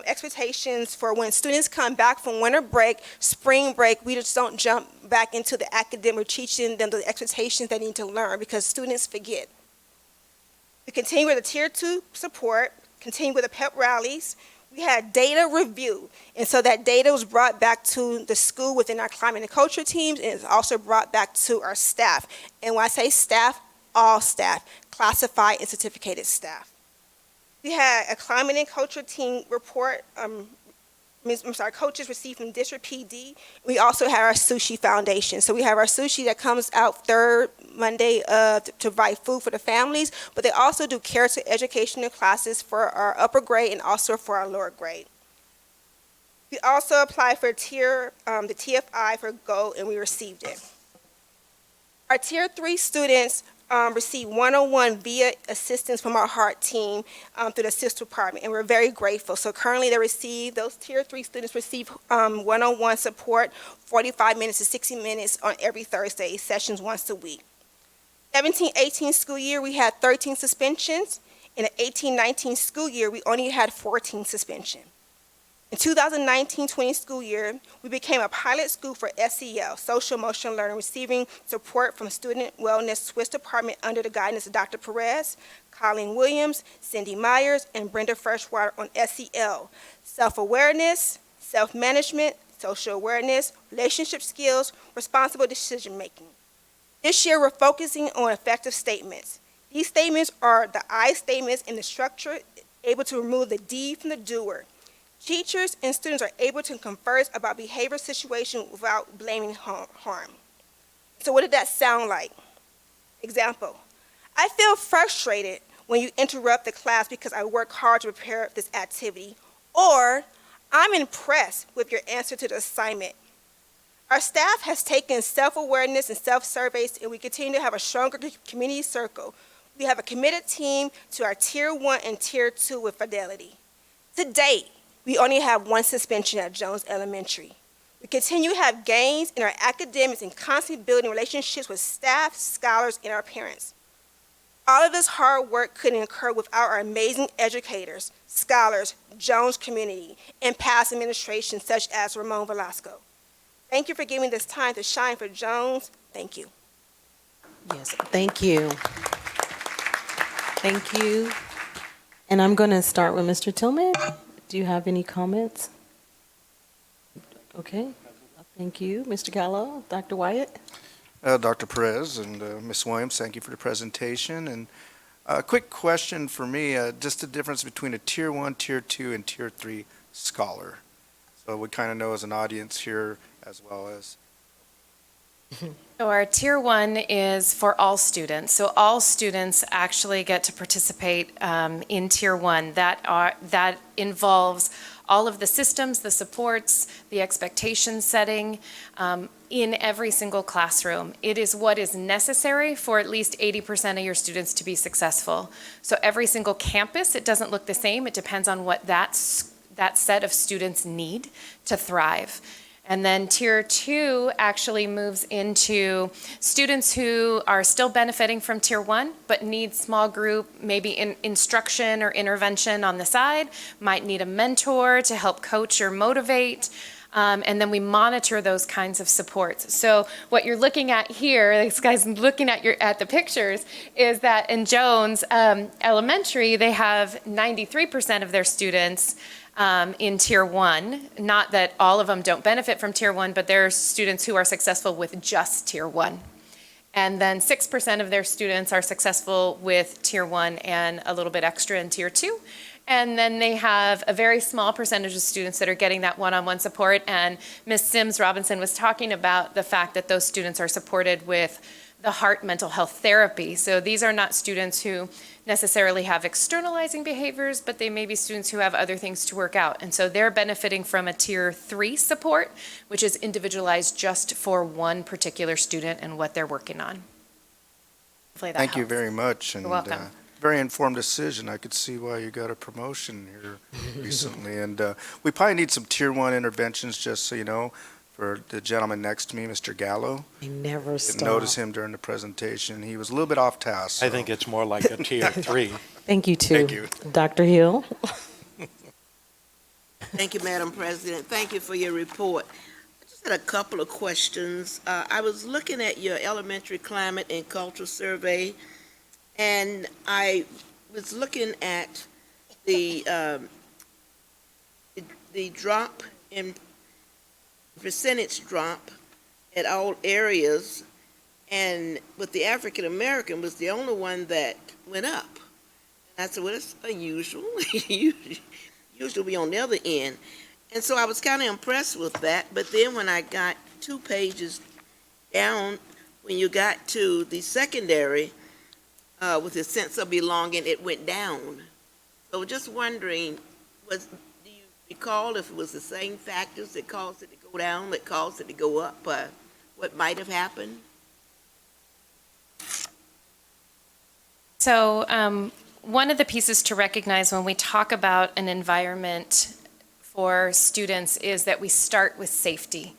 expectations for when students come back from winter break, spring break. We just don't jump back into the academic, teaching them the expectations they need to learn because students forget. We continue with the Tier 2 support, continue with the pep rallies. We had data review, and so that data was brought back to the school within our climate and culture teams, and it's also brought back to our staff. And when I say staff, all staff, classified and certificated staff. We had a climate and culture team report, coaches received from District PD. We also had our Sushi Foundation. So we have our sushi that comes out third Monday to provide food for the families, but they also do character educational classes for our upper grade and also for our lower grade. We also applied for the TFI for Gold, and we received it. Our Tier 3 students received 101 via assistance from our HEART team through the sister department, and we're very grateful. So currently those Tier 3 students receive 101 support, 45 minutes to 60 minutes on every Thursday, sessions once a week. 17-18 school year, we had 13 suspensions. In the 18-19 school year, we only had 14 suspensions. In 2019-20 school year, we became a pilot school for SEL, Social Emotional Learning, receiving support from Student Wellness Swiss Department under the guidance of Dr. Perez, Colleen Williams, Cindy Myers, and Brenda Freshwater on SEL, self-awareness, self-management, social awareness, relationship skills, responsible decision-making. This year, we're focusing on effective statements. These statements are the I statements in the structure, able to remove the D from the doer. Teachers and students are able to converse about behavior situation without blaming harm. So what did that sound like? Example, I feel frustrated when you interrupt the class because I work hard to prepare this activity, or I'm impressed with your answer to the assignment. Our staff has taken self-awareness and self-surveys, and we continue to have a stronger community circle. We have a committed team to our Tier 1 and Tier 2 with fidelity. To date, we only have one suspension at Jones Elementary. We continue to have gains in our academics and constantly building relationships with staff, scholars, and our parents. All of this hard work couldn't occur without our amazing educators, scholars, Jones community, and past administrations such as Ramon Velasco. Thank you for giving this time to shine for Jones. Thank you. Yes, thank you. Thank you. And I'm going to start with Mr. Tillman. Do you have any comments? Okay, thank you. Mr. Gallo, Dr. Wyatt? Dr. Perez and Ms. Williams, thank you for the presentation. And a quick question for me, just the difference between a Tier 1, Tier 2, and Tier 3 scholar. So we kind of know as an audience here as well as. So our Tier 1 is for all students. So all students actually get to participate in Tier 1. That involves all of the systems, the supports, the expectation setting in every single classroom. It is what is necessary for at least 80% of your students to be successful. So every single campus, it doesn't look the same. It depends on what that set of students need to thrive. And then Tier 2 actually moves into students who are still benefiting from Tier 1, but need small group, maybe instruction or intervention on the side, might need a mentor to help coach or motivate. And then we monitor those kinds of supports. So what you're looking at here, this guy's looking at the pictures, is that in Jones Elementary, they have 93% of their students in Tier 1. Not that all of them don't benefit from Tier 1, but there are students who are successful with just Tier 1. And then 6% of their students are successful with Tier 1 and a little bit extra in Tier 2. And then they have a very small percentage of students that are getting that one-on-one support. And Ms. Sims Robinson was talking about the fact that those students are supported with the HEART mental health therapy. So these are not students who necessarily have externalizing behaviors, but they may be students who have other things to work out. And so they're benefiting from a Tier 3 support, which is individualized just for one particular student and what they're working on. Hopefully that Thank you helps. very much. You're welcome. Very informed decision. I could see why you got a promotion here recently. And we probably need some Tier 1 interventions, just so you know. for the gentleman next to me, Mr. Gallo. They never Didn't stop. notice him during the presentation. He was a little bit off task. I so- think it's more like a tier 3. Thank you, too. Thank you. Dr. Hill? Thank you, Madam President. Thank you for your report. I just had a couple of questions. I was looking at your elementary climate and culture survey, and I was looking at the drop in percentage drop at all areas, and with the African American was the only one that went up. And I said, well, that's unusual. Usually we on the other end. And so I was kind of impressed with that, but then when I got 2 pages down, when you got to the secondary, with a sense of belonging, it went down. So just wondering, do you recall if it was the same factors that caused it to go down, that caused it to go up, what might have happened? So one of the pieces to recognize when we talk about an environment for students is that we start with safety.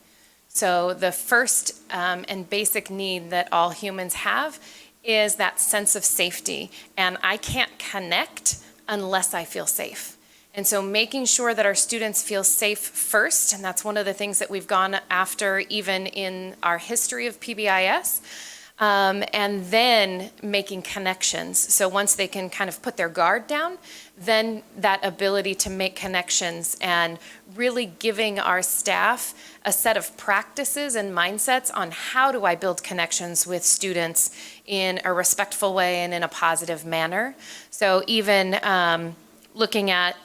So the first and basic need that all humans have is that sense of safety. And I can't connect unless I feel safe. And so making sure that our students feel safe first, and that's one of the things that we've gone after even in our history of PBIS, and then making connections. So once they can kind of put their guard down, then that ability to make connections and really giving our staff a set of practices and mindsets on how do I build connections with students in a respectful way and in a positive manner. So even looking at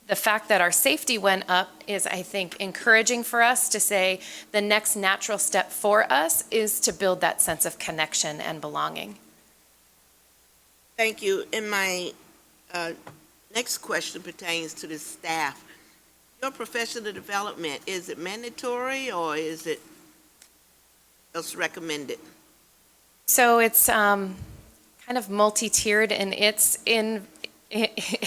the fact that our safety went up is, I think, encouraging for us to say the next natural step for us is to build that sense of connection and belonging. Thank you. And my next question pertains to the staff. Your professional development, is it mandatory or is it just recommended? So it's kind of multi-tiered in its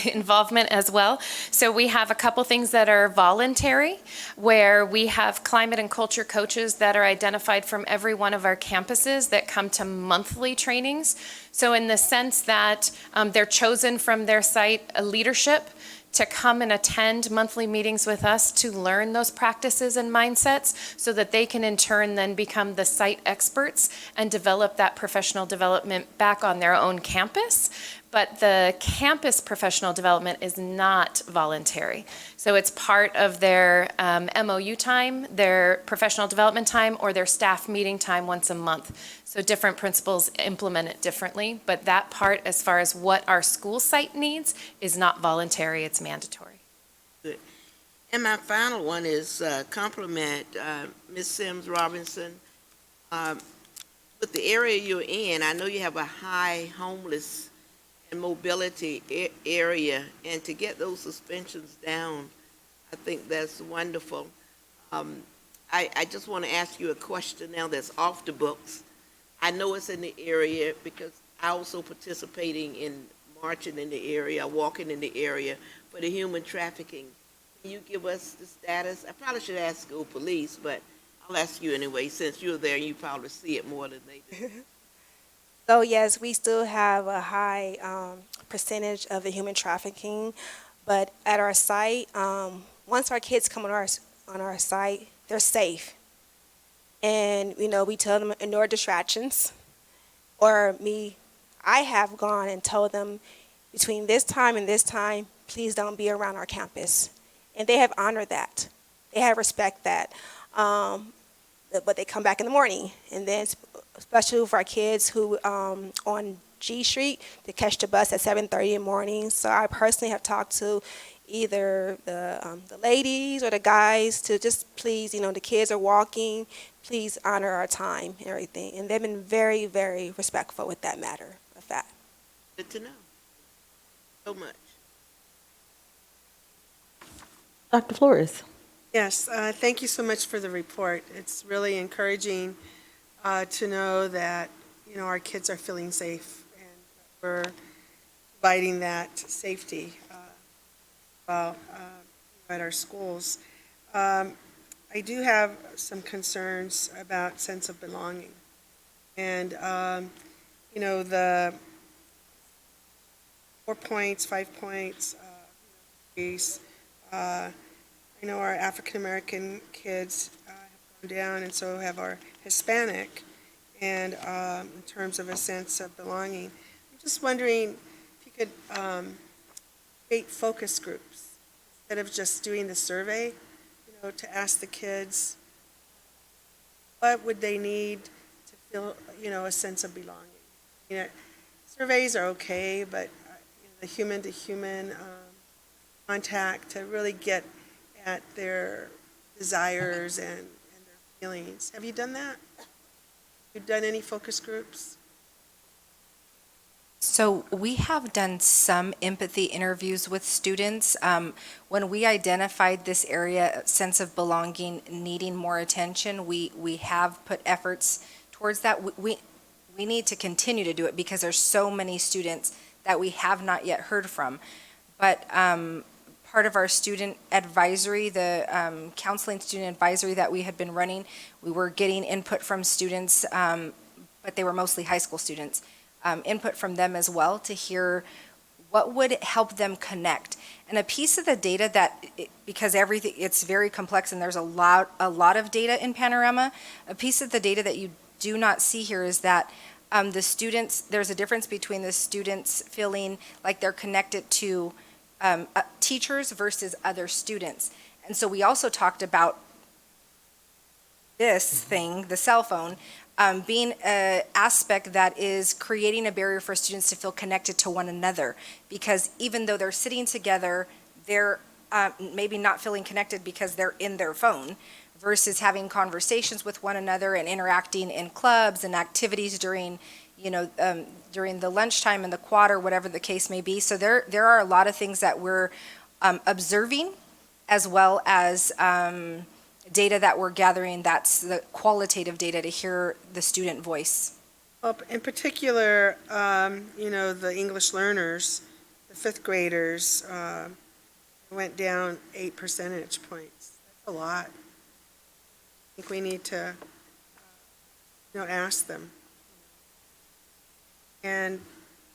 involvement as well. So we have a couple things that are voluntary, where we have climate and culture coaches that are identified from every one of our campuses that come to monthly trainings. So in the sense that they're chosen from their site leadership to come and attend monthly meetings with us to learn those practices and mindsets so that they can in turn then become the site experts and develop that professional development back on their own campus. But the campus professional development is not voluntary. So it's part of their MOU time, their professional development time, or their staff meeting time once a month. So different principals implement it differently, but that part, as far as what our school site needs, is not voluntary, it's mandatory. Good. And my final one is compliment Ms. Sims Robinson. With the area you're in, I know you have a high homeless and mobility area, and to get those suspensions down, I think that's wonderful. I just want to ask you a question now that's off the books. I know it's in the area because I also participating in marching in the area, walking in the area for the human trafficking. Can you give us the status? I probably should ask school police, but I'll ask you anyway, since you're there and you probably see it more than they do. So yes, we still have a high percentage of the human trafficking, but at our site, once our kids come on our site, they're safe. And, we tell them ignore distractions. I have gone and told them between this time and this time, please don't be around our campus. And they have honored that. They have respect that. But they come back in the morning. And then especially for our kids who on G Street, to catch the bus at 7:30 in the morning. So I personally have talked to either the ladies or the guys to just please, the kids are walking, please honor our time and everything. And they've been very, very respectful with that matter of fact. Good to know. So much. Dr. Flores? Yes, thank you so much for the report. It's really encouraging to know that, our kids are feeling safe and we're providing that safety at our schools. I I do have some concerns about sense of belonging. And, you know, the 4 points, 5 points, increase. I know our African-American kids have gone down, and so have our Hispanic, and in terms of a sense of belonging. I'm just wondering if you could create focus groups instead of just doing the survey, you know, to ask the kids what would they need to feel, you know, a sense of belonging. You know, surveys are okay, but you know, the human-to-human contact to really get at their desires and their feelings. Have you done that? You've done any focus groups? So we have done some empathy interviews with students. When we identified this area, sense of belonging, needing more attention, we have put efforts towards that. We need to continue to do it because there's so many students that we have not yet heard from. But part of our student advisory, the counseling student advisory that we had been running, we were getting input from students, but they were mostly high school students. Input from them as well to hear what would help them connect. And a piece of the data that, because everything, it's very complex and there's a lot of data in Panorama, a piece of the data that you do not see here is that the students, there's a difference between the students feeling like they're connected to teachers versus other students. And so we also talked about this thing, the cell phone, being an aspect that is creating a barrier for students to feel connected to one another. Because even though they're sitting together, they're maybe not feeling connected because they're in their phone versus having conversations with one another and interacting in clubs and activities during, you know, during the lunchtime in the quad or whatever the case may be. So there are a lot of things that we're observing as well as data that we're gathering, that's the qualitative data to hear the student voice. Well, in particular, you know, the English learners, the fifth graders, went down 8 percentage points. That's a lot. I think we need to, you know, ask them. And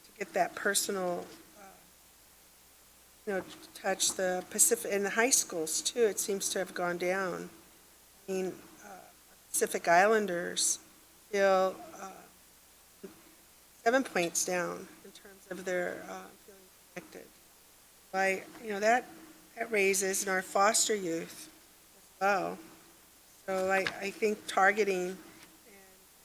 to get that personal, you know, touch. The Pacific, in the high schools too, it seems to have gone down. I mean, Pacific Islanders feel 7 points down in terms of their feeling connected. By, you know, that raises in our foster youth as well. So I think targeting and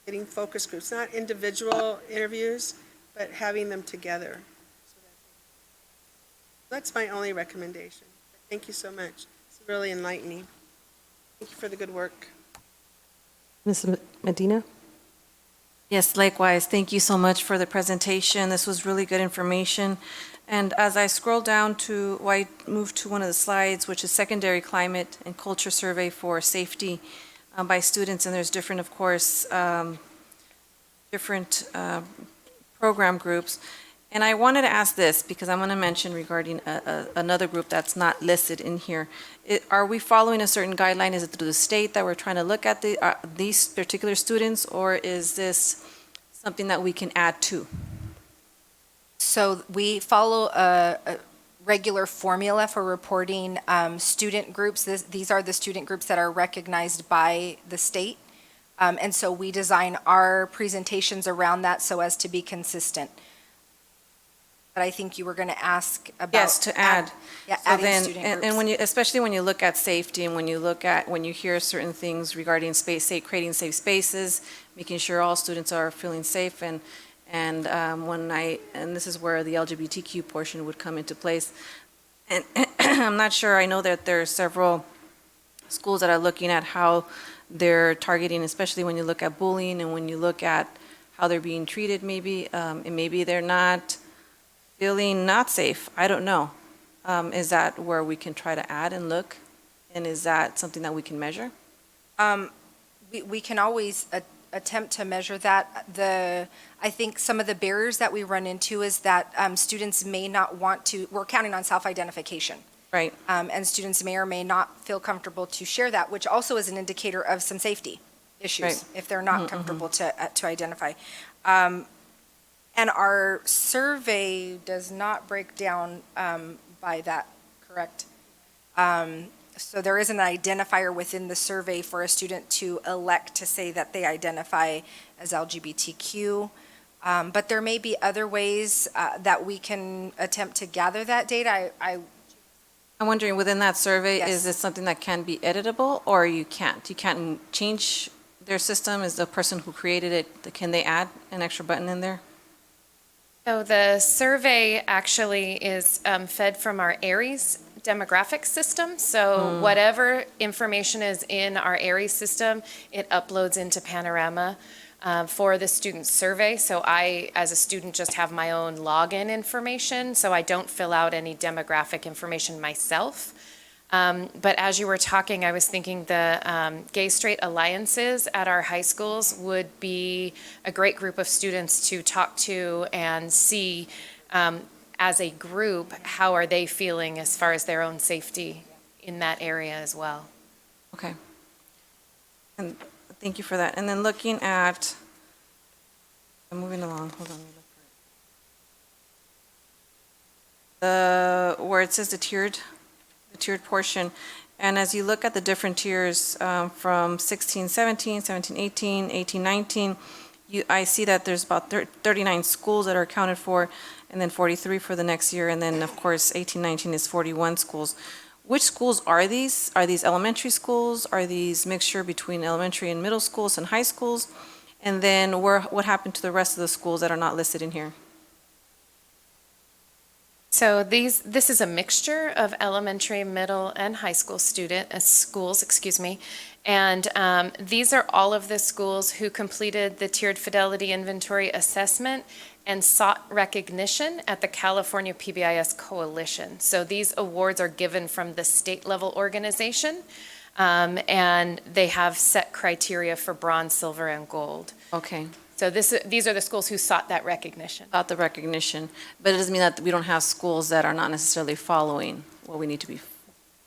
getting focus groups, not individual interviews, but having them together. That's my only recommendation. Thank you so much. It's really enlightening. Thank you for the good work. Ms. Medina? Yes, likewise. Thank you so much for the presentation. This was really good information. And as I scroll down to, well, I moved to one of the slides, which is secondary climate and culture survey for safety by students, and there's different, of course, different program groups. And I wanted to ask this, because I'm going to mention regarding another group that's not listed in here. Are we following a certain guideline? Is it through the state that we're trying to look at these particular students, or is this something that we can add to? So we follow a regular formula for reporting student groups. These are the student groups that are recognized by the state. And so we design our presentations around that so as to be consistent. But I think you were going to ask about. Yes, to add. Yeah, So adding then, student and groups. when you, especially when you look at safety and when you hear certain things regarding creating safe spaces, making sure all students are feeling safe, and this is where the LGBTQ portion would come into place. And I'm not sure, I know that there are several schools that are looking at how they're targeting, especially when you look at bullying and when you look at how they're being treated maybe, and maybe they're not feeling not safe. I don't know. Is that where we can try to add and look? And is that something that we can measure? We can always attempt to measure that. I think some of the barriers that we run into is that students may not want to, we're counting on self-identification. Right. And students may or may not feel comfortable to share that, which also is an indicator of some safety issues, Right. if they're not comfortable to identify. And our survey does not break down by that, correct? So there is an identifier within the survey for a student to elect to say that they identify as LGBTQ. But there may be other ways that we can attempt to gather that data. I'm wondering, within that survey, Yes. is it something that can be editable, or you can't? You can't change their system? Is the person who created it, can they add an extra button in there? So the survey actually is fed from our ARIES demographic system. So whatever information is in our ARIES system, it uploads into Panorama for the student survey. So I, as a student, just have my own login information, so I don't fill out any demographic information myself. But as you were talking, I was thinking the Gay Straight Alliances at our high schools would be a great group of students to talk to and see, as a group, how are they feeling as far as their own safety in that area as well. Okay. And thank you for that. And then looking at, I'm moving along, hold on. let me look for it. Where it says the tiered portion, and as you look at the different tiers from 16, 17, 17, 18, 18, 19, I see that there's about 39 schools that are accounted for, and then 43 for the next year, and then, of course, 18, 19 is 41 schools. Which schools are these? Are these elementary schools? Are these mixture between elementary and middle schools and high schools? And then what happened to the rest of the schools that are not listed in here? So this is a mixture of elementary, middle, and high school schools, and these are all of the schools who completed the Tiered Fidelity Inventory Assessment and sought recognition at the California PBIS Coalition. So these awards are given from the state-level organization, and they have set criteria for bronze, silver, and gold. Okay. So these are the schools who sought that recognition. Sought the recognition, but it doesn't mean that we don't have schools that are not necessarily following what we need to be.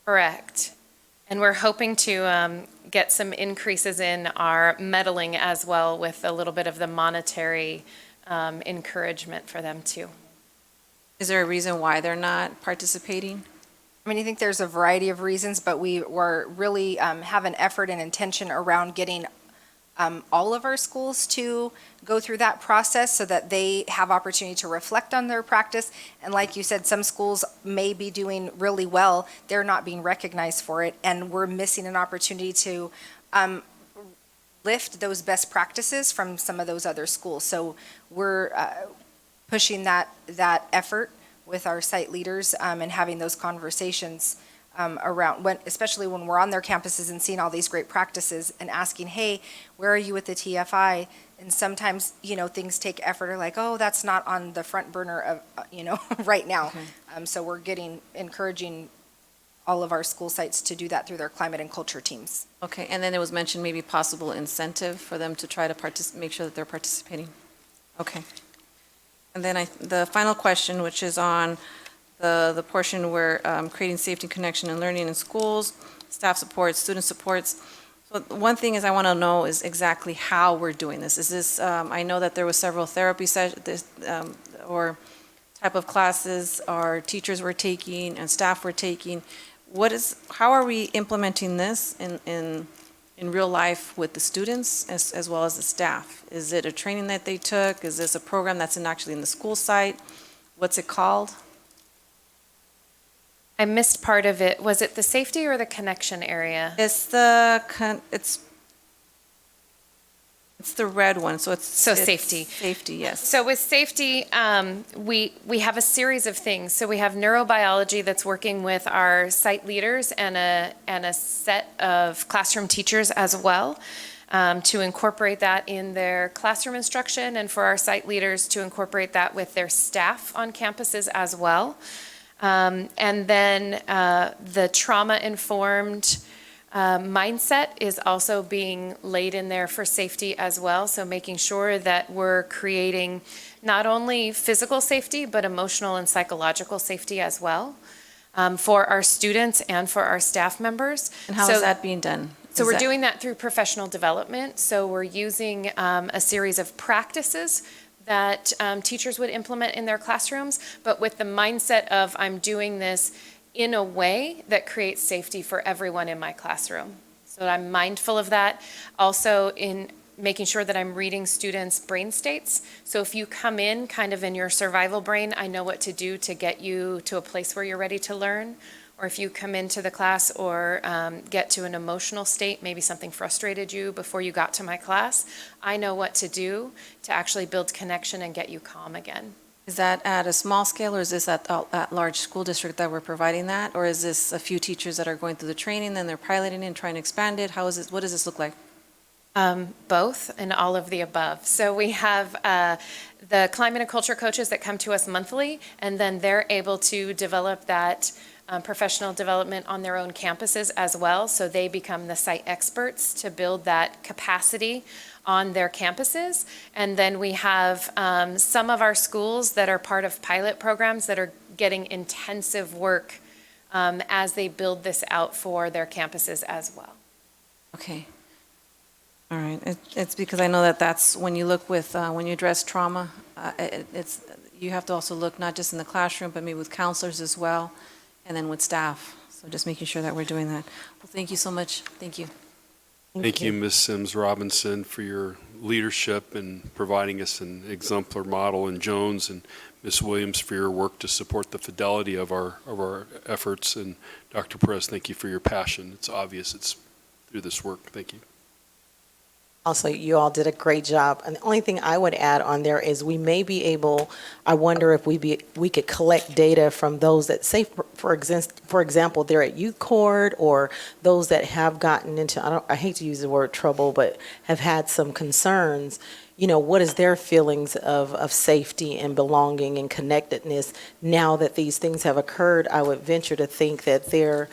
Correct. And we're hoping to get some increases in our medaling as well, with a little bit of the monetary encouragement for them too. Is there a reason why they're not participating? I mean, I think there's a variety of reasons, but we were really have an effort and intention around getting all of our schools to go through that process so that they have opportunity to reflect on their practice. And like you said, some schools may be doing really well. They're not being recognized for it, and we're missing an opportunity to lift those best practices from some of those other schools. So we're pushing that effort with our site leaders and having those conversations around, especially when we're on their campuses and seeing all these great practices and asking, hey, where are you with the TFI? And sometimes, things take effort, or like, oh, that's not on the front burner of, right now. Okay. So we're encouraging all of our school sites to do that through their climate and culture teams. Okay, and then it was mentioned maybe possible incentive for them to try to make sure that they're participating. Okay. And then the final question, which is on the portion where creating safety, connection, and learning in schools, staff supports, student supports. So one thing is I want to know is exactly how we're doing this. Is this, I know that there was several therapy sessions or type of classes our teachers were taking and staff were taking. How are we implementing this in real life with the students as well as the staff? Is it a training that they took? Is this a program that's actually in the school site? What's it called? I missed part of it. Was it the safety or the connection area? It's the red one, so it's safety. Safety, yes. So with safety, we have a series of things. So we have neurobiology that's working with our site leaders and a set of classroom teachers as well, to incorporate that in their classroom instruction, and for our site leaders to incorporate that with their staff on campuses as well. And then the trauma-informed mindset is also being laid in there for safety as well. So making sure that we're creating not only physical safety, but emotional and psychological safety as well. for our students and for our staff members. And how So- is that being done? So Is we're that- doing that through professional development. So we're using a series of practices that teachers would implement in their classrooms, but with the mindset of I'm doing this in a way that creates safety for everyone in my classroom. So I'm mindful of that. Also in making sure that I'm reading students' brain states. So if you come in kind of in your survival brain, I know what to do to get you to a place where you're ready to learn. Or if you come into the class or get to an emotional state, maybe something frustrated you before you got to my class, I know what to do to actually build connection and get you calm again. Is that at a small scale, or is this at large school district that we're providing that? Or is this a few teachers that are going through the training, then they're piloting and trying to expand it? How is this, what does this look like? Both and all of the above. So we have the climate and culture coaches that come to us monthly, and then they're able to develop that professional development on their own campuses as well. So they become the site experts to build that capacity on their campuses. And then we have some of our schools that are part of pilot programs that are getting intensive work as they build this out for their campuses as well. Okay. All right. It's because I know that that's, when you look with, when you address trauma, it's, you have to also look not just in the classroom, but maybe with counselors as well, and then with staff. So just making sure that we're doing that. Well, thank you so much. Thank you. Thank you, Ms. Sims Robinson, for your leadership and providing us an exemplar model, and Jones and Ms. Williams for your work to support the fidelity of our efforts. And Dr. Perez, thank you for your passion. It's obvious it's through this work. Thank you. Also, you all did a great job. And the only thing I would add on there is we may be able, I wonder if we could collect data from those that say, for example, they're at youth court, or those that have gotten into, I hate to use the word trouble, but have had some concerns. You know, what is their feelings of safety and belonging and connectedness now that these things have occurred? I would venture to think that their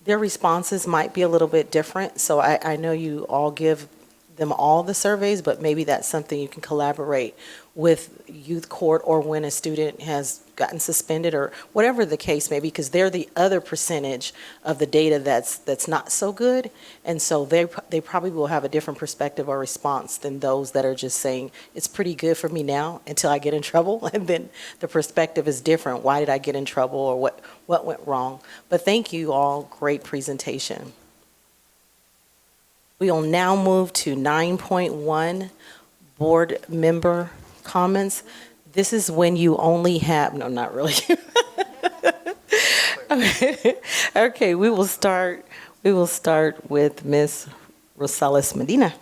responses might be a little bit different. So I know you all give them all the surveys, but maybe that's something you can collaborate with youth court, or when a student has gotten suspended, or whatever the case may be, because they're the other percentage of the data that's not so good. And so they probably will have a different perspective or response than those that are just saying, it's pretty good for me now until I get in trouble. And then the perspective is different. Why did I get in trouble, or what went wrong? But thank you all. Great presentation. We will now move to 9.1, board member comments. This is when you only have, no, not really. Okay, we will start with Ms. Rosales Medina.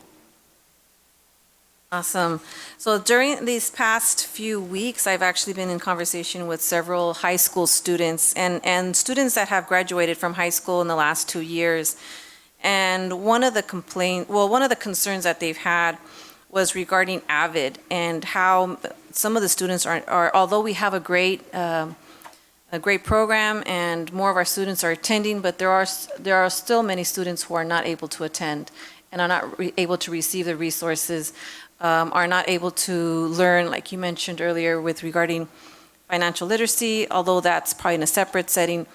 Awesome. So during these past few weeks, I've actually been in conversation with several high school students and students that have graduated from high school in the last 2 years. And one of the concerns that they've had was regarding AVID, and how some of the students are although we have a great program and more of our students are attending, but there are still many students who are not able to attend and are not able to receive the resources, are not able to learn, like you mentioned earlier, with regarding financial literacy, although that's probably in a separate setting.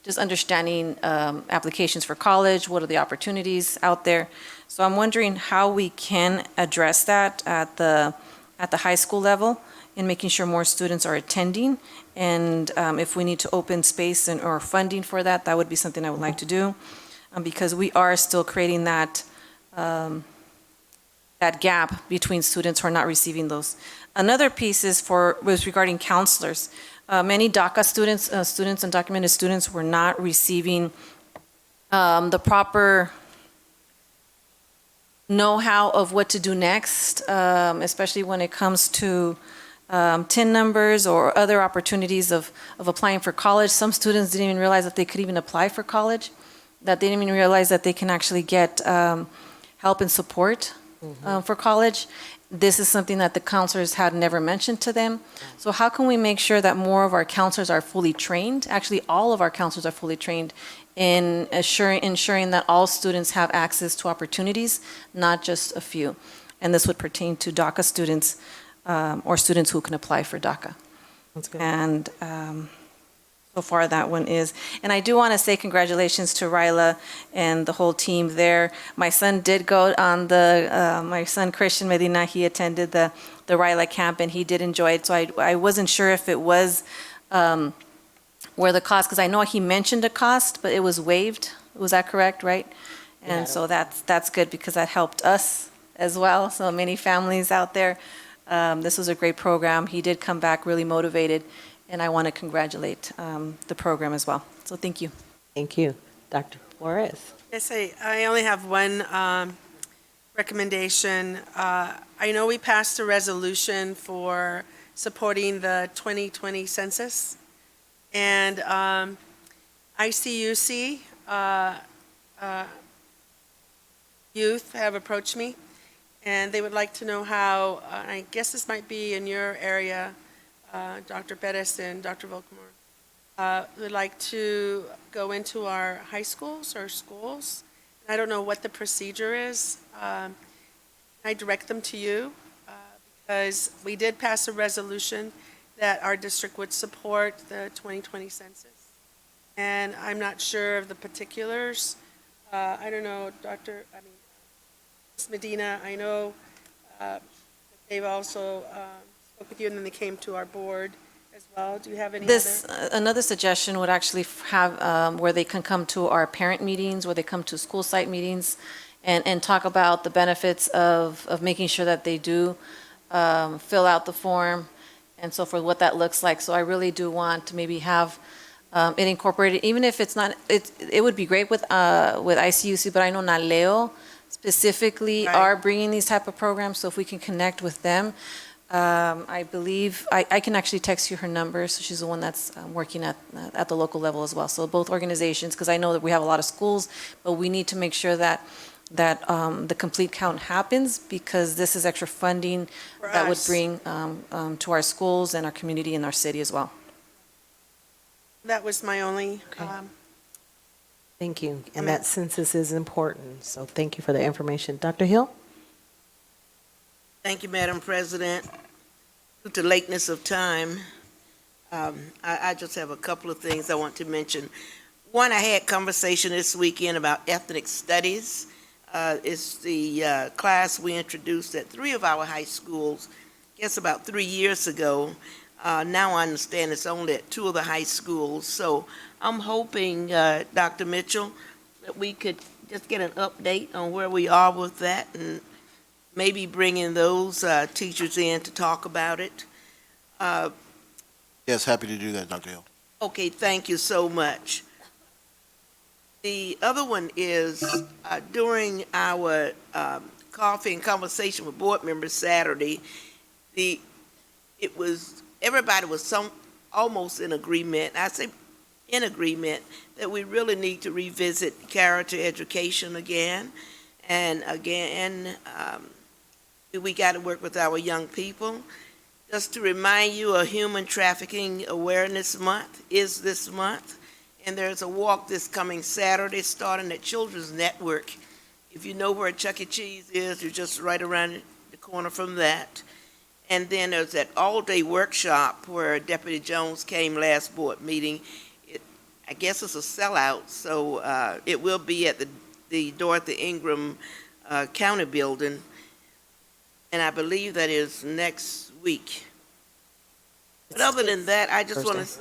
Just understanding applications for college, what are the opportunities out there. So I'm wondering how we can address that at the high school level, in making sure more students are attending. And if we need to open space or funding for that, that would be something I would like to do, because we are still creating that gap between students who are not receiving those. Another piece was regarding counselors. Many DACA students, undocumented students, were not receiving the proper know-how of what to do next, especially when it comes to TIN numbers or other opportunities of applying for college. Some students didn't even realize that they could even apply for college, that they didn't even realize that they can actually get help and support for college. This is something that the counselors had never mentioned to them. So how can we make sure that more of our counselors are fully trained? Actually, all of our counselors are fully trained in ensuring that all students have access to opportunities, not just a few. And this would pertain to DACA students or students who can apply for DACA. That's good. And So far, that one is. And I do want to say congratulations to Ryla and the whole team there. My son did go on my son Christian Medina, he attended the Ryla camp and he did enjoy it. So I wasn't sure if it was where the cost, because I know he mentioned a cost, but it was waived. Was that correct, right? And so that's good because that helped us as well. So many families out there. This was a great program. He did come back really motivated. And I want to congratulate the program as well. So thank you. Thank you. Dr. Flores. Yes, I only have one recommendation. I know we passed a resolution for supporting the 2020 census, and ICUC youth have approached me, and they would like to know how, I guess this might be in your area, Dr. Bettis and Dr. Volkmar, would like to go into our high schools or schools. I don't know what the procedure is. I direct them to you because we did pass a resolution that our district would support the 2020 census. And I'm not sure of the particulars. I don't know, Ms. Medina, I know that they've also spoke with you and then they came to our board as well. Do you have any Another suggestion would actually have where they can come to our parent meetings, where they come to school site meetings and talk about the benefits of making sure that they do fill out the form and so forth, what that looks like. So I really do want to maybe have it incorporated, even if it's not, it would be great with ICUC, but I know Naleo specifically are bringing these type of programs, so if we can connect with them. I believe, I can actually text you her number, so she's the one that's working at the local level as well. So both organizations, because I know that we have a lot of schools, but we need to make sure that the complete count happens, because this is extra funding that would bring to our schools and our community and our city as well. That was my only. Thank you. And that census is important, so thank you for the information. Dr. Hill? Thank you, Madam President. Due to lateness of time, I just have a couple of things I want to mention. One, I had conversation this weekend about ethnic studies. It's the class we introduced at 3 of our high schools, I guess about 3 years ago. Now I understand it's only at 2 of the high schools. So I'm hoping, Dr. Mitchell, that we could just get an update on where we are with that and maybe bringing those teachers in to talk about it. Yes, happy to do that, Dr. Hill. Okay, thank you so much. The other one is during our coffee and conversation with board members Saturday, everybody was almost in agreement. I say in agreement that we really need to revisit character education again. And again, we got to work with our young people. Just to remind you, a Human Trafficking Awareness Month is this month. And there's a walk this coming Saturday starting at Children's Network. If you know where Chuck E. Cheese is, you're just right around the corner from that. And then there's that all-day workshop where Deputy Jones came last board meeting. I guess it's a sellout, so it will be at the Dorothy Ingram County Building. And I believe that is next week. But other than that, I just want to...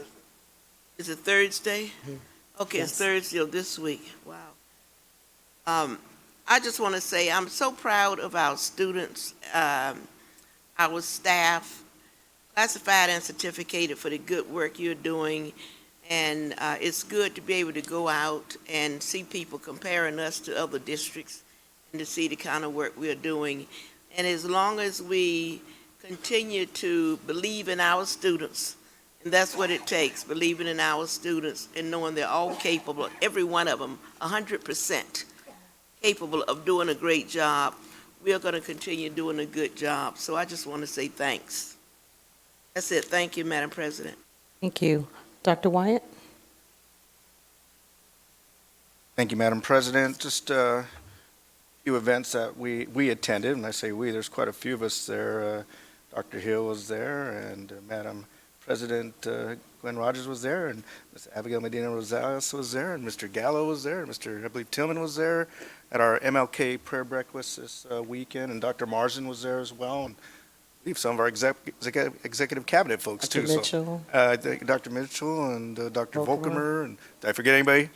Is it Thursday? Mm-hmm. Okay, yes. It's Thursday of this week. Wow. I just want to say I'm so proud of our students, our staff, classified and certificated for the good work you're doing. And it's good to be able to go out and see people comparing us to other districts and to see the kind of work we're doing. And as long as we continue to believe in our students, and that's what it takes, believing in our students and knowing they're all capable, every one of them, 100% capable of doing a great job, we are going to continue doing a good job. So I just want to say thanks. That's it. Thank you, Madam President. Thank you. Dr. Wyatt? Thank you, Madam President. Just a few events that we attended. When I say we, there's quite a few of us there. Dr. Hill was there, and Madam President Glenn Rogers was there, and Ms. Abigail Medina Rosales was there, and Mr. Gallo was there, and Mr. I believe Tillman was there at our MLK prayer breakfast this weekend, and Dr. Marsden was there as well, and I believe some of our executive cabinet folks Dr. too. Mitchell. So, Dr. Mitchell and Dr. Volkemer, and did I forget anybody?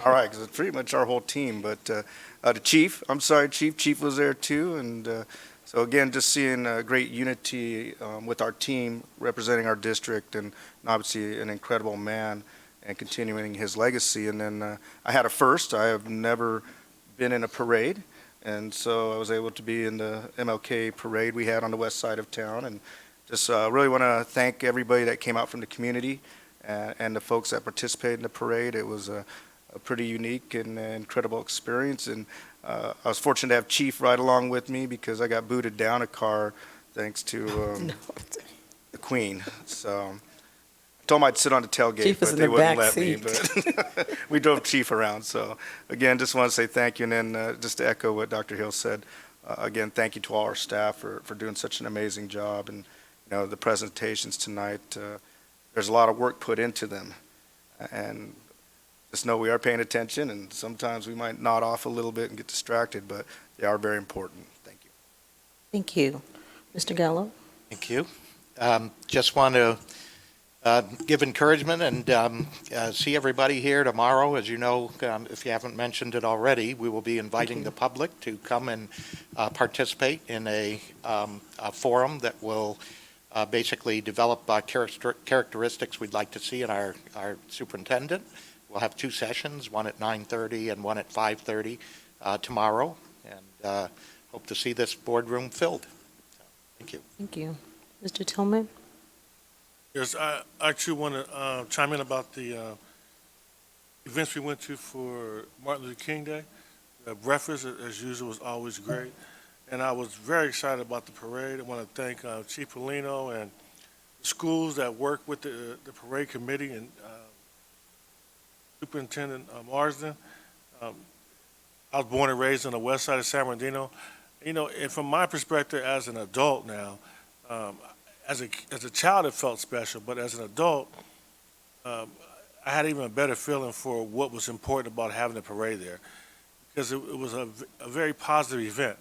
All right, because it's pretty much our whole team. But the chief, I'm sorry, Chief was there too, and so again, just seeing great unity with our team representing our district, and obviously an incredible man and continuing his legacy. And then I had a first. I have never been in a parade, and so I was able to be in the MLK parade we had on the west side of town, and just really want to thank everybody that came out from the community and the folks that participated in the parade. It was a pretty unique and incredible experience, and I was fortunate to have Chief ride along with me because I got booted down a car thanks to the Queen. So I told him I'd sit on the tailgate, Chief was but in they the wouldn't back let me. But we drove Chief around. So again, just want to say thank you, and then just to echo what Dr. Hill said, again, thank you to all our staff for doing such an amazing job. And the presentations tonight, there's a lot of work put into them, and just know we are paying attention, and sometimes we might nod off a little bit and get distracted, but they are very important. Thank you. Thank you. Mr. Gallo? Thank you. Just want to give encouragement and see everybody here tomorrow. As you know, if you haven't mentioned it already, we will be inviting the public to come and participate in a forum that will basically develop characteristics we'd like to see in our superintendent. We'll have two sessions, one at 9:30 and one at 5:30 tomorrow, and hope to see this boardroom filled. Thank you. Thank you. Mr. Tillman? Yes, I actually want to chime in about the events we went to for Martin Luther King Day. The breakfast, as usual, was always great, and I was very excited about the parade. I want to thank Chief Polino and the schools that work with the parade committee and Superintendent Marsden. I was born and raised on the west side of San Bernardino. And from my perspective as an adult now, as a child it felt special, but as an adult, I had even a better feeling for what was important about having the parade there, because it was a very positive event.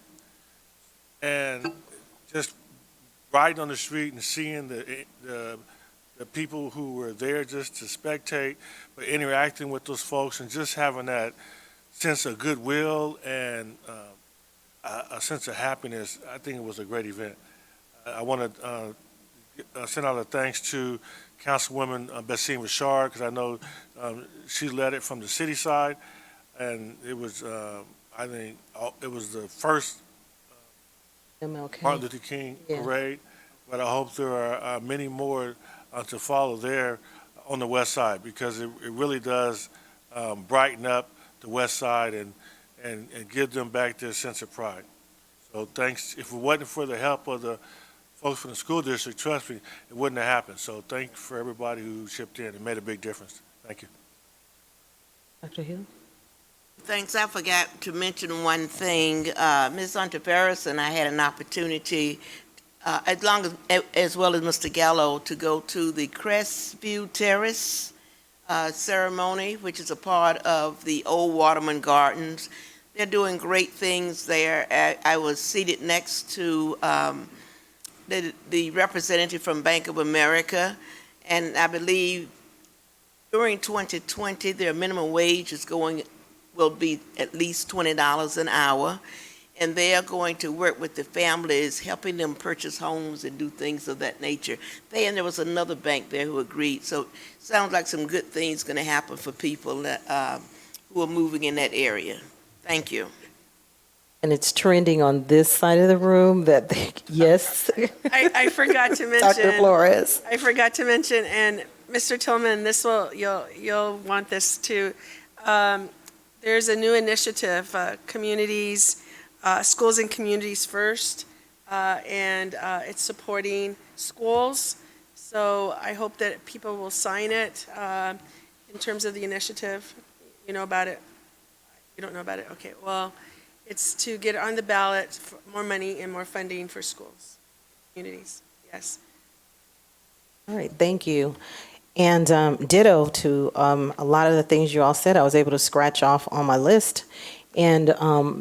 And just riding on the street and seeing the people who were there just to spectate, but interacting with those folks and just having that sense of goodwill and a sense of happiness, I think it was a great event. I want to send out a thanks to Councilwoman Basim Richard, because I know she led it from the city side, and it was, I think, it was the first MLK. Martin Luther King parade, but I hope there are many more to follow there on the west side, because it really does brighten up the west side and give them back their sense of pride. So thanks. If it wasn't for the help of the folks from the school district, trust me, it wouldn't have happened. So thanks for everybody who chipped in. It made a big difference. Thank you. Dr. Hill? Thanks. I forgot to mention one thing. Ms. Ontiveros and I had an opportunity, as well as Mr. Gallo, to go to the Crestview Terrace ceremony, which is a part of the old Waterman Gardens. They're doing great things there. I was seated next to the representative from Bank of America, and I believe during 2020, their minimum wage will be at least $20 an hour, and they are going to work with the families, helping them purchase homes and do things of that nature. And there was another bank there who agreed, so it sounds like some good things going to happen for people that, who are moving in that area. Thank you. And it's trending on this side of the room that, yes. I forgot to mention. Dr. Flores. I forgot to mention, and Mr. Tillman, you'll want this too. There's a new initiative, Schools and Communities First, and it's supporting schools. So I hope that people will sign it in terms of the initiative. You know about it? You don't know about it? Okay, well, it's to get on the ballot for more money and more funding for schools, communities, yes. All right, thank you. And ditto to a lot of the things you all said, I was able to scratch off on my list. And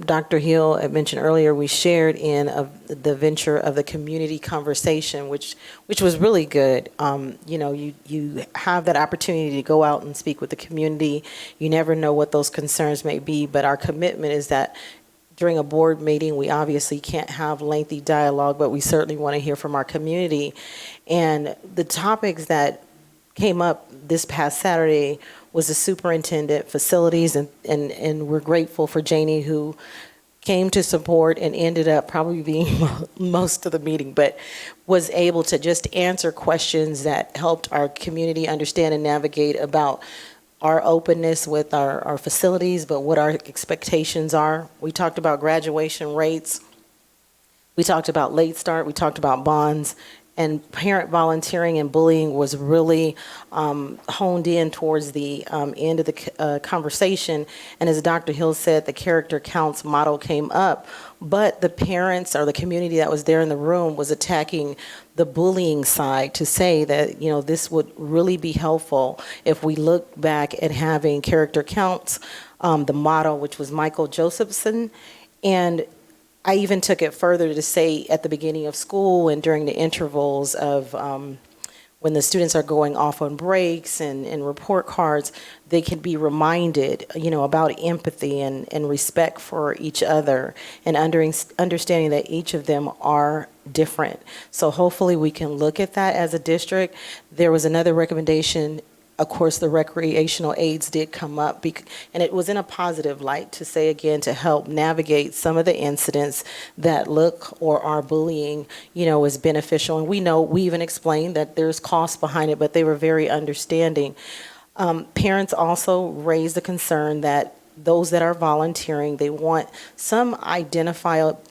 Dr. Hill had mentioned earlier, we shared in the venture of the community conversation, which was really good. You know, you have that opportunity to go out and speak with the community. You never know what those concerns may be, but our commitment is that during a board meeting, we obviously can't have lengthy dialogue, but we certainly want to hear from our community. And the topics that came up this past Saturday was the superintendent, facilities, and we're grateful for Janie, who came to support and ended up probably being most of the meeting, but was able to just answer questions that helped our community understand and navigate about our openness with our facilities, but what our expectations are. We talked about graduation rates. We talked about late start. We talked about bonds. And parent volunteering and bullying was really honed in towards the end of the conversation. And as Dr. Hill said, the character counts model came up, but the parents or the community that was there in the room was attacking the bullying side to say that, you know, this would really be helpful if we look back at having character counts, the model, which was Michael Josephson. And I even took it further to say at the beginning of school and during the intervals of when the students are going off on breaks and report cards, they can be reminded, you know, about empathy and respect for each other and understanding that each of them are different. So hopefully we can look at that as a district. There was another recommendation. Of course, the recreational aids did come up, and it was in a positive light to say, again, to help navigate some of the incidents that look or are bullying, you know, is beneficial. And we know, we even explained that there's costs behind it, but they were very understanding. Parents also raised the concern that those that are volunteering, they want some identifiable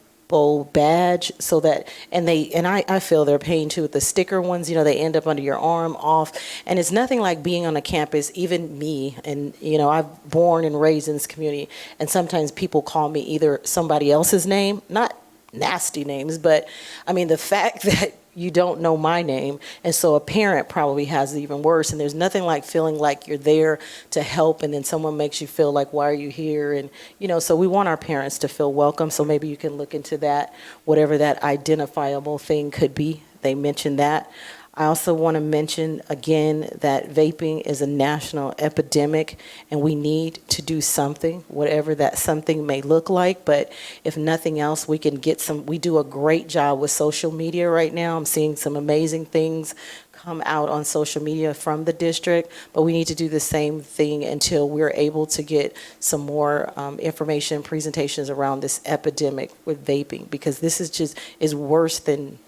badge so that, and I feel their pain too with the sticker ones, you know, they end up under your arm off, and it's nothing like being on a campus. Even me, and you know, I've born and raised in this community, and sometimes people call me either somebody else's name, not nasty names, but I mean the fact that you don't know my name, and so a parent probably has it even worse. And there's nothing like feeling like you're there to help, and then someone makes you feel like, why are you here? And you know, so we want our parents to feel welcome. So maybe you can look into that, whatever that identifiable thing could be. They mentioned that. I also want to mention again that vaping is a national epidemic, and we need to do something, whatever that something may look like. But if nothing else, we can get some. We do a great job with social media right now. I'm seeing some amazing things come out on social media from the district, but we need to do the same thing until we're able to get some more information and presentations around this epidemic with vaping, because this is worse than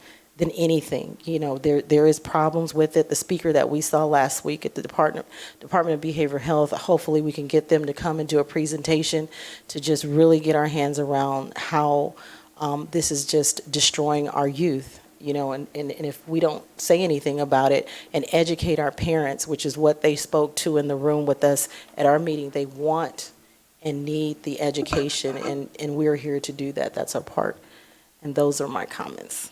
anything. You know, there is problems with it. The speaker that we saw last week at the Department of Behavioral Health, hopefully we can get them to come and do a presentation to just really get our hands around how this is just destroying our youth. You know, and if we don't say anything about it and educate our parents, which is what they spoke to in the room with us at our meeting, they want and need the education, and we're here to do that. That's our part. And those are my comments.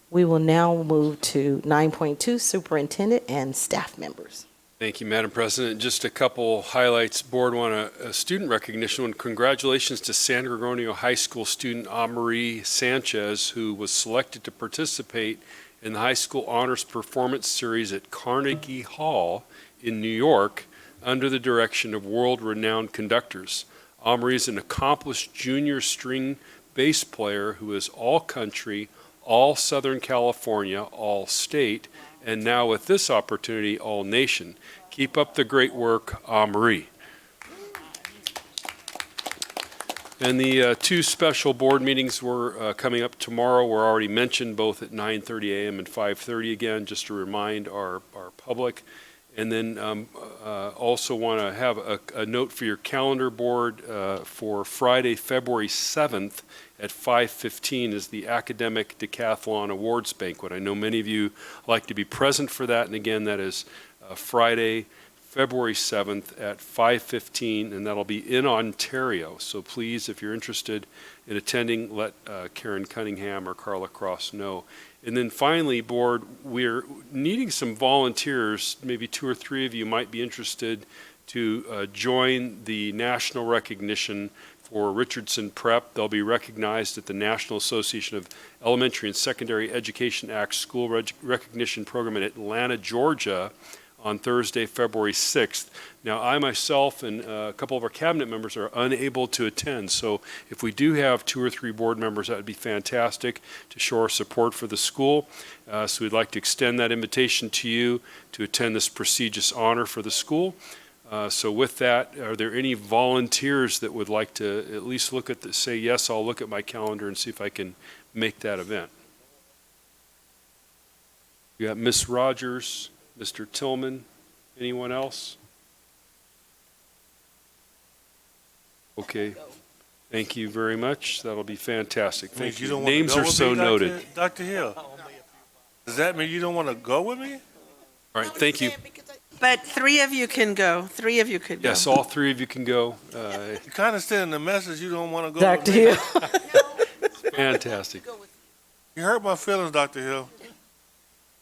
We will now move to 9.2, Superintendent and staff members. Thank you, Madam President. Just a couple highlights. Board want a student recognition one. Congratulations to San Gregorio High School student Amarie Sanchez, who was selected to participate in the High School Honors Performance Series at Carnegie Hall in New York under the direction of world-renowned conductors. Amarie is an accomplished junior string bass player who is all-country, all Southern California, all state, and now with this opportunity, all nation. Keep up the great work, Amarie. And the two special board meetings were coming up tomorrow were already mentioned, both at 9:30 a.m. and 5:30 again, just to remind our public. And then also want to have a note for your calendar board for Friday, February 7th at 5:15 is the Academic Decathlon Awards Banquet. I know many of you like to be present for that, and again, that is Friday, February 7th at 5:15, and that'll be in Ontario. So please, if you're interested in attending, let Karen Cunningham or Carla Cross know. And then finally, board, we're needing some volunteers, maybe 2 or 3 of you might be interested to join the national recognition for Richardson Prep. They'll be recognized at the National Association of Elementary and Secondary Education Act School Recognition Program in Atlanta, Georgia, on Thursday, February 6th. Now, I myself and a couple of our cabinet members are unable to attend, so if we do have 2 or 3 board members, that would be fantastic to show our support for the school. So we'd like to extend that invitation to you to attend this prestigious honor for the school. So with that, are there any volunteers that would like to at least look at say, yes, I'll look at my calendar and see if I can make that event? You got Ms. Rogers, Mr. Tillman, anyone else? Okay, thank you very much. That'll be fantastic. Thank you. don't wanna Names go are with so me, noted. Dr. Hill, does that mean you don't want to go with me? All right, thank you. But 3 of you can go. 3 of you could go. Yes, all 3 of you can go. You kind of said in the message you don't want to go Dr. with me. Hill. Fantastic. You hurt my feelings, Dr. Hill.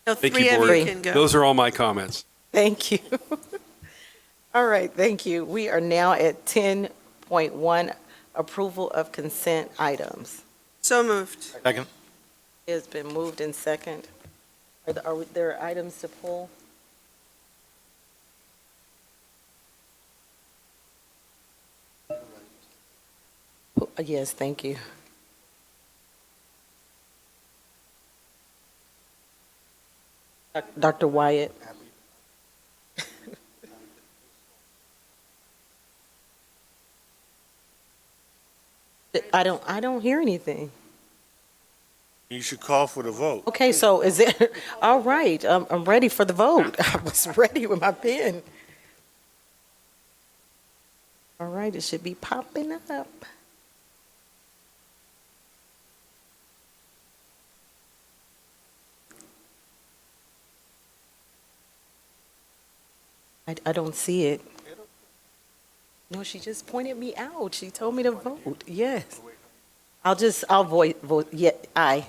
No, Thank 3 you, of board. you can go. Those are all my comments. Thank you. All right, thank you. We are now at 10.1, approval of consent items. So moved. Second. It's been moved in second. Are there items to pull? Yes, thank you. Dr. Wyatt. I don't hear anything. You should call for the vote. Okay, so is it, all right, I'm ready for the vote. I was ready with my pen. All right, it should be popping up. I don't see it. No, she just pointed me out. She told me to vote. Yes. I'll vote, yeah, aye.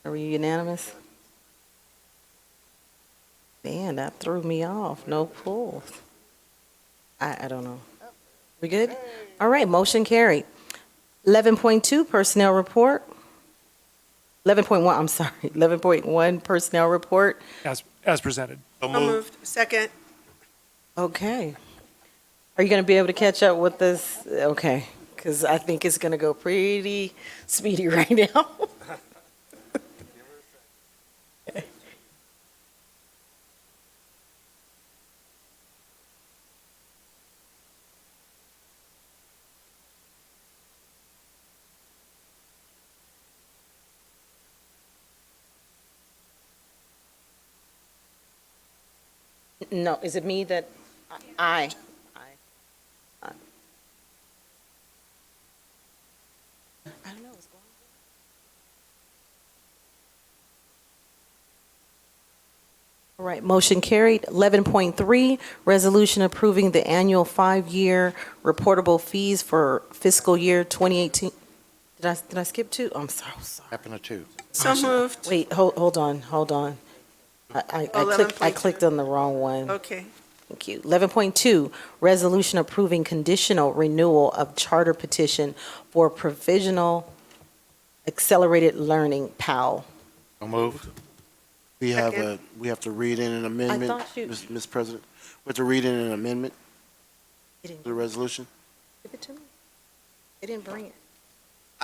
Are we unanimous? Man, that threw me off. No pulls. I don't know. We good? All right, motion carried. 11.2, personnel report. 11.1, I'm sorry, 11.1 personnel report. As presented. So moved. Second. Okay. Are you going to be able to catch up with this? Okay, because I think it's going to go pretty speedy right now. No, is it me that, I don't know what's going on. All right, motion carried. 11.3, resolution approving the annual 5-year reportable fees for fiscal year 2018. Did I skip 2? I'm so sorry. Happened to 2. So moved. Wait, hold on. I clicked on the wrong one. Okay. Thank you. 11.2, resolution approving conditional renewal of charter petition for provisional accelerated learning, PAL. So moved. We have to read in an amendment, thought you- Ms. President. We have to read in an amendment They didn't to the resolution. give it to me. They didn't bring it.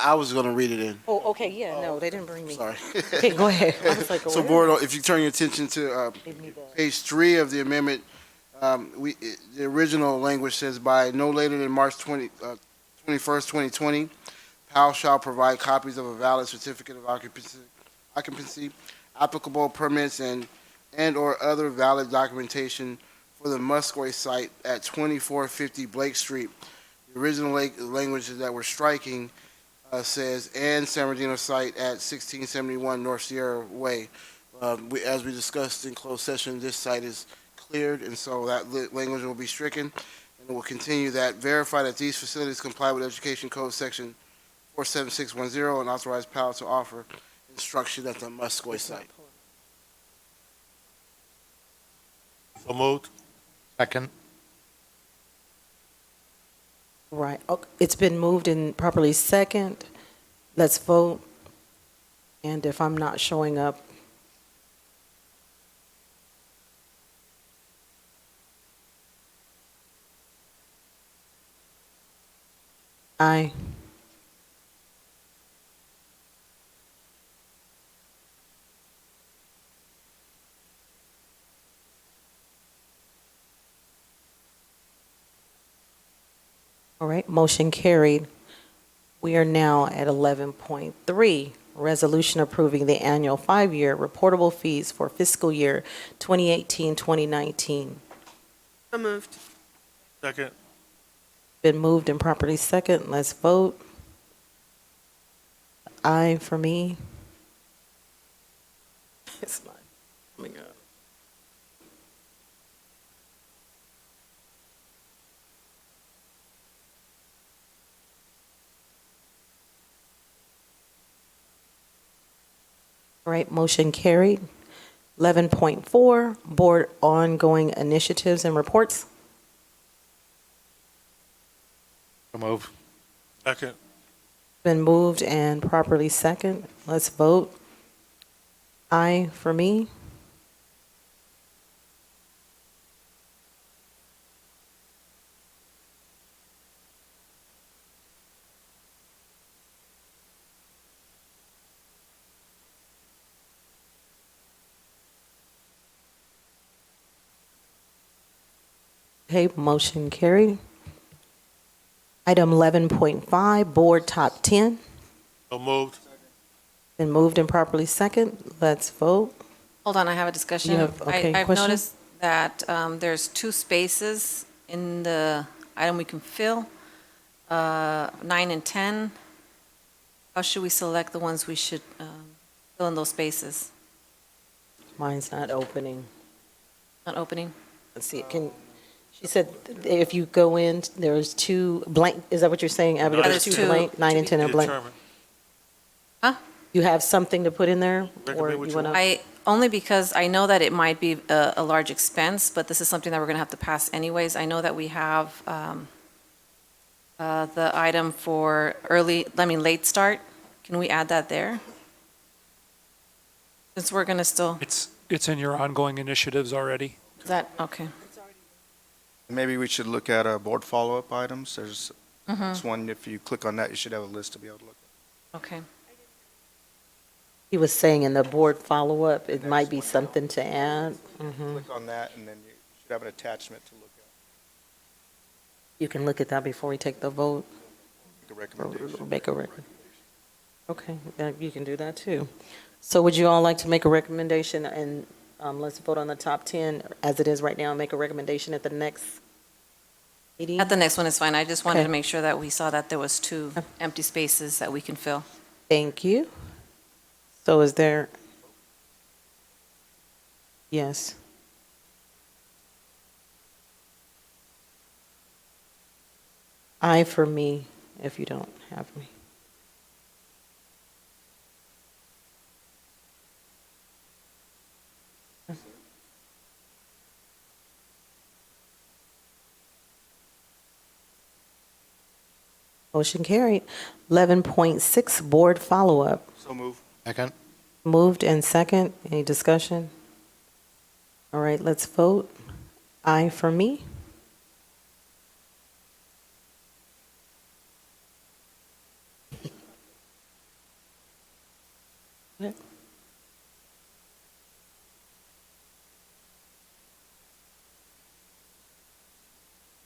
I was going to read it in. Oh, okay, yeah, no, they didn't bring me. Sorry. Okay, go ahead. I was like, So, where? Board, if you turn your attention to Give me the- page 3 of the amendment, the original language says, by no later than March 21st, 2020, PAL shall provide copies of a valid certificate of occupancy, applicable permits, and/or other valid documentation for the Musqueam site at 2450 Blake Street. The original language that we're striking says, and San Bernardino site at 1671 North Sierra Way. As we discussed in closed session, this site is cleared, and so that language will be stricken. And we'll continue that. Verify that these facilities comply with Education Code Section 47610 and authorize PAL to offer instruction at the Muscoy site. So moved. Second. Right. It's been moved and properly second. Let's vote. And if I'm not showing up, aye. All right, motion carried. We are now at 11.3, resolution approving the annual 5-year reportable fees for fiscal year 2018-2019. So moved. Second. Been moved and properly second. Let's vote. Aye for me. It's not coming up. All right, motion carried. 11.4, board ongoing initiatives and reports. So move. Second. Been moved and properly second. Let's vote. Aye for me. Okay, motion carried. Item 11.5, board top 10. So moved. Been moved and properly second. Let's vote. Hold on, I have a discussion. You have- okay, I've question? noticed that there's 2 spaces in the item we can fill, 9 and 10. How should we select the ones we should fill in those spaces? Mine's not opening. Not opening? Let's see, she said if you go in, there's 2 blank, is that what you're saying, Abby? No, There's there's 2 two blank, 9 and 10 are blank. Determined. Huh? You have something to put in there? Or Recommend what you you want to? Only because I know that it might be a large expense, but this is something that we're going to have to pass anyways. I know that we have the item for late start. Can we add that there? Since we're going to still, It's in your ongoing initiatives already. is that, okay. Maybe we should look at board follow-up items. There's Mhm. this one, if you click on that, you should have a list to be able to look at. Okay. He was saying in the board follow-up, it might be something to add. Mhm. Click on that, and then you should have an attachment to look at, You can look at that before we take the vote. make a recommendation. Make a record. Okay, you can do that too. So would you all like to make a recommendation, and let's vote on the top 10 as it is right now, and make a recommendation at the next meeting? At the next one is fine. I just wanted Okay. to make sure that we saw that there was 2 empty spaces that we can fill. Thank you. So is there? Yes. Aye for me, if you don't have me. Motion carried. 11.6, board follow-up. So move. Second. Moved and second. Any discussion? All right, let's vote. Aye for me.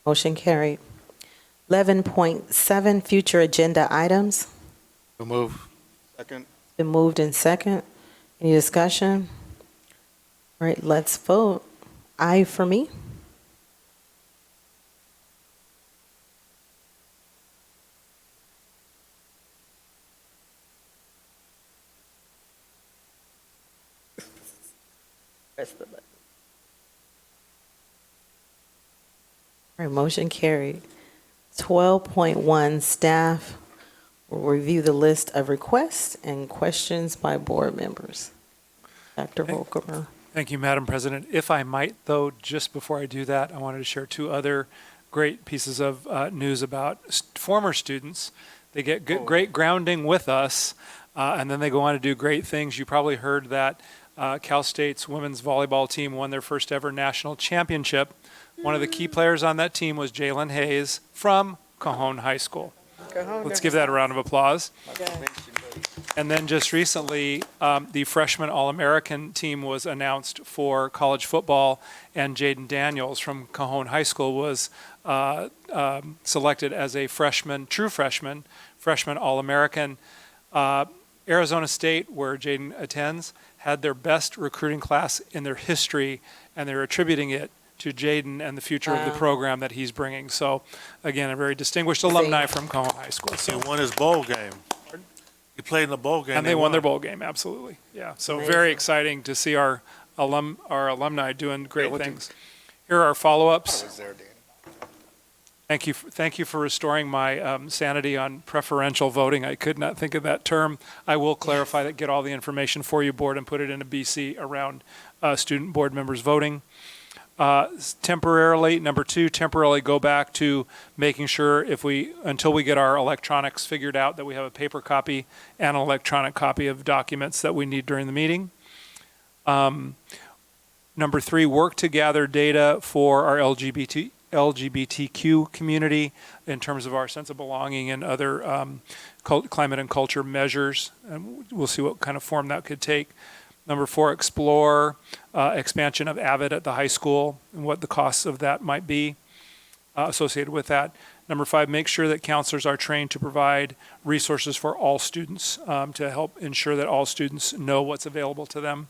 Motion carried. 11.7, future agenda items. So move. Second. Been moved in second. Any discussion? All right, let's vote. Aye for me. Press the button. All right, motion carried. 12.1, staff will review the list of requests and questions by board members. Dr. Volkmer. Thank you, Madam President. If I might, though, just before I do that, I wanted to share two other great pieces of news about former students. They get great grounding with us, and then they go on to do great things. You probably heard that Cal State's women's volleyball team won their first ever national championship. One of the key players on that team was Jalen Hayes from Cajon High School. Let's give that a round of applause. And then just recently, the freshman All-American team was announced for college football, and Jaden Daniels from Cajon High School was selected as a true freshman All-American. Arizona State, where Jaden attends, had their best recruiting class in their history, and they're attributing it to Jaden and the future of the program that he's bringing. So, again, a very distinguished alumni from Cajon High School. He won his bowl game. He played in the bowl game. And they won their bowl game, absolutely. Yeah, so very exciting to see our alumni doing great things. Here are our follow-ups. I was there, Danny. Thank you for restoring my sanity on preferential voting. I could not think of that term. I will clarify that, get all the information for you, board, and put it into BC around student board members voting. Temporarily, number 2, temporarily go back to making sure until we get our electronics figured out, that we have a paper copy and an electronic copy of documents that we need during the meeting. Number 3, work to gather data for our LGBTQ community in terms of our sense of belonging and other climate and culture measures. And we'll see what kind of form that could take. Number 4, explore expansion of AVID at the high school and what the costs of that might be associated with that. Number 5, make sure that counselors are trained to provide resources for all students to help ensure that all students know what's available to them.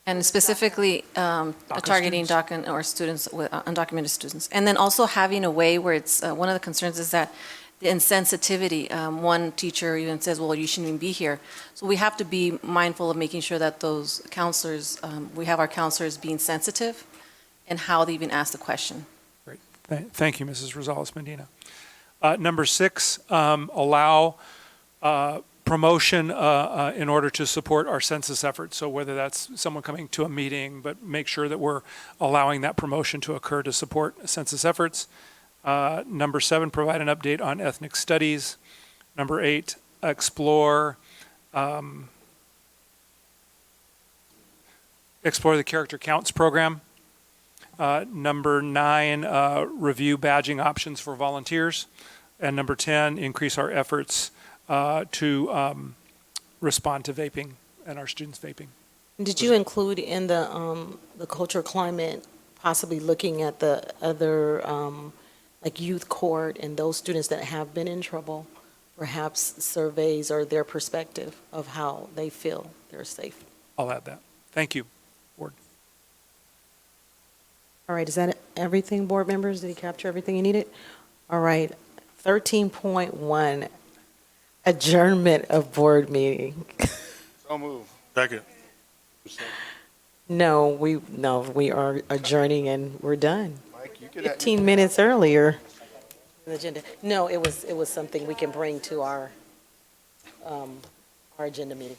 And specifically targeting students with undocumented students. And then also having a way where it's, one of the concerns is that the insensitivity. One teacher even says, well, you shouldn't even be here. So we have to be mindful of making sure that those counselors, we have our counselors being sensitive in how they even ask the question. Great. Thank you, Mrs. Rosales-Medina. Number 6, allow promotion in order to support our census efforts. So whether that's someone coming to a meeting, but make sure that we're allowing that promotion to occur to support census efforts. Number 7, provide an update on ethnic studies. Number 8, explore the Character Counts program. Number 9, review badging options for volunteers. And number 10, increase our efforts to respond to vaping and our students vaping. Did you include in the culture climate possibly looking at the other like youth court and those students that have been in trouble, perhaps surveys or their perspective of how they feel they're safe? I'll add that. Thank you, board. All right, is that everything, board members? Did you capture everything you needed? All right, 13.1, adjournment of board meeting. So move. Second. No, we are adjourning and we're done. Mike, you could 15 minutes earlier. The agenda. No, it was something we can bring to our agenda meeting.